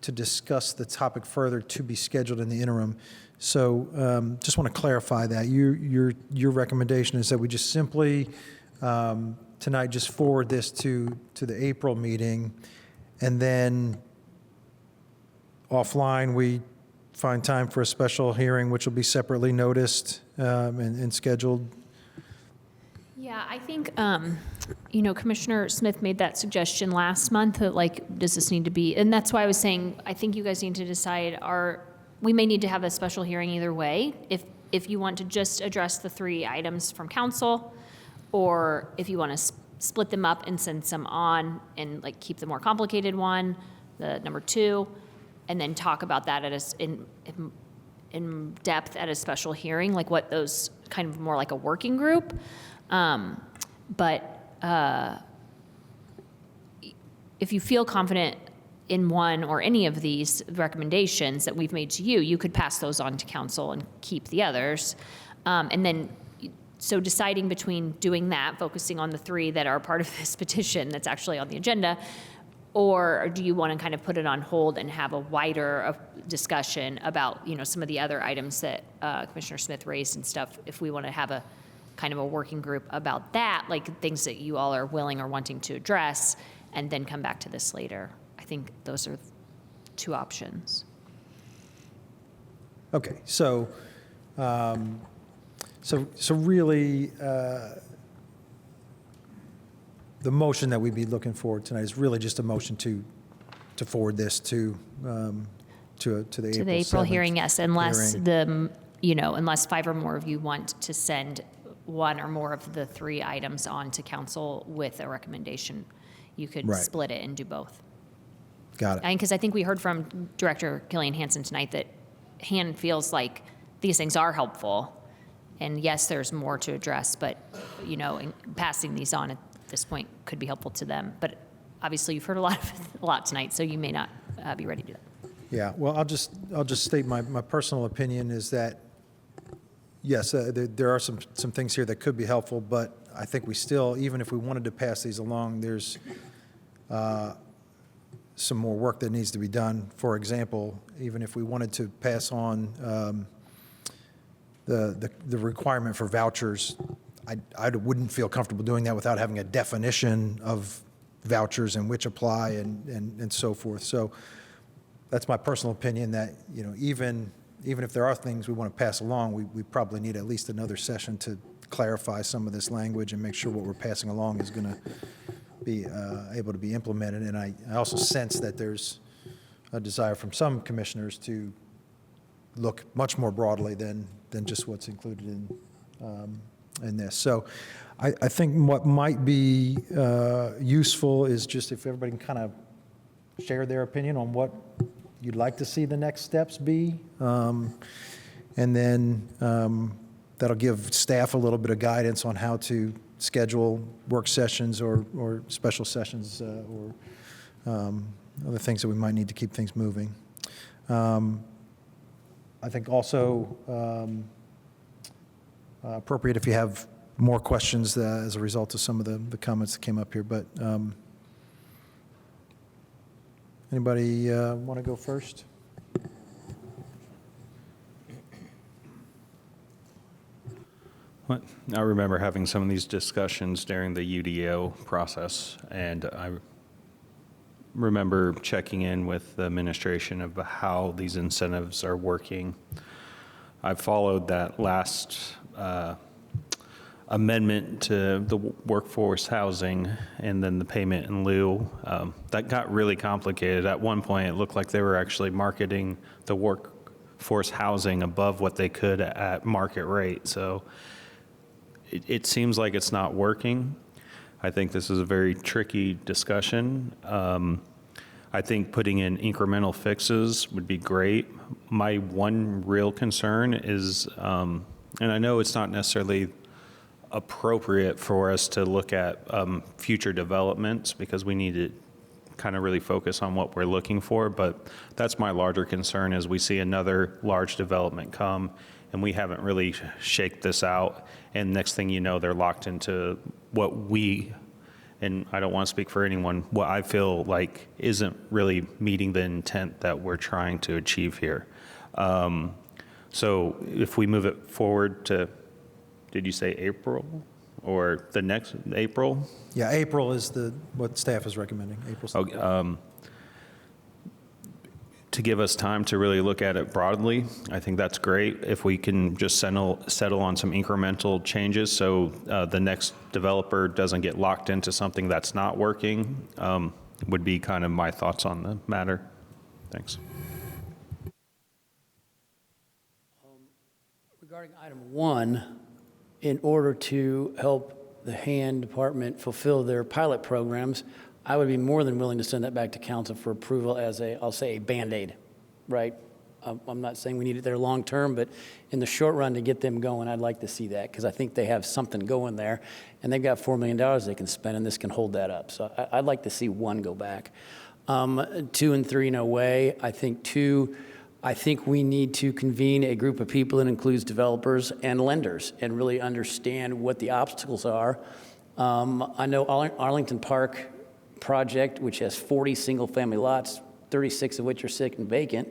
to discuss the topic further, to be scheduled in the interim. So just want to clarify that. Your recommendation is that we just simply tonight just forward this to the April meeting, and then offline we find time for a special hearing, which will be separately noticed and scheduled. Yeah, I think, Commissioner Smith made that suggestion last month, that does this need to be, and that's why I was saying, I think you guys need to decide, we may need to have a special hearing either way, if you want to just address the 3 items from council, or if you want to split them up and send some on and keep the more complicated one, the number 2, and then talk about that in depth at a special hearing, what those kind of more like a working group. But if you feel confident in one or any of these recommendations that we've made to you, you could pass those on to council and keep the others. And then, so deciding between doing that, focusing on the 3 that are part of this petition that's actually on the agenda, or do you want to kind of put it on hold and have a wider discussion about, some of the other items that Commissioner Smith raised and stuff, if we want to have a kind of a working group about that, things that you all are willing or wanting to address, and then come back to this later. I think those are 2 options. Okay, so really, the motion that we'd be looking for tonight is really just a motion to forward this to the April 7th hearing, yes, unless hearing. Unless 5 or more of you want to send 1 or more of the 3 items on to council with a recommendation, you could Right. split it and do both. Got it. Because I think we heard from Director Killian Hansen tonight that Han feels like these things are helpful. And yes, there's more to address, but, passing these on at this point could be helpful to them. But obviously, you've heard a lot tonight, so you may not be ready to do that. Yeah, well, I'll just state my personal opinion is that, yes, there are some things here that could be helpful, but I think we still, even if we wanted to pass these along, there's some more work that needs to be done. For example, even if we wanted to pass on the requirement for vouchers, I wouldn't feel comfortable doing that without having a definition of vouchers and which apply and so forth. So that's my personal opinion that, you know, even if there are things we want to pass along, we probably need at least another session to clarify some of this language and make sure what we're passing along is going to be able to be implemented. And I also sense that there's a desire from some commissioners to look much more broadly than just what's included in this. So I think what might be useful is just if everybody can kind of share their opinion on what you'd like to see the next steps be. And then that'll give staff a little bit of guidance on how to schedule work sessions or special sessions or other things that we might need to keep things moving. I think also appropriate if you have more questions as a result of some of the comments that came up here. But anybody want to go first? I remember having some of these discussions during the UDO process, and I remember checking in with the administration of how these incentives are working. I followed that last amendment to the workforce housing and then the payment in lieu. That got really complicated. At one point, it looked like they were actually marketing the workforce housing above what they could at market rate. So it seems like it's not working. I think this is a very tricky discussion. I think putting in incremental fixes would be great. My one real concern is, and I know it's not necessarily appropriate for us to look at future developments because we need to kind of really focus on what we're looking for, but that's my larger concern is we see another large development come and we haven't really shaked this out, and next thing you know, they're locked into what we, and I don't want to speak for anyone, what I feel like isn't really meeting the intent that we're trying to achieve here. So if we move it forward to, did you say April or the next April? Yeah, April is what staff is recommending. April. Okay, to give us time to really look at it broadly, I think that's great. If we can just settle on some incremental changes so the next developer doesn't get locked into something that's not working, would be kind of my thoughts on the matter. Thanks. Regarding item 1, in order to help the hand department fulfill their pilot programs, I would be more than willing to send that back to council for approval as I'll say a Band-Aid, right? I'm not saying we need it there long term, but in the short run to get them going, I'd like to see that because I think they have something going there and they've got $4 million they can spend and this can hold that up. So I'd like to see 1 go back. 2 and 3, no way. I think 2, I think we need to convene a group of people that includes developers and lenders and really understand what the obstacles are. I know Arlington Park project, which has 40 single-family lots, 36 of which are sick and vacant.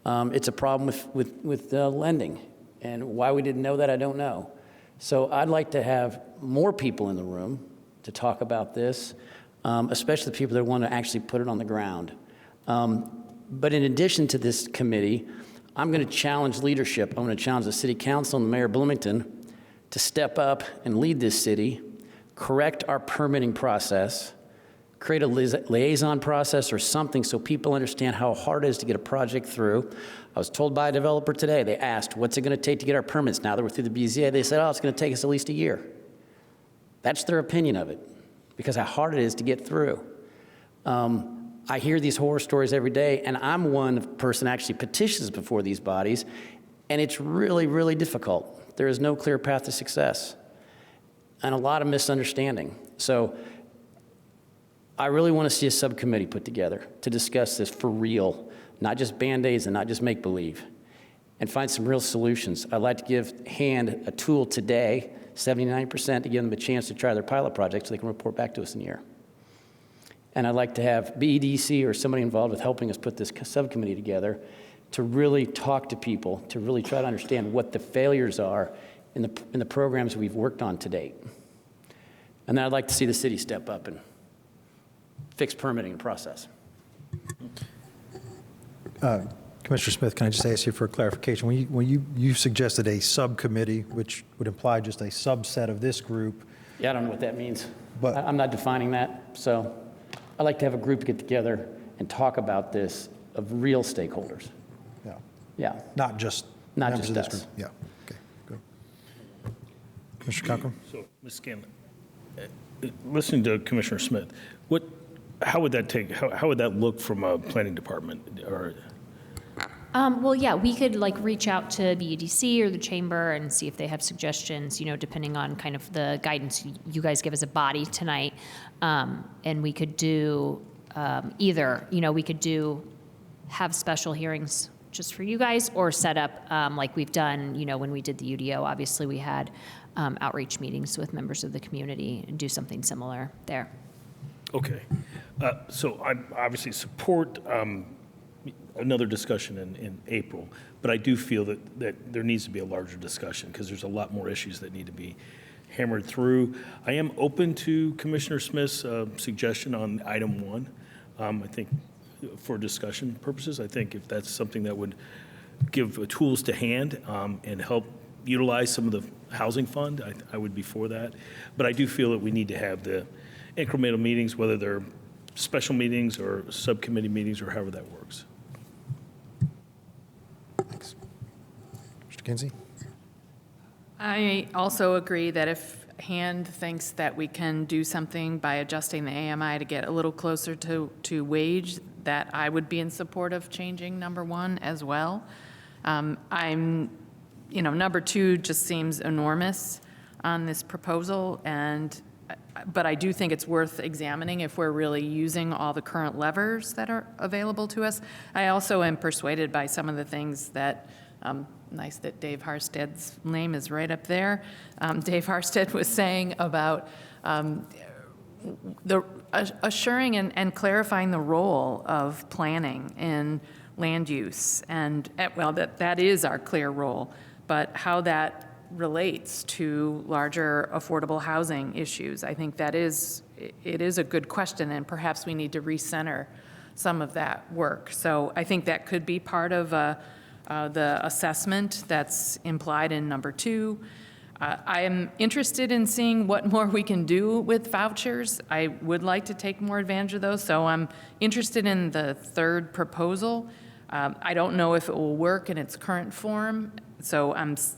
It's a problem with lending, and why we didn't know that, I don't know. So I'd like to have more people in the room to talk about this, especially the people that want to actually put it on the ground. But in addition to this committee, I'm going to challenge leadership. I'm going to challenge the city council and the mayor of Bloomington to step up and lead this city, correct our permitting process, create a liaison process or something so people understand how hard it is to get a project through. I was told by a developer today, they asked, what's it going to take to get our permits? Now that we're through the BZA, they said, oh, it's going to take us at least a year. That's their opinion of it, because how hard it is to get through. I hear these horror stories every day, and I'm one person actually petitions before these bodies, and it's really, really difficult. There is no clear path to success, and a lot of misunderstanding. So I really want to see a subcommittee put together to discuss this for real, not just Band-Aids and not just make-believe, and find some real solutions. I'd like to give HAND a tool today, 79%, to give them a chance to try their pilot project so they can report back to us in a year. And I'd like to have BEDC or somebody involved with helping us put this subcommittee together to really talk to people, to really try to understand what the failures are in the programs we've worked on to date. And then I'd like to see the city step up and fix permitting process. Commissioner Smith, can I just ask you for clarification? When you suggested a subcommittee, which would imply just a subset of this group. Yeah, I don't know what that means. But I'm not defining that. So I'd like to have a group get together and talk about this of real stakeholders. Yeah. Yeah. Not just Not members just of this us. group. Yeah. Okay. Good. Commissioner Cochran? So, Ms. Scanlon, listening to Commissioner Smith, how would that look from a planning department? Or Well, yeah, we could like reach out to BEDC or the chamber and see if they have suggestions, depending on kind of the guidance you guys give as a body tonight. And we could do either, we could have special hearings just for you guys or set up like we've done, when we did the UDO, obviously we had outreach meetings with members of the community and do something similar there. Okay. So I obviously support another discussion in April, but I do feel that there needs to be a larger discussion because there's a lot more issues that need to be hammered through. I am open to Commissioner Smith's suggestion on item 1. I think for discussion purposes, I think if that's something that would give tools to hand and help utilize some of the housing fund, I would be for that. But I do feel that we need to have the incremental meetings, whether they're special meetings or subcommittee meetings or however that works. Thanks. Mr. Kinsey? I also agree that if Hand thinks that we can do something by adjusting the AMI to get a little closer to wage, that I would be in support of changing number 1 as well. Number 2 just seems enormous on this proposal, but I do think it's worth examining if we're really using all the current levers that are available to us. I also am persuaded by some of the things that, nice that Dave Harsted's name is right up there. Dave Harsted was saying about assuring and clarifying the role of planning in land use. And, well, that is our clear role, but how that relates to larger affordable housing issues. I think it is a good question, and perhaps we need to recenter some of that work. So I think that could be part of the assessment that's implied in number 2. I am interested in seeing what more we can do with vouchers. I would like to take more advantage of those, so I'm interested in the 3rd proposal. I don't know if it will work in its current form, so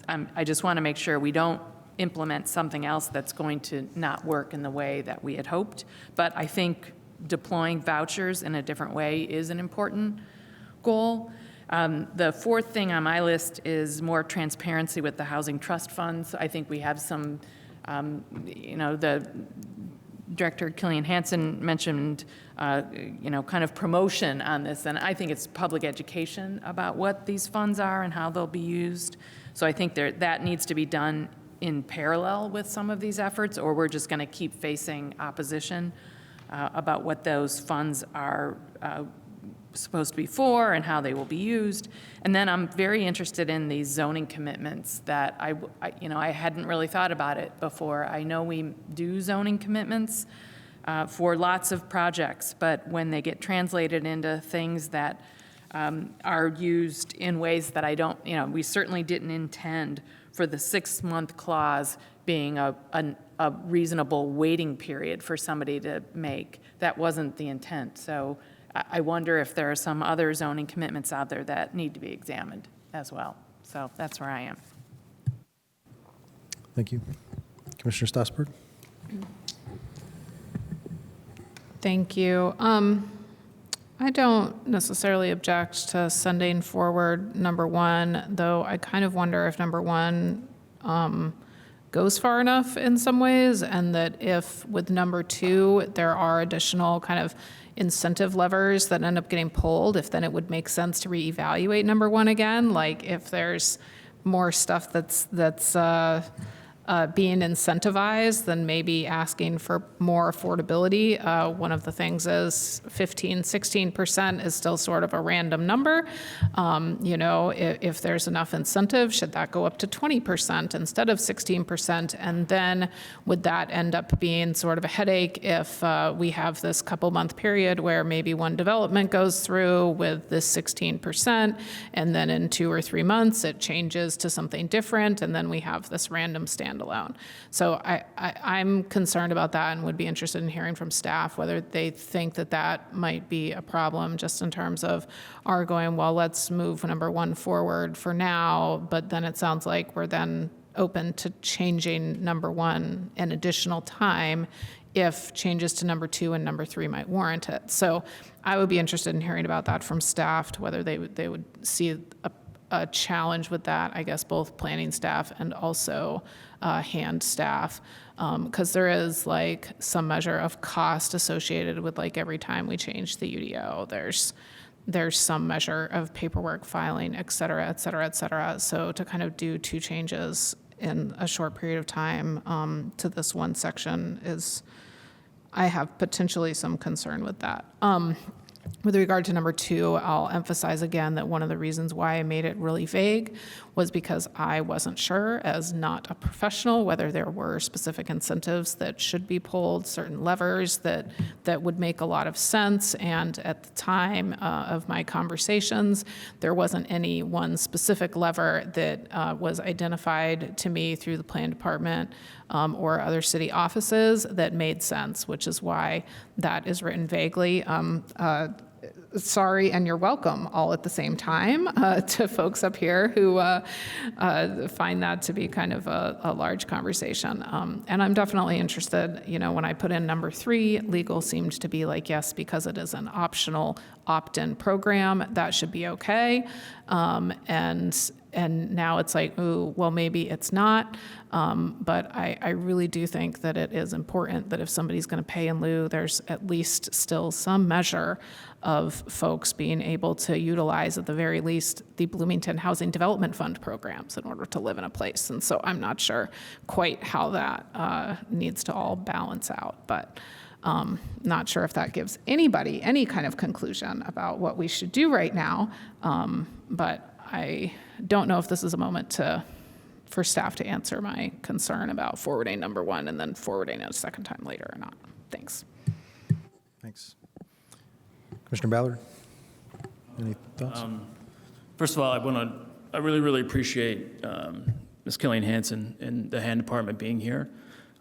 I just want to make sure we don't implement something else that's going to not work in the way that we had hoped. But I think deploying vouchers in a different way is an important goal. The 4th thing on my list is more transparency with the housing trust funds. I think we have some, the Director Killian Hansen mentioned, kind of promotion on this, and I think it's public education about what these funds are and how they'll be used. So I think that needs to be done in parallel with some of these efforts, or we're just going to keep facing opposition about what those funds are supposed to be for and how they will be used. And then I'm very interested in these zoning commitments that I hadn't really thought about it before. I know we do zoning commitments for lots of projects, but when they get translated into things that are used in ways that I don't, we certainly didn't intend for the 6-month clause being a reasonable waiting period for somebody to make. That wasn't the intent. So I wonder if there are some other zoning commitments out there that need to be examined as well. So that's where I am. Thank you. Commissioner Stossberg? Thank you. I don't necessarily object to sending forward number 1, though I kind of wonder if number 1 goes far enough in some ways, and that if with number 2 there are additional kind of incentive levers that end up getting pulled, if then it would make sense to reevaluate number 1 again, like if there's more stuff that's being incentivized than maybe asking for more affordability. One of the things is 15, 16% is still sort of a random number. If there's enough incentive, should that go up to 20% instead of 16%? And then would that end up being sort of a headache if we have this couple month period where maybe one development goes through with this 16%, and then in 2 or 3 months it changes to something different, and then we have this random standalone. So I'm concerned about that and would be interested in hearing from staff whether they think that that might be a problem, just in terms of our going, well, let's move number 1 forward for now, but then it sounds like we're then open to changing number 1 an additional time if changes to number 2 and number 3 might warrant it. So I would be interested in hearing about that from staff, to whether they would see a challenge with that, I guess both planning staff and also hand staff, because there is like some measure of cost associated with like every time we change the UDO, there's some measure of paperwork, filing, et cetera, et cetera, et cetera. So to kind of do 2 changes in a short period of time to this one section I have potentially some concern with that. With regard to number 2, I'll emphasize again that one of the reasons why I made it really vague was because I wasn't sure, as not a professional, whether there were specific incentives that should be pulled, certain levers that would make a lot of sense. And at the time of my conversations, there wasn't any one specific lever that was identified to me through the plan department or other city offices that made sense, which is why that is written vaguely. Sorry and you're welcome all at the same time to folks up here who find that to be kind of a large conversation. And I'm definitely interested, when I put in number 3, legal seemed to be like, yes, because it is an optional opt-in program, that should be okay. And now it's like, ooh, well, maybe it's not. But I really do think that it is important that if somebody's going to pay in lieu, there's at least still some measure of folks being able to utilize, at the very least, the Bloomington Housing Development Fund programs in order to live in a place. And so I'm not sure quite how that needs to all balance out. But not sure if that gives anybody any kind of conclusion about what we should do right now. But I don't know if this is a moment for staff to answer my concern about forwarding number 1 and then forwarding it a second time later or not. Thanks. Thanks. Commissioner Ballard, any thoughts? First of all, I really, really appreciate Ms. Killian Hansen and the hand department being here.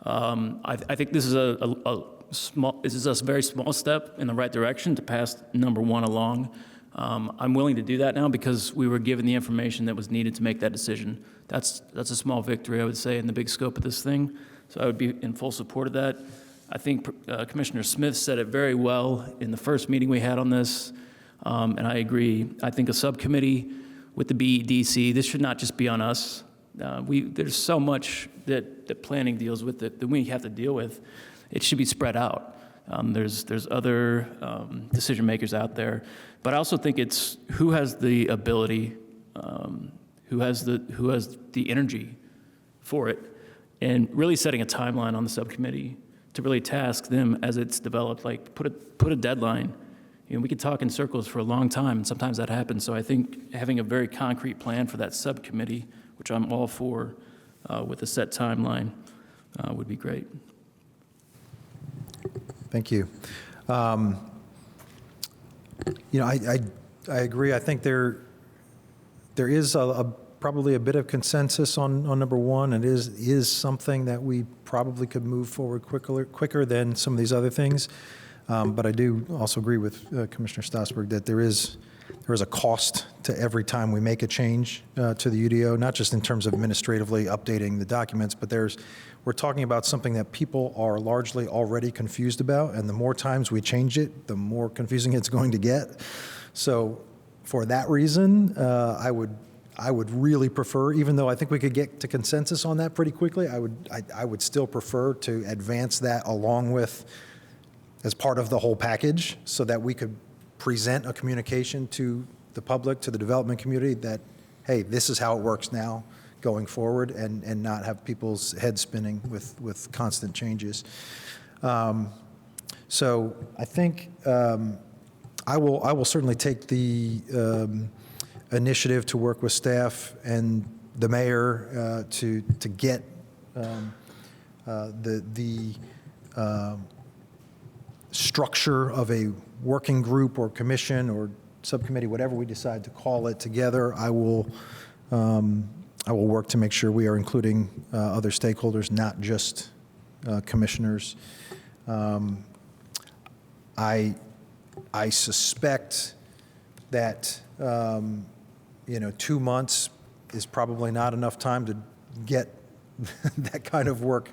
I think this is this is a very small step in the right direction to pass number 1 along. I'm willing to do that now because we were given the information that was needed to make that decision. That's a small victory, I would say, in the big scope of this thing. So I would be in full support of that. I think Commissioner Smith said it very well in the first meeting we had on this, and I agree. I think a subcommittee with the BEDC, this should not just be on us. There's so much that planning deals with that we have to deal with. It should be spread out. There's other decision makers out there, but I also think it's who has the ability, who has the energy for it, and really setting a timeline on the subcommittee to really task them as it's developed. Like put a deadline. We could talk in circles for a long time, and sometimes that happens. So I think having a very concrete plan for that subcommittee, which I'm all for, with a set timeline, would be great. Thank you. I agree. I think there is probably a bit of consensus on number 1. It is something that we probably could move forward quicker than some of these other things. But I do also agree with Commissioner Stossberg that there is a cost to every time we make a change to the UDO, not just in terms of administratively updating the documents, but we're talking about something that people are largely already confused about, and the more times we change it, the more confusing it's going to get. So for that reason, I would really prefer, even though I think we could get to consensus on that pretty quickly, I would still prefer to advance that along with, as part of the whole package, so that we could present a communication to the public, to the development community that, hey, this is how it works now. going forward and not have people's heads spinning with constant changes. So I think I will certainly take the initiative to work with staff and the mayor to get the structure of a working group or commission or subcommittee, whatever we decide to call it, together. I will work to make sure we are including other stakeholders, not just commissioners. I suspect that 2 months is probably not enough time to get that kind of work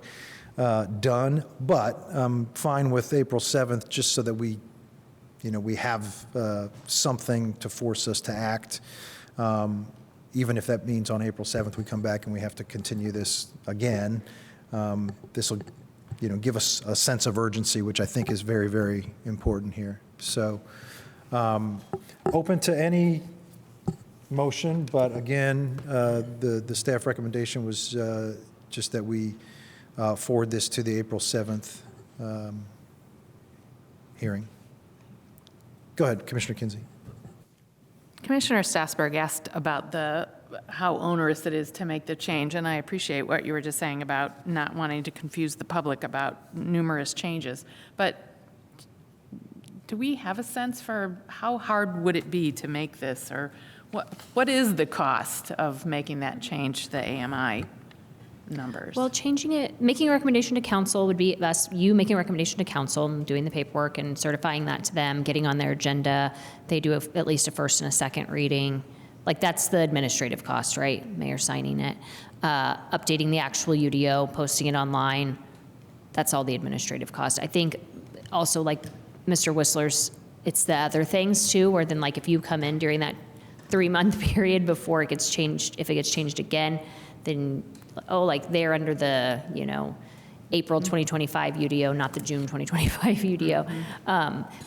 done, but I'm fine with April 7th, just so that we have something to force us to act. Even if that means on April 7th we come back and we have to continue this again, this will give us a sense of urgency, which I think is very, very important here. So open to any motion, but again, the staff recommendation was just that we forward this to the April 7th hearing. Go ahead, Commissioner Kinsey. Commissioner Stassberg asked about how onerous it is to make the change, and I appreciate what you were just saying about not wanting to confuse the public about numerous changes. But do we have a sense for how hard would it be to make this, or what is the cost of making that change to the AMI numbers? Well, changing it, making a recommendation to council would be us, you making a recommendation to council and doing the paperwork and certifying that to them, getting on their agenda. They do at least a first and a second reading. Like, that's the administrative cost, right? Mayor signing it. Updating the actual UDO, posting it online. That's all the administrative cost. I think also, like Mr. Whistler's, it's the other things too, where then like if you come in during that 3-month period before it gets changed, if it gets changed again, then, like they're under the, April 2025 UDO, not the June 2025 UDO.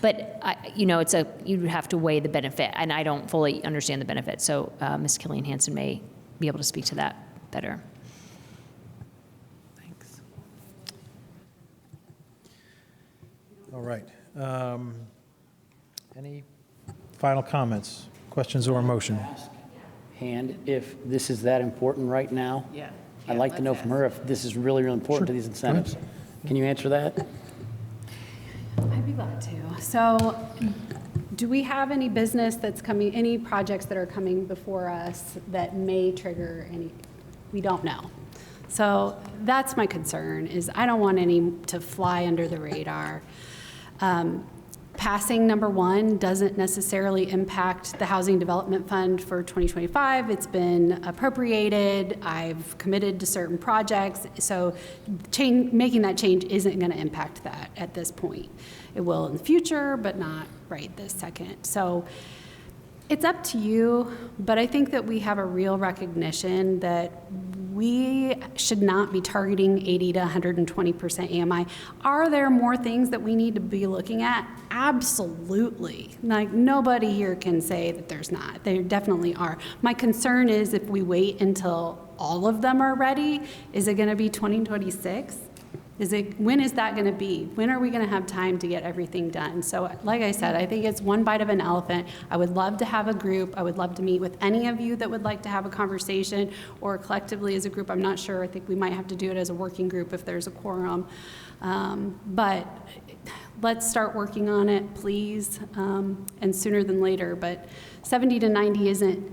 But you have to weigh the benefit, and I don't fully understand the benefit. So Ms. Killian Hansen may be able to speak to that better. Thanks. All right. Any final comments, questions, or motion? And if this is that important right now, Yeah. I'd like to know from her if this is really, really important to these incentives. Can you answer that? I'd be glad to. So do we have any business that's coming, any projects that are coming before us that may trigger any? We don't know. So that's my concern, is I don't want any to fly under the radar. Passing number 1 doesn't necessarily impact the Housing Development Fund for 2025. It's been appropriated. I've committed to certain projects. So making that change isn't going to impact that at this point. It will in the future, but not right this second. So it's up to you, but I think that we have a real recognition that we should not be targeting 80 to 120% AMI. Are there more things that we need to be looking at? Absolutely. Like, nobody here can say that there's not. There definitely are. My concern is if we wait until all of them are ready, is it going to be 2026? When is that going to be? When are we going to have time to get everything done? So like I said, I think it's one bite of an elephant. I would love to have a group. I would love to meet with any of you that would like to have a conversation, or collectively as a group. I'm not sure. I think we might have to do it as a working group if there's a quorum. But let's start working on it, please, and sooner than later. But 70 to 90 isn't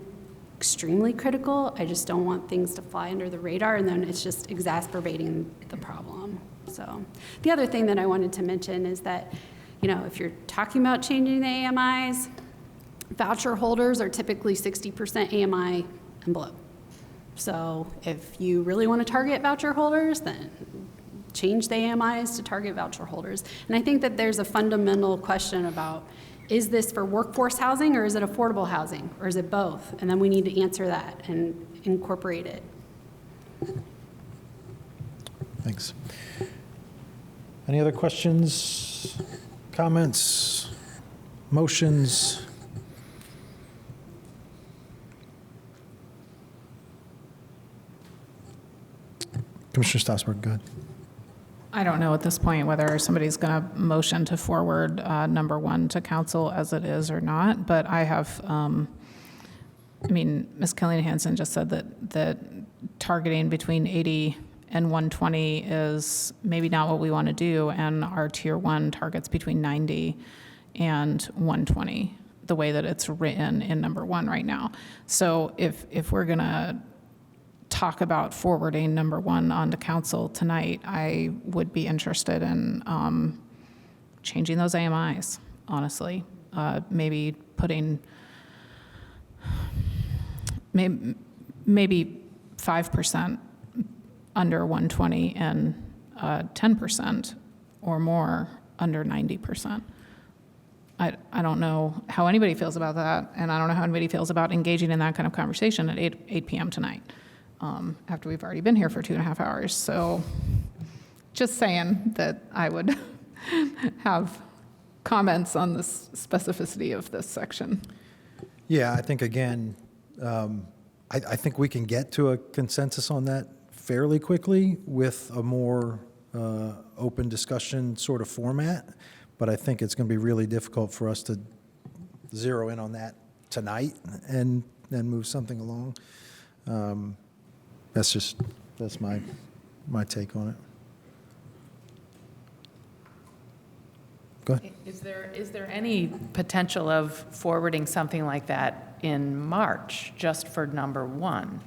extremely critical. I just don't want things to fly under the radar, and then it's just exacerbating the problem. So the other thing that I wanted to mention is that, if you're talking about changing the AMIs, voucher holders are typically 60% AMI and below. So if you really want to target voucher holders, then change the AMIs to target voucher holders. And I think that there's a fundamental question about, is this for workforce housing, or is it affordable housing, or is it both? And then we need to answer that and incorporate it. Thanks. Any other questions, comments, motions? Commissioner Stossberg, go ahead. I don't know at this point whether somebody's going to motion to forward number one to council as it is or not, but I have, Ms. Killian Hansen just said that targeting between 80 and 120 is maybe not what we want to do, and our tier one targets between 90 and 120, the way that it's written in number one right now. So if we're going to talk about forwarding number one onto council tonight, I would be interested in changing those AMIs, honestly. Maybe putting, maybe 5% under 120 and 10% or more under 90%. I don't know how anybody feels about that, and I don't know how anybody feels about engaging in that kind of conversation at 8 p.m. tonight, after we've already been here for 2.5 hours. So just saying that I would have comments on the specificity of this section. Yeah, I think, again, I think we can get to a consensus on that fairly quickly with a more open discussion sort of format, but I think it's going to be really difficult for us to zero in on that tonight and then move something along. That's my take on it. Go ahead. Is there any potential of forwarding something like that in March, just for number one?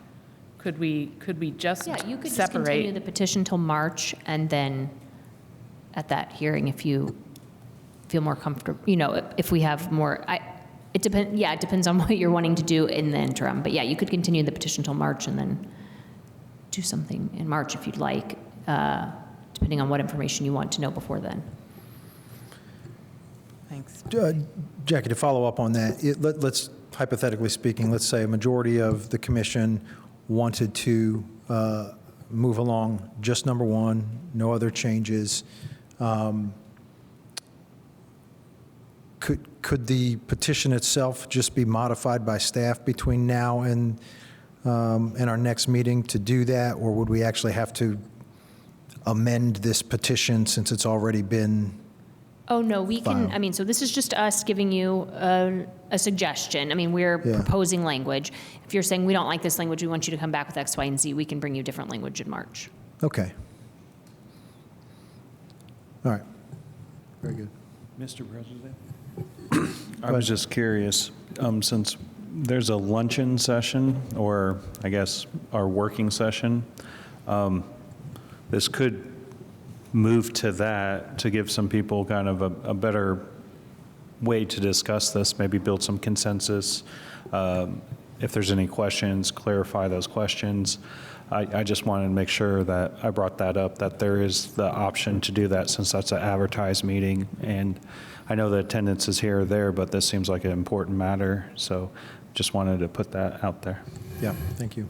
Could we just Yeah, you could just separate? continue the petition till March, and then at that hearing, if you feel more comfortable, if we have more, it depends on what you're wanting to do in the interim. But yeah, you could continue the petition till March and then do something in March if you'd like, depending on what information you want to know before then. Thanks. Jackie, to follow up on that, let's, hypothetically speaking, let's say a majority of the commission wanted to move along just number one, no other changes. Could the petition itself just be modified by staff between now and our next meeting to do that, or would we actually have to amend this petition since it's already been? Oh, no, we can, Fine. so this is just us giving you a suggestion. We're proposing language. If you're saying, we don't like this language, we want you to come back with X, Y, and Z, we can bring you different language in March. Okay. All right. Very good. Mr. President? I was just curious, since there's a luncheon session, or I guess our working session, this could move to that to give some people kind of a better way to discuss this, maybe build some consensus. If there's any questions, clarify those questions. I just wanted to make sure that I brought that up, that there is the option to do that since that's an advertised meeting. And I know the attendance is here or there, but this seems like an important matter. So just wanted to put that out there. Yeah, thank you.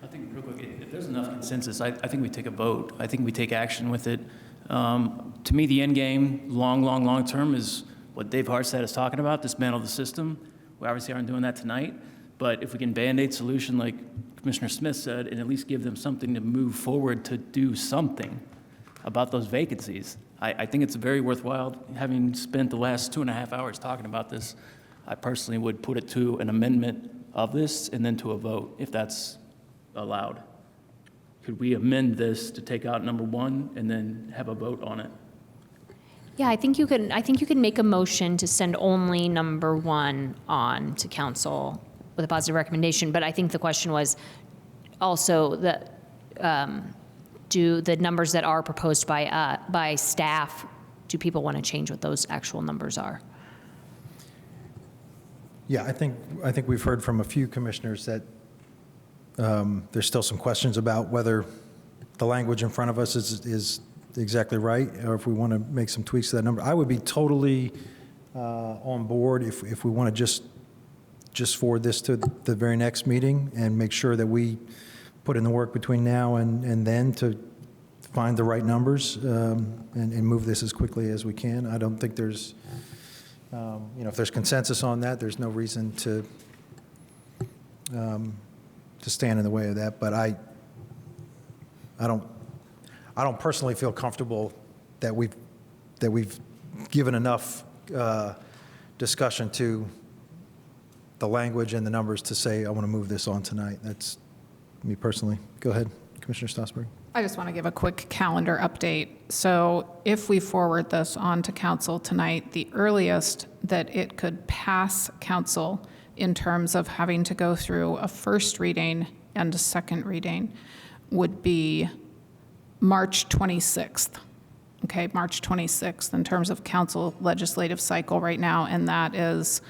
I think real quick, if there's enough consensus, I think we take a vote. I think we take action with it. To me, the end game, long term, is what Dave Harstad is talking about, dismantle the system. We obviously aren't doing that tonight, but if we can Band-Aid solution, like Commissioner Smith said, and at least give them something to move forward to do something about those vacancies, I think it's very worthwhile. Having spent the last 2.5 hours talking about this, I personally would put it to an amendment of this and then to a vote, if that's allowed. Could we amend this to take out number one and then have a vote on it? Yeah, I think you can make a motion to send only number one on to council with a positive recommendation. But I think the question was also that, do the numbers that are proposed by staff, do people want to change what those actual numbers are? Yeah, I think we've heard from a few commissioners that there's still some questions about whether the language in front of us is exactly right, or if we want to make some tweaks to that number. I would be totally on board if we want to just forward this to the very next meeting and make sure that we put in the work between now and then to find the right numbers and move this as quickly as we can. I don't think there's, if there's consensus on that, there's no reason to stand in the way of that. But I don't personally feel comfortable that we've given enough discussion to the language and the numbers to say, I want to move this on tonight. That's me personally. Go ahead, Commissioner Stossberg. I just want to give a quick calendar update. So if we forward this on to council tonight, the earliest that it could pass council in terms of having to go through a first reading and a second reading would be March 26th. Okay, March 26th in terms of council legislative cycle right now, and that is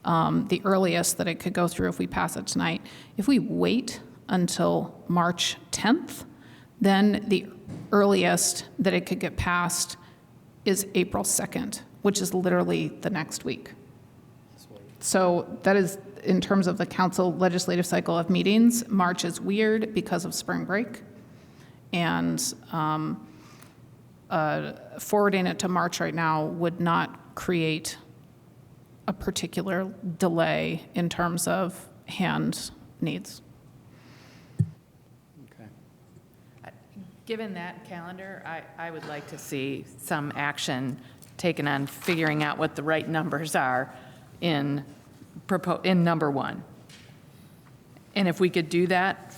the earliest that it could go through if we pass it tonight. If we wait until March 10th, then the earliest that it could get passed is April 2nd, which is literally the next week. So that is, in terms of the council legislative cycle of meetings, March is weird because of spring break. And forwarding it to March right now would not create a particular delay in terms of hand needs. Given that calendar, I would like to see some action taken on figuring out what the right numbers are in number one. And if we could do that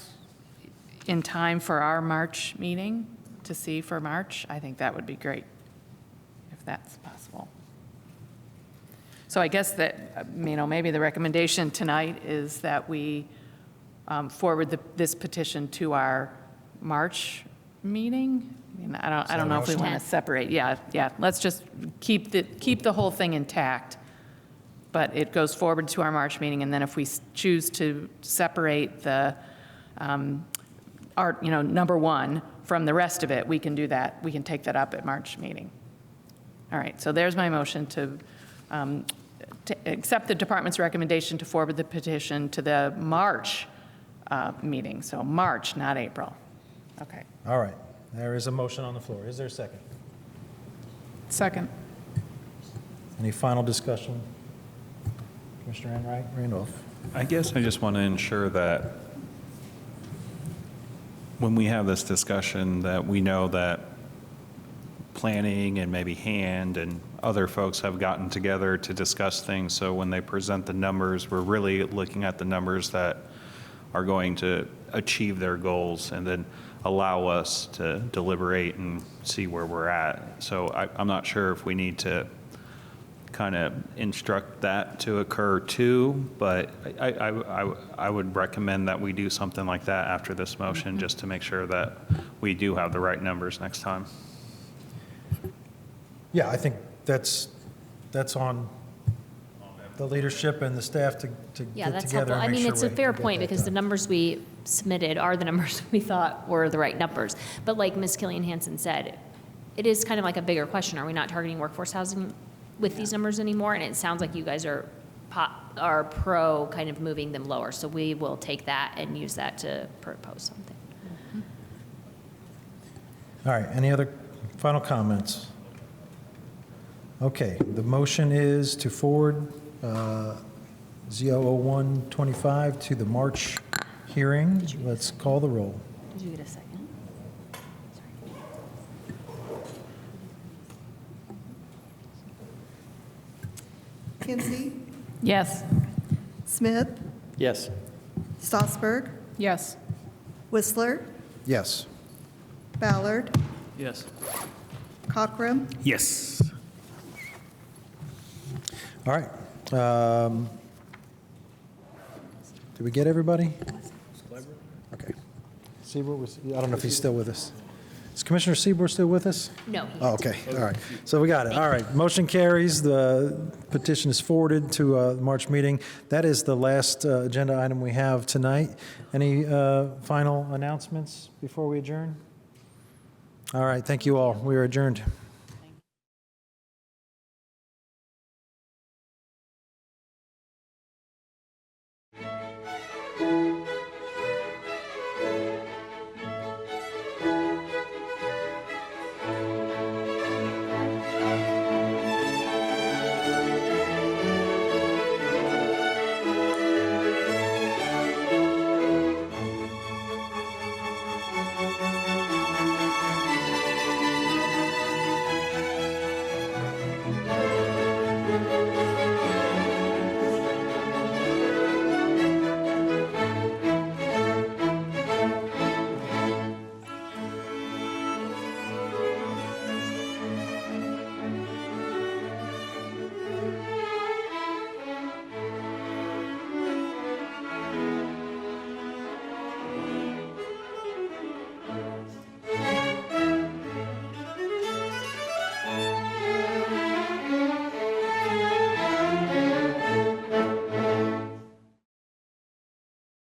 in time for our March meeting, to see for March, I think that would be great, if that's possible. So I guess that, maybe the recommendation tonight is that we forward this petition to our March meeting. I don't know if we want to separate. Yeah. Let's just keep the whole thing intact, but it goes forward to our March meeting, and then if we choose to separate the number one from the rest of it, we can do that. We can take that up at March meeting. All right. So there's my motion to accept the department's recommendation to forward the petition to the March meeting. So March, not April. Okay. All right. There is a motion on the floor. Is there a second? Second. Any final discussion? Commissioner Enright, Randolph. I guess I just want to ensure that when we have this discussion, that we know that planning and maybe Hand and other folks have gotten together to discuss things. So when they present the numbers, we're really looking at the numbers that are going to achieve their goals and then allow us to deliberate and see where we're at. So I'm not sure if we need to kind of instruct that to occur too, but I would recommend that we do something like that after this motion, just to make sure that we do have the right numbers next time. Yeah, I think that's on the leadership and the staff to Yeah, get that's together helpful. and I make mean, sure it's a we fair get point that because the done. numbers we submitted are the numbers we thought were the right numbers. But like Ms. Killian Hansen said, it is kind of like a bigger question. Are we not targeting workforce housing with these numbers anymore? And it sounds like you guys are pro kind of moving them lower. So we will take that and use that to propose something. All right, any other final comments? Okay, the motion is to forward Z00125 to the March hearing. Let's call the roll. Did you get a second? Kinsey, Yes. Smith, Yes. Stossberg, Yes. Whistler, Yes. Ballard, Yes. Cockrum, Yes. All right. Did we get everybody? Okay. Seaboard was, I don't know if he's still with us. Is Commissioner Seaboard still with us? No. Oh, okay, all right. So we got it. All right, motion carries. The petition is forwarded to the March meeting. That is the last agenda item we have tonight. Any final announcements before we adjourn? All right, thank you all. We are adjourned.